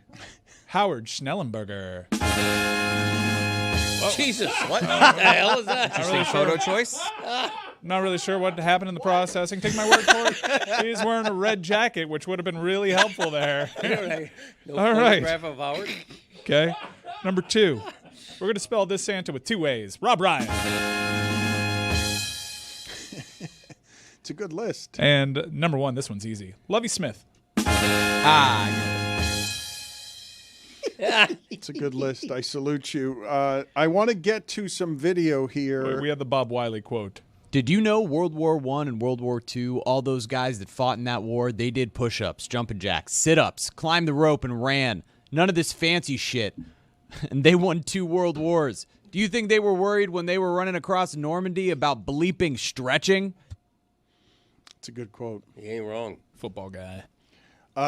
Howard Schnellenberger. Jesus, what the hell is that? Interesting photo choice. Not really sure what happened in the processing. Take my word for it. He's wearing a red jacket, which would have been really helpful there. No All right. photograph of Howard? Okay. Number 2, we're going to spell this Santa with 2 A's. Rob Ryan. It's a good list. And number 1, this one's easy. Lovie Smith. It's a good list. I salute you. I want to get to some video here. We have the Bob Wiley quote. Did you know World War I and World War II, all those guys that fought in that war, they did push-ups, jumping jacks, sit-ups, climbed the rope, and ran. None of this fancy shit. And they won 2 world wars. Do you think they were worried when they were running across Normandy about bleeping stretching? It's a good quote. He ain't wrong. Football guy.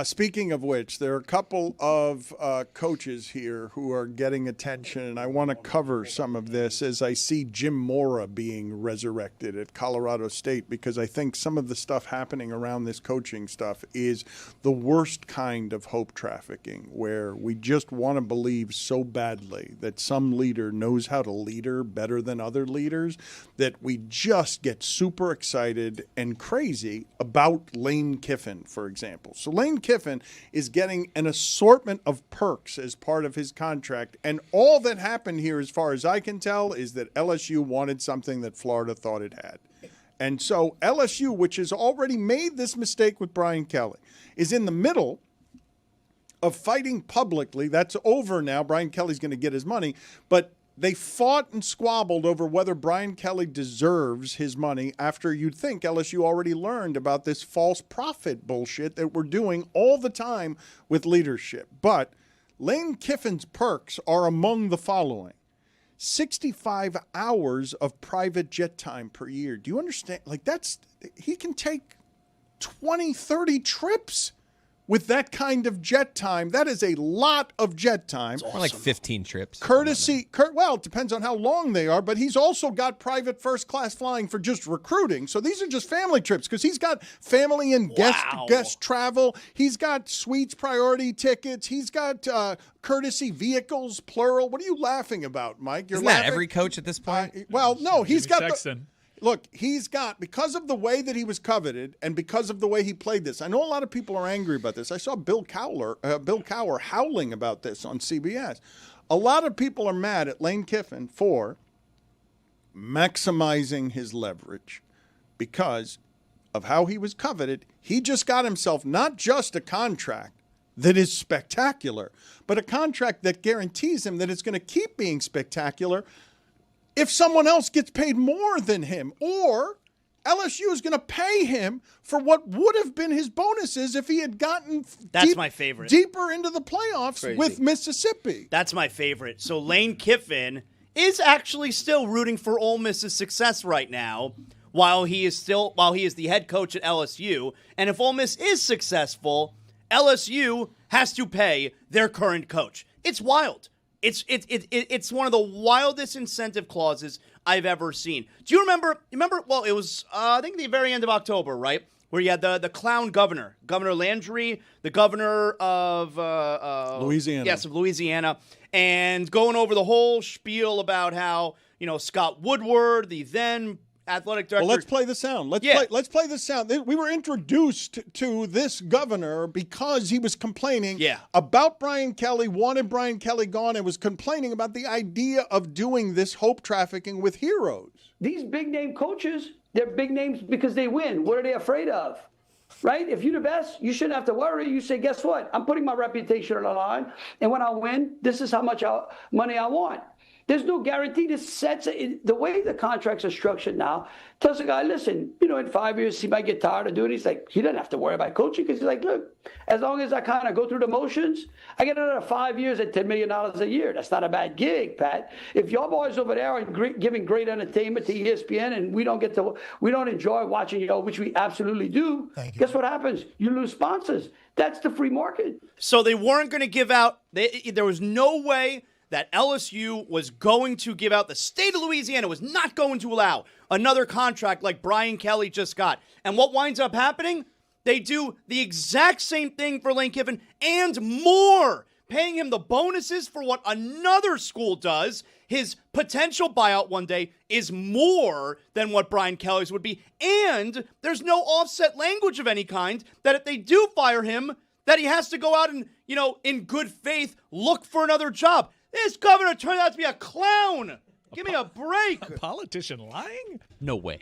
Speaking of which, there are a couple of coaches here who are getting attention, and I want to cover some of this as I see Jim Mora being resurrected at Colorado State, because I think some of the stuff happening around this coaching stuff is the worst kind of hope trafficking, where we just want to believe so badly that some leader knows how to leader better than other leaders that we just get super excited and crazy about Lane Kiffin, for example. So Lane Kiffin is getting an assortment of perks as part of his contract, and all that happened here, as far as I can tell, is that LSU wanted something that Florida thought it had. And so LSU, which has already made this mistake with Brian Kelly, is in the middle of fighting publicly. That's over now. Brian Kelly's going to get his money, but they fought and squabbled over whether Brian Kelly deserves his money after you'd think LSU already learned about this false prophet bullshit that we're doing all the time with leadership. But Lane Kiffin's perks are among the following. 65 hours of private jet time per year. Do you understand? Like, he can take 20, 30 trips with that kind of jet time. That is a lot of jet time. More like 15 trips. Well, it depends on how long they are, but he's also got private first-class flying for just recruiting. So these are just family trips because he's got family and guest travel. He's got suites priority tickets. He's got courtesy vehicles, plural. What are you laughing about, Mike? Isn't that every coach at this point? Well, no, he's got Sexton. Look, he's got, because of the way that he was coveted and because of the way he played this, I know a lot of people are angry about this. I saw Bill Cowher howling about this on CBS. A lot of people are mad at Lane Kiffin for maximizing his leverage because of how he was coveted. He just got himself not just a contract that is spectacular, but a contract that guarantees him that it's going to keep being spectacular if someone else gets paid more than him, or LSU is going to pay him for what would have been his bonuses if he had gotten my favorite. Deeper into the playoffs with Mississippi. That's my favorite. So Lane Kiffin is actually still rooting for Ole Miss's success right now while he is the head coach at LSU. And if Ole Miss is successful, LSU has to pay their current coach. It's wild. It's one of the wildest incentive clauses I've ever seen. Do you remember? Well, it was I think the very end of October, right, where you had the clown governor, Governor Landry, the governor of Louisiana. Yes, of Louisiana, and going over the whole spiel about how Scott Woodward, the then athletic director. Well, let's play the sound. Let's play the sound. We were introduced to this governor because he was complaining about Brian Kelly, wanted Brian Kelly gone, and was complaining about the idea of doing this hope trafficking with heroes. These big-name coaches, they're big names because they win. What are they afraid of? Right? If you're the best, you shouldn't have to worry. You say, guess what? I'm putting my reputation on the line, and when I win, this is how much money I want. There's no guarantee. This sets it. The way the contracts are structured now tells the guy, listen, in 5 years he might get tired of doing it. He's like, he doesn't have to worry about coaching because he's like, look, as long as I kind of go through the motions, I get another 5 years at $10 million a year. That's not a bad gig, Pat. If y'all boys over there are giving great entertainment to ESPN and we don't enjoy watching which we absolutely do, guess what happens? You lose sponsors. That's the free market. So they weren't going to give out. There was no way that LSU was going to give out. The state of Louisiana was not going to allow another contract like Brian Kelly just got. And what winds up happening? They do the exact same thing for Lane Kiffin and more, paying him the bonuses for what another school does. His potential buyout one day is more than what Brian Kelly's would be. And there's no offset language of any kind that if they do fire him, that he has to go out and, in good faith, look for another job. This governor turned out to be a clown. Give me a break. A politician lying? No way.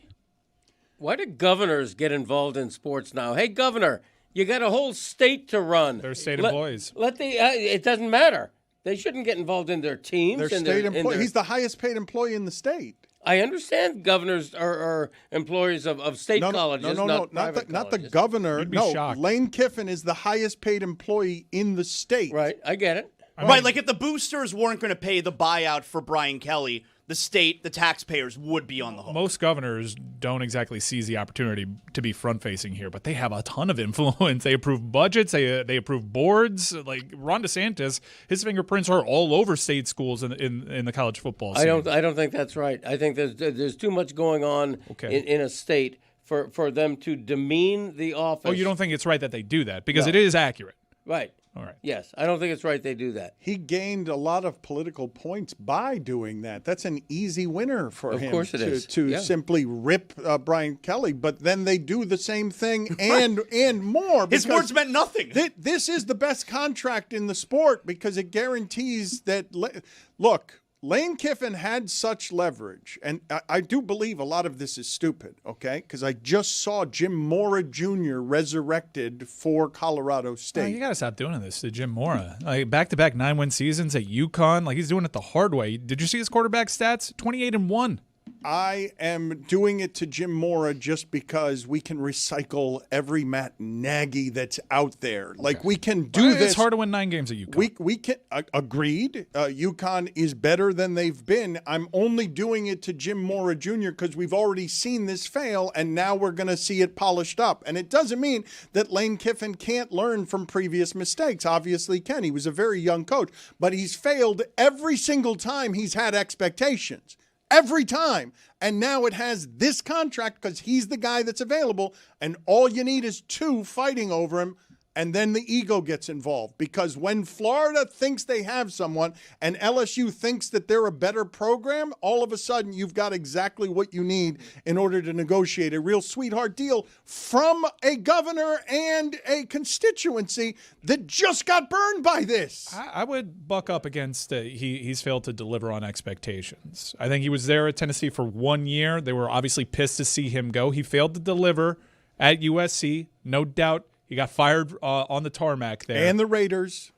Why do governors get involved in sports now? Hey, governor, you got a whole state to run. They're state employees. It doesn't matter. They shouldn't get involved in their teams. They're state employees. He's the highest paid employee in the state. I understand governors are employees of state colleges. Not the governor. You'd be shocked. Lane Kiffin is the highest paid employee in the state. Right, I get it. Right, like if the boosters weren't going to pay the buyout for Brian Kelly, the state, the taxpayers would be on the hook. Most governors don't exactly seize the opportunity to be front-facing here, but they have a ton of influence. They approve budgets. They approve boards. Like Ron DeSantis, his fingerprints are all over state schools in the college football scene. I don't think that's right. I think there's too much going on in a state for them to demean the office. Oh, you don't think it's right that they do that because it is accurate. Right. All right. Yes, I don't think it's right they do that. He gained a lot of political points by doing that. That's an easy winner for him. Of course it is. To simply rip Brian Kelly, but then they do the same thing and more. His words meant nothing. This is the best contract in the sport because it guarantees that. Look, Lane Kiffin had such leverage, and I do believe a lot of this is stupid, okay? Because I just saw Jim Mora Jr. resurrected for Colorado State. You got to stop doing this to Jim Mora. Like back-to-back 9-win seasons at UConn. Like he's doing it the hard way. Did you see his quarterback stats? 28-1. I am doing it to Jim Mora just because we can recycle every Matt Nagy that's out there. Like, we can do this. It's hard to win 9 games at UConn. We can agreed. UConn is better than they've been. I'm only doing it to Jim Mora Jr. because we've already seen this fail, and now we're going to see it polished up. And it doesn't mean that Lane Kiffin can't learn from previous mistakes. Obviously, can. He was a very young coach, but he's failed every single time he's had expectations. Every time. And now it has this contract because he's the guy that's available, and all you need is 2 fighting over him, and then the ego gets involved. Because when Florida thinks they have someone and LSU thinks that they're a better program, all of a sudden you've got exactly what you need in order to negotiate a real sweetheart deal from a governor and a constituency that just got burned by this. I would buck up against he's failed to deliver on expectations. I think he was there at Tennessee for 1 year. They were obviously pissed to see him go. He failed to deliver at USC, no doubt. He got fired on the tarmac there. And the Raiders.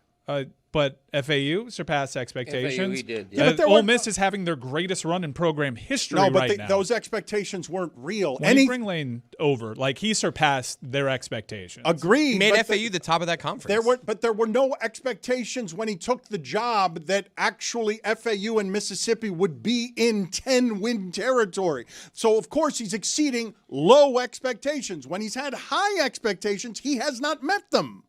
But FAU surpassed expectations. FAU he did. Yeah, but Ole Miss is having their greatest run in program history now. Those expectations weren't real. When you bring Lane over, like, he surpassed their expectations. Agreed. He made FAU the top of that conference. There were no expectations when he took the job that actually FAU and Mississippi would be in 10-win territory. So, of course, he's exceeding low expectations. When he's had high expectations, he has not met them.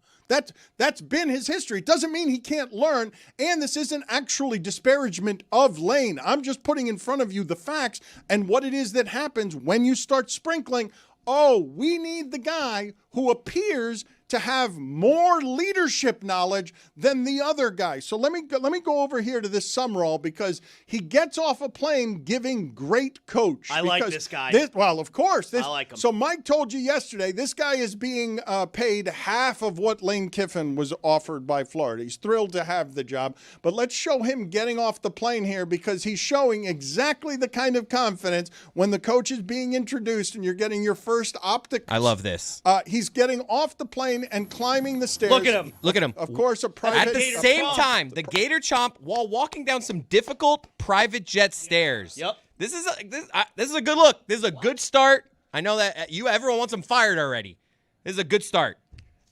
That's been his history. It doesn't mean he can't learn, and this isn't actually disparagement of Lane. I'm just putting in front of you the facts and what it is that happens when you start sprinkling, we need the guy who appears to have more leadership knowledge than the other guy. So let me go over here to this Summerall because he gets off a plane giving great coach. I like this guy. Of course. I like him. So Mike told you yesterday, this guy is being paid half of what Lane Kiffin was offered by Florida. He's thrilled to have the job. But let's show him getting off the plane here because he's showing exactly the kind of confidence when the coach is being introduced and you're getting your first optic. I love this. He's getting off the plane and climbing the stairs. Look at him. Look at him. Of course, a private. At the same time, the Gator Chomp while walking down some difficult private jet stairs. Yep. This is a good look. This is a good start. I know that everyone wants him fired already. This is a good start.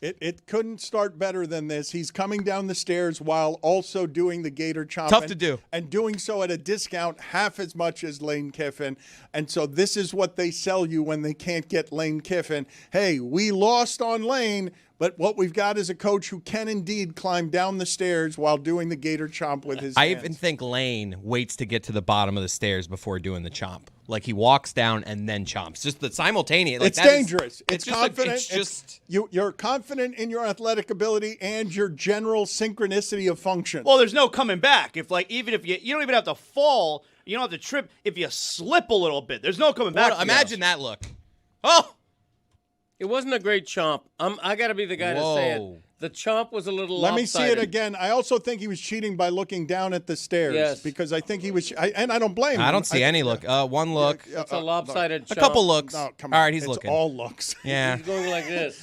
It couldn't start better than this. He's coming down the stairs while also doing the Gator Chomp. Tough to do. And doing so at a discount half as much as Lane Kiffin. And so this is what they sell you when they can't get Lane Kiffin. Hey, we lost on Lane, but what we've got is a coach who can indeed climb down the stairs while doing the Gator Chomp with his hands. even think Lane waits to get to the bottom of the stairs before doing the chomp. Like, he walks down and then chomps. Just the simultaneous. Like, it's dangerous. It's confident. Just you're confident in your athletic ability and your general synchronicity of function. Well, there's no coming back. Even if you don't even have to fall, you don't have to trip. If you slip a little bit, there's no coming back. Imagine that look. Oh, it wasn't a great chomp. I got to be the guy to say it. The chomp was a little Let me lopsided. see it again. I also think he was cheating by looking down at the stairs. Yes. Because I think he was, and I don't blame him. I don't see any look. One look. It's a lopsided chomp. A couple looks. No, come All on. right, he's It's looking. all looks. Yeah. He's going like this.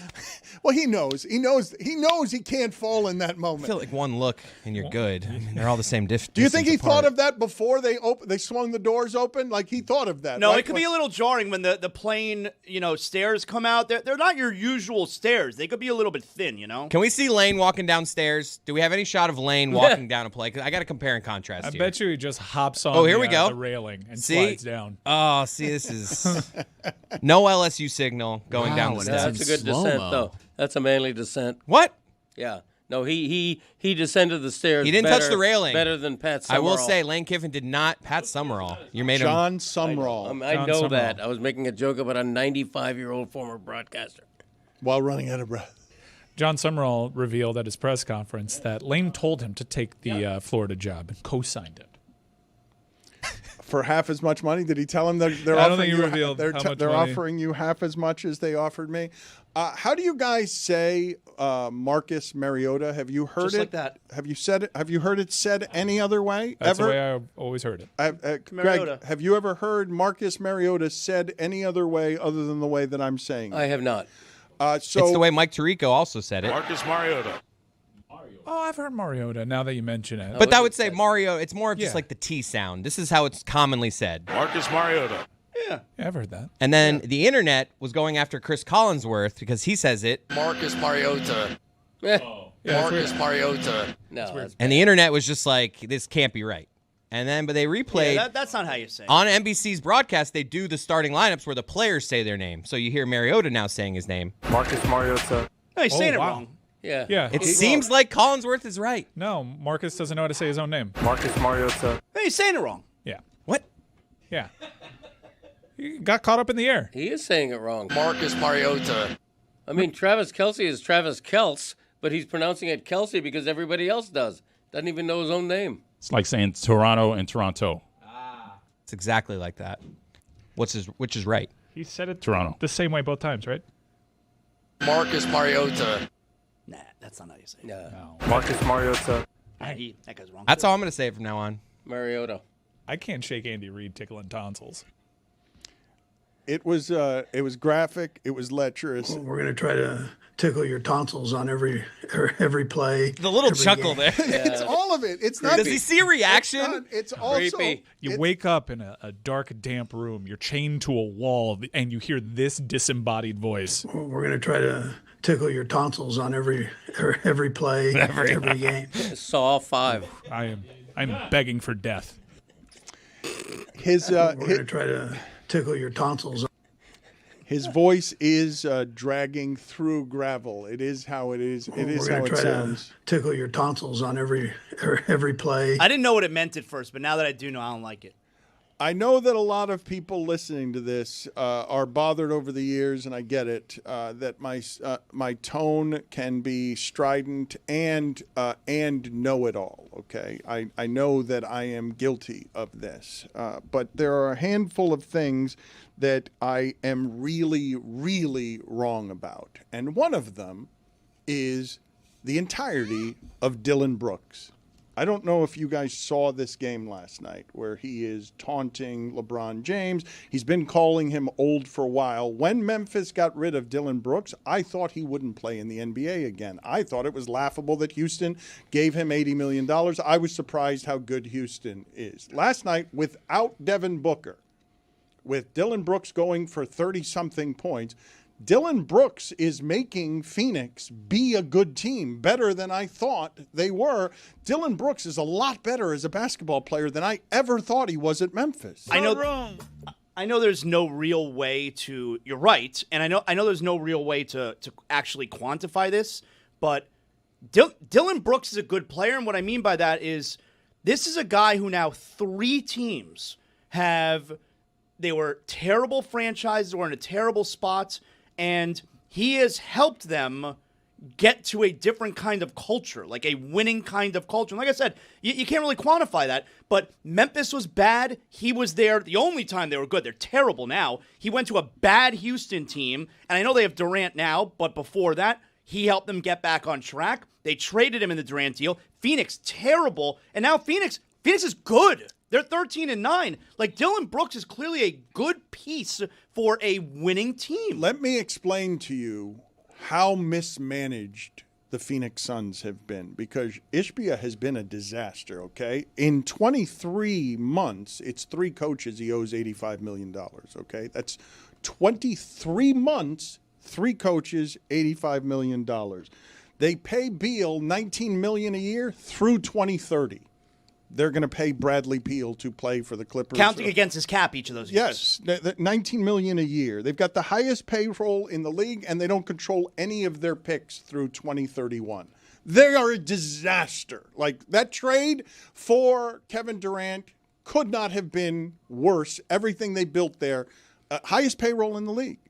Well, he knows. He knows he can't fall in that I moment. feel like one look and you're good. I mean, they're all the same distance. Do you think he thought of that before they swung the doors open? Like, he thought of that. No, right? it could be a little jarring when the plane, stairs come out. They're not your usual stairs. They could be a little bit thin, Can we see Lane walking downstairs? Do we have any shot of Lane walking down a play? Because I got to compare and contrast I here. bet you he just hops on here we go. the railing and See? slides down. Oh, see, this is no LSU signal going down the steps. That's a good descent, though. That's a manly descent. What? Yeah. No, he descended the stairs. He didn't touch the railing. Better than Pat Summerall. I will say, Lane Kiffin did not. Pat Summerall. You made him. John Summerall. I know that. I was making a joke about a 95-year-old former broadcaster. While running out of breath. John Summerall revealed at his press conference that Lane told him to take the Florida job and co-signed it. For half as much money? Did he tell him they're I don't offering think he you? revealed how much They're money. offering you half as much as they offered me. How do you guys say Marcus Mariota? Have you heard Just it? like that. Have you said it? Have you heard it said any other way? That's ever? the way I've always heard it. Greg, have you ever heard Marcus Mariota said any other way other than the way that I'm saying? I have not. So it's the way Mike Tirico also said it. Marcus Mariota. Oh, I've heard Mariota now that you mention it. But that would say Mario. It's more of just Yeah. like the T sound. This is how it's commonly said. Marcus Mariota. Yeah, I've heard that. And then the internet was going after Chris Collinsworth because he says it. Marcus Mariota. Marcus Mariota. No, that's And the internet was just like, this can't be right. And then, but they replayed. Yeah, that's not how you say it. On NBC's broadcast, they do the starting lineups where the players say their name. So you hear Mariota now saying his name. Marcus Mariota. No, he's saying it wrong. Yeah. Yeah. It seems like Collinsworth is right. No, Marcus doesn't know how to say his own name. Marcus Mariota. No, he's saying it wrong. Yeah. What? Yeah. He got caught up in the air. He is saying it wrong. Marcus Mariota. I mean, Travis Kelce is Travis Kelce, but he's pronouncing it Kelsey because everybody else does. Doesn't even know his own name. It's like saying Toronto and Toronto. It's exactly like that. Which is right. He said it Toronto. the same way both times, right? Marcus Mariota. Nah, that's not how you say it. No. Marcus Mariota. That guy's wrong. That's all I'm going to say from now on. Mariota. I can't shake Andy Reid tickling tonsils. It was graphic. It was lecherous. We're going to try to tickle your tonsils on every play. The little every chuckle game. there. It's all of it. It's not. Does he see a reaction? It's also. You wake up in a dark, damp room. You're chained to a wall, and you hear this disembodied voice. We're going to try to tickle your tonsils on every play, every game. Saw 5. I'm begging for death. We're going to try to tickle your tonsils. His voice is dragging through gravel. It is how it is. It is how it sounds. Tickle your tonsils on every play. I didn't know what it meant at first, but now that I do know, I don't like it. I know that a lot of people listening to this are bothered over the years, and I get it. That my tone can be strident and know-it-all. Okay, I know that I am guilty of this, but there are a handful of things that I am really, really wrong about, and one of them is the entirety of Dylan Brooks. I don't know if you guys saw this game last night where he is taunting LeBron James. He's been calling him old for a while. When Memphis got rid of Dylan Brooks, I thought he wouldn't play in the NBA again. I thought it was laughable that Houston gave him $80 million. I was surprised how good Houston is. Last night, without Devin Booker, with Dylan Brooks going for 30-something points, Dylan Brooks is making Phoenix be a good team, better than I thought they were. Dylan Brooks is a lot better as a basketball player than I ever thought he was at Memphis. I know there's no real way to. You're right, and I know there's no real way to actually quantify this. But Dylan Brooks is a good player, and what I mean by that is this is a guy who now 3 teams they were terrible franchises, were in a terrible spot. And he has helped them get to a different kind of culture, like a winning kind of culture. And like I said, you can't really quantify that, but Memphis was bad. He was there the only time they were good. They're terrible now. He went to a bad Houston team, and I know they have Durant now, but before that, he helped them get back on track. They traded him in the Durant deal. Phoenix, terrible. And now Phoenix is good. They're 13-9. Like, Dylan Brooks is clearly a good piece for a winning team. Let me explain to you how mismanaged the Phoenix Suns have been, because Ishbia has been a disaster, okay? In 23 months, it's 3 coaches he owes $85 million, okay? That's 23 months, 3 coaches, $85 million. They pay Beal $19 million a year through 2030. They're going to pay Bradley Beal to play for the Clippers. Counting against his cap each of those years. Yes, $19 million a year. They've got the highest payroll in the league, and they don't control any of their picks through 2031. They are a disaster. Like, that trade for Kevin Durant could not have been worse. Everything they built there, highest payroll in the league.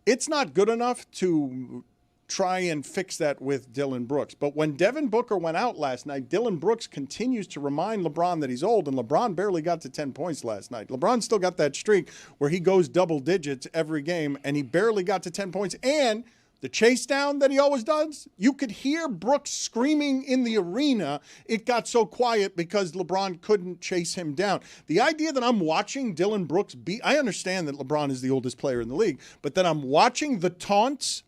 It's not good enough to try and fix that with Dylan Brooks. But when Devin Booker went out last night, Dylan Brooks continues to remind LeBron that he's old, and LeBron barely got to 10 points last night. LeBron still got that streak where he goes double digits every game, and he barely got to 10 points. And the chase down that he always does, you could hear Brooks screaming in the arena. It got so quiet because LeBron couldn't chase him down. The idea that I'm watching Dylan Brooks I understand that LeBron is the oldest player in the league, but that I'm watching the taunts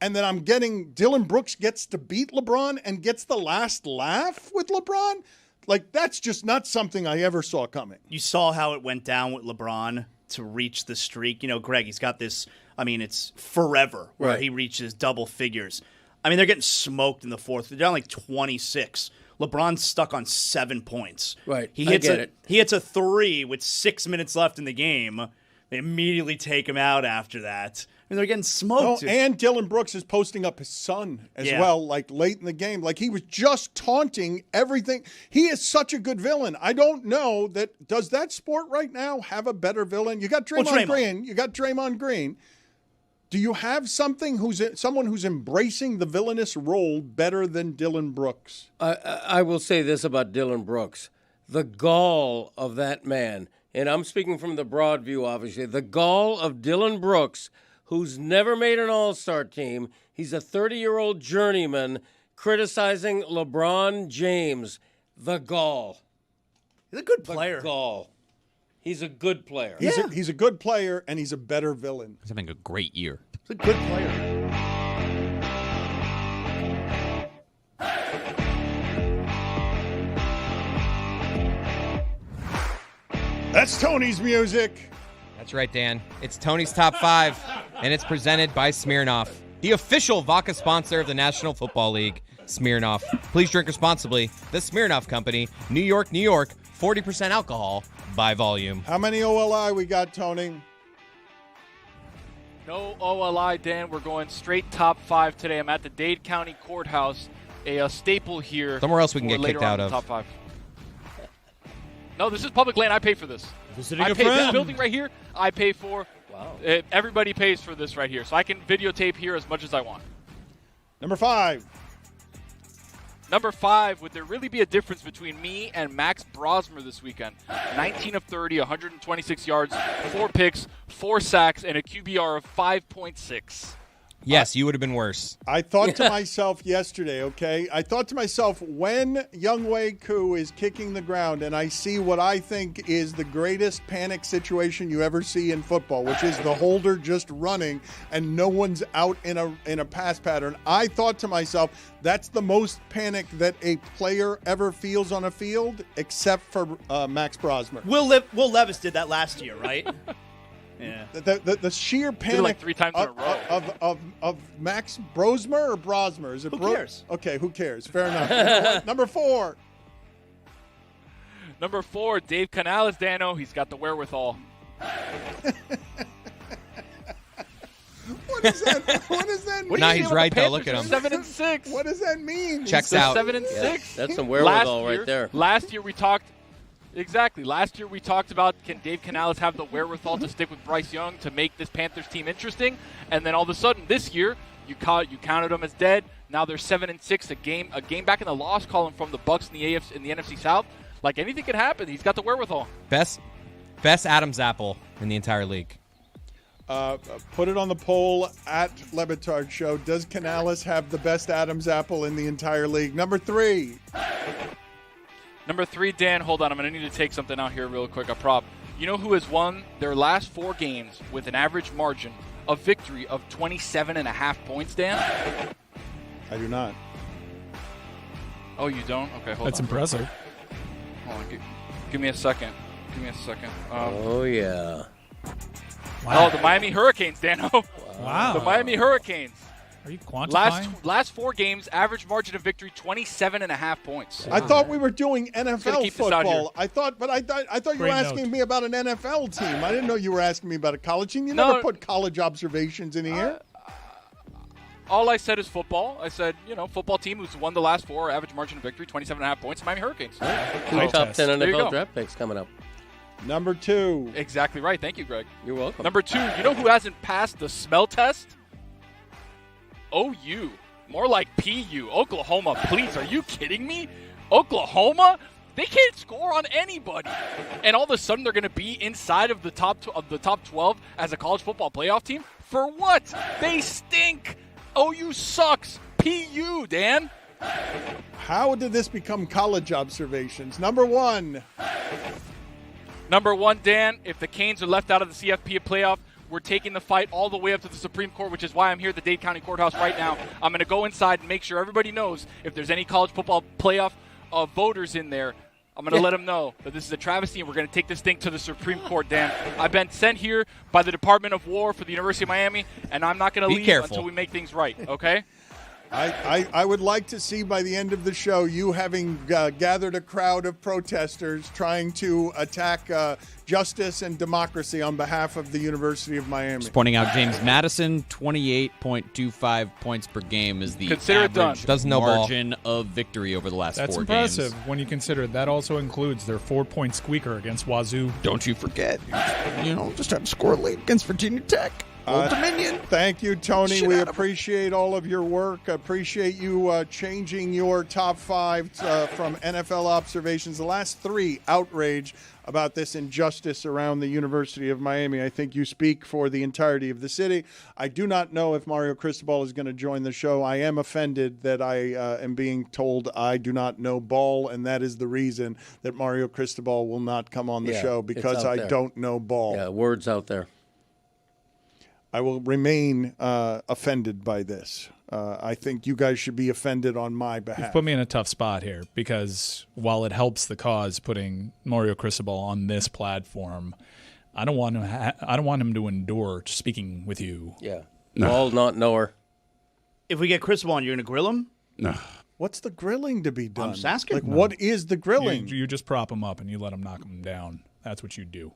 and then I'm getting Dylan Brooks gets to beat LeBron and gets the last laugh with LeBron. Like, that's just not something I ever saw coming. You saw how it went down with LeBron to reach the streak. You know, Greg, he's got this, I mean, it's forever where he reaches double figures. I mean, they're getting smoked in the fourth. They're down like 26. LeBron's stuck on 7 points. Right. He hits a 3 with 6 minutes left in the game. They immediately take him out after that. I mean, they're getting smoked. And Dylan Brooks is posting up his son as well, like late in the game. Like, he was just taunting everything. He is such a good villain. I don't know does that sport right now have a better villain? You got Draymond Green. You got Draymond Green. Do you have someone who's embracing the villainous role better than Dylan Brooks? I will say this about Dylan Brooks. The gall of that man, and I'm speaking from the broad view, obviously, the gall of Dylan Brooks, who's never made an all-star team. He's a 30-year-old journeyman criticizing LeBron James. The gall. He's a good player. The gall. He's a good player. He's a good player, and he's a better villain. He's having a great year. He's a good player. That's Tony's music. That's right, Dan. It's Tony's Top 5, and it's presented by Smirnoff, the official vodka sponsor of the National Football League. Smirnoff. Please drink responsibly. The Smirnoff Company, New York, New York, 40% alcohol by volume. How many OLI we got, Tony? No OLI, Dan. We're going straight top 5 today. I'm at the Dade County Courthouse, a staple here. Somewhere else we can get kicked out of. Top 5. No, this is public land. I pay for this. Visiting I a pay friend. this building right here. I pay for. Wow. Everybody pays for this right here, so I can videotape here as much as I want. Number 5. Number 5, would there really be a difference between me and Max Brosmer this weekend? 19 of 30, 126 yards, 4 picks, 4 sacks, and a QBR of 5.6. Yes, you would have been worse. I thought to myself yesterday, okay? I thought to myself, when Younghoe Koo is kicking the ground and I see what I think is the greatest panic situation you ever see in football, which is the holder just running and no one's out in a pass pattern, I thought to myself, that's the most panic that a player ever feels on a field, except for Max Brosmer. Will Levis did that last year, right? Yeah. The sheer panic like 3 times in a row. of Max Brosmer or Brosmer? Is it Who cares? Okay, who cares? Fair enough. Number 4. Number 4, Dave Canales, Dano. He's got the wherewithal. What does that mean? Nah, he's right, though. Look at him. 7-6. What does that mean? Checks out. 7-6. Yeah, that's some wherewithal right there. Last year we talked. Exactly. Last year we talked about, can Dave Canales have the wherewithal to stick with Bryce Young to make this Panthers team interesting? And then all of a sudden this year, you counted them as dead. Now they're 7-6, a game back in the loss column from the Bucs in the NFC South. Like, anything could happen. He's got the wherewithal. Best Adam's apple in the entire league. Put it on the poll at Le Batard Show. Does Canales have the best Adam's apple in the entire league? Number 3. Number 3, Dan, hold on. I'm going to need to take something out here real quick, a prop. You know who has won their last 4 games with an average margin of victory of 27.5 points, Dan? I do not. Oh, you don't? Okay, hold on. That's impressive. Hold on. Give me a second. Oh, yeah. Wow. Oh, the Miami Hurricanes, Dano. Wow. The Miami Hurricanes. Are you quantifying? Last 4 games, average margin of victory 27.5 points. I thought we were doing NFL keep this out here. football. I thought you were asking me about an NFL team. I didn't know you were asking me about a college team. You never put college observations in here. All I said is football. I said, football team who's won the last 4, average margin of victory 27.5 points. Miami Hurricanes. 2 top 10 NFL draft picks coming up. Number 2. Exactly right. Thank you, Greg. You're welcome. Number 2, you know who hasn't passed the smell test? OU. More like PU. Oklahoma, please. Are you kidding me? Oklahoma? They can't score on anybody. And all of a sudden they're going to be inside of the top 12 as a college football playoff team? For what? They stink. OU sucks. PU, Dan. How did this become college observations? Number 1. Number 1, Dan, if the Canes are left out of the CFP playoff, We're taking the fight all the way up to the Supreme Court, which is why I'm here at the Dade County Courthouse right now. I'm going to go inside and make sure everybody knows if there's any college football playoff voters in there. I'm going to let them know that this is a travesty, and we're going to take this thing to the Supreme Court, Dan. I've been sent here by the Department of War for the University of Miami, and I'm not going to leave until we make things right, okay? I would like to see by the end of the show you having gathered a crowd of protesters trying to attack justice and democracy on behalf of the University of Miami. Just pointing out, James Madison, 28.25 points per game is the Consider it done. average margin of victory over the last That's 4 impressive games. when you consider that also includes their 4-point squeaker against Wazoo. Don't you forget, just had to score late against Virginia Tech. Old Dominion. Thank you, Tony. Shit We out of appreciate all of your work. Appreciate you changing your top 5 from NFL observations. The last 3 outrage about this injustice around the University of Miami. I think you speak for the entirety of the city. I do not know if Mario Cristobal is going to join the show. I am offended that I am being told I do not know ball, and that is the reason that Mario Cristobal will not come on the show, because I don't know ball. Yeah, word's out there. I will remain offended by this. I think you guys should be offended on my behalf. You've put me in a tough spot here, because while it helps the cause putting Mario Cristobal on this platform, I don't want him to endure speaking with you. Yeah. Ball not knower. If we get Cristobal on, you're going to grill him? No. What's the grilling to be done? I'm just asking. Like, what is the grilling? You just prop him up and you let him knock him down. That's what you do.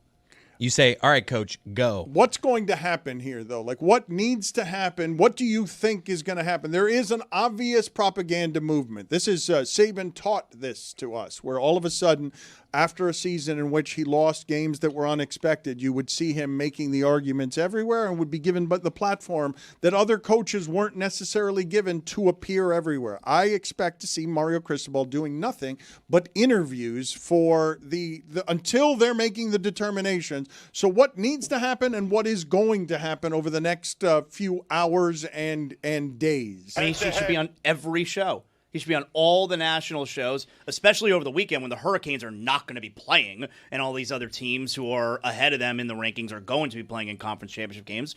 You say, all right, coach, go. What's going to happen here, though? Like, what needs to happen? What do you think is going to happen? There is an obvious propaganda movement. This is Saban taught this to us, where all of a sudden, after a season in which he lost games that were unexpected, you would see him making the arguments everywhere and would be given the platform that other coaches weren't necessarily given to appear everywhere. I expect to see Mario Cristobal doing nothing but interviews for the until they're making the determinations. So what needs to happen and what is going to happen over the next few hours and days? I mean, he should be on every show. He should be on all the national shows, especially over the weekend when the Hurricanes are not going to be playing and all these other teams who are ahead of them in the rankings are going to be playing in conference championship games.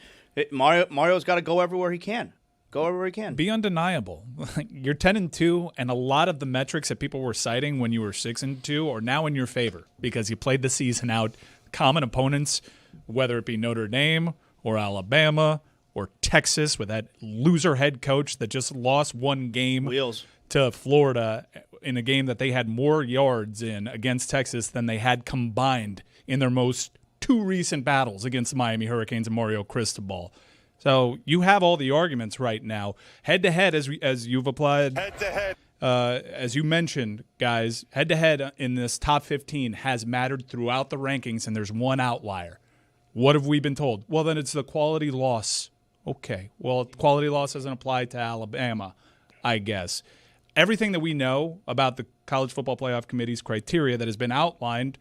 Mario's got to go everywhere he can. Go everywhere he can. Be undeniable. You're 10-2, and a lot of the metrics that people were citing when you were 6-2 are now in your favor because you played the season out. Common opponents, whether it be Notre Dame or Alabama or Texas with that loser head coach that just lost one game to Florida in a game that they had more yards in against Texas than they had combined in their most 2 recent battles against the Miami Hurricanes and Mario Cristobal. So you have all the arguments right now. Head-to-head, as you've applied. Head-to-head. As you mentioned, guys, head-to-head in this top 15 has mattered throughout the rankings, and there's one outlier. What have we been told? Well, then it's the quality loss. Okay, well, quality loss doesn't apply to Alabama, I guess. Everything that we know about the College Football Playoff Committee's criteria that has been outlined,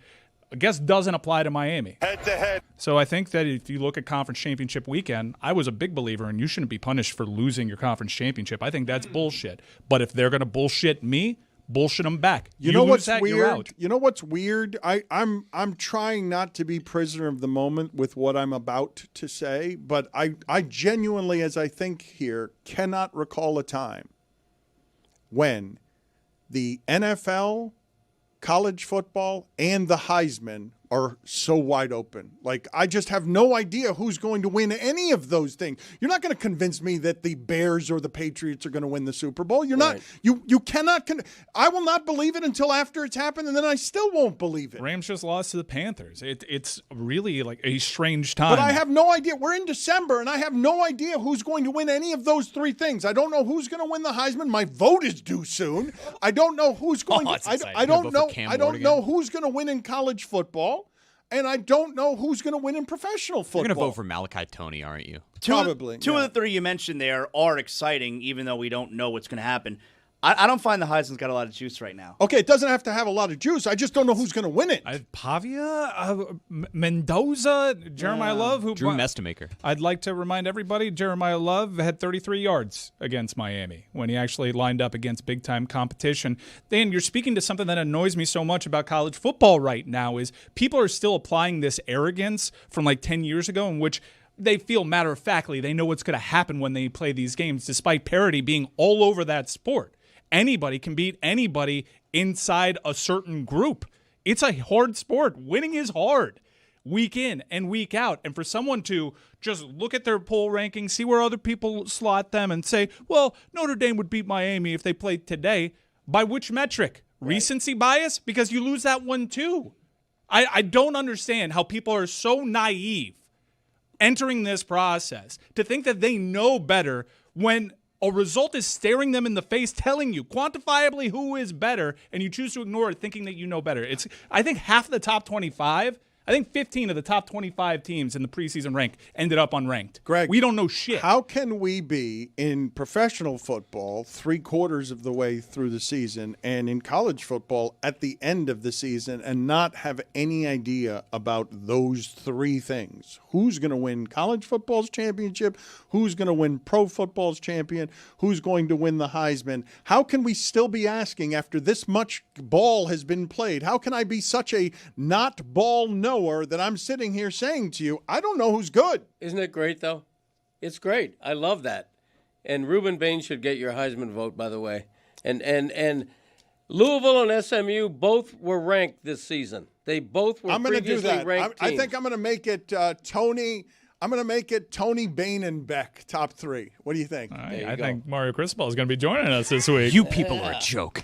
I guess, doesn't apply to Miami. Head-to-head. So I think that if you look at Conference Championship weekend, I was a big believer in you shouldn't be punished for losing your Conference Championship. I think that's bullshit. But if they're going to bullshit me, bullshit them back. You know what's weird? You know what's weird? I'm trying not to be prisoner of the moment with what I'm about to say, but I genuinely, as I think here, cannot recall a time when the NFL, college football, and the Heisman are so wide open. Like, I just have no idea who's going to win any of those things. You're not going to convince me that the Bears or the Patriots are going to win the Super Bowl. You're not. You cannot. I will not believe it until after it's happened, and then I still won't believe it. Rams just lost to the Panthers. It's really like a strange time. But I have no idea. We're in December, and I have no idea who's going to win any of those 3 things. I don't know who's going to win the Heisman. My vote is due soon. I don't know who's going to. I don't know. I don't know who's going to win in college football. And I don't know who's going to win in professional football. You're going to vote for Malachi Toney, aren't you? Probably. Two of the 3 you mentioned there are exciting, even though we don't know what's going to happen. I don't find the Heisman's got a lot of juice right now. Okay, it doesn't have to have a lot of juice. I just don't know who's going to win it. Pavia, Mendoza, Jeremiah Love. Drew Mestamaker. I'd like to remind everybody, Jeremiah Love had 33 yards against Miami when he actually lined up against big-time competition. Dan, you're speaking to something that annoys me so much about college football right now is people are still applying this arrogance from like 10 years ago in which they feel matter-of-factly. They know what's going to happen when they play these games, despite parity being all over that sport. Anybody can beat anybody inside a certain group. It's a hard sport. Winning is hard week in and week out. And for someone to just look at their poll rankings, see where other people slot them, and say, well, Notre Dame would beat Miami if they played today. By which metric? Recency bias? Because you lose that one too. I don't understand how people are so naive entering this process to think that they know better when a result is staring them in the face, telling you quantifiably who is better, and you choose to ignore it thinking that you know better. I think half of the top 25, I think 15 of the top 25 teams in the preseason rank ended up unranked. Greg, we don't know shit. How can we be in professional football 3/4 of the way through the season and in college football at the end of the season and not have any idea about those three things? Who's going to win college football's championship? Who's going to win pro football's champion? Who's going to win the Heisman? How can we still be asking after this much ball has been played? How can I be such a not ball knower that I'm sitting here saying to you, I don't know who's good? Isn't it great, though? It's great. I love that. And Reuben Baines should get your Heisman vote, by the way. And Louisville and SMU both were ranked this season. They both were previously ranked teams. I think I'm going to make it Tony. I'm going to make it Tony, Bain, and Beck top three. What do you think? I think Mario Cristobal is going to be joining us this week. You people are a joke.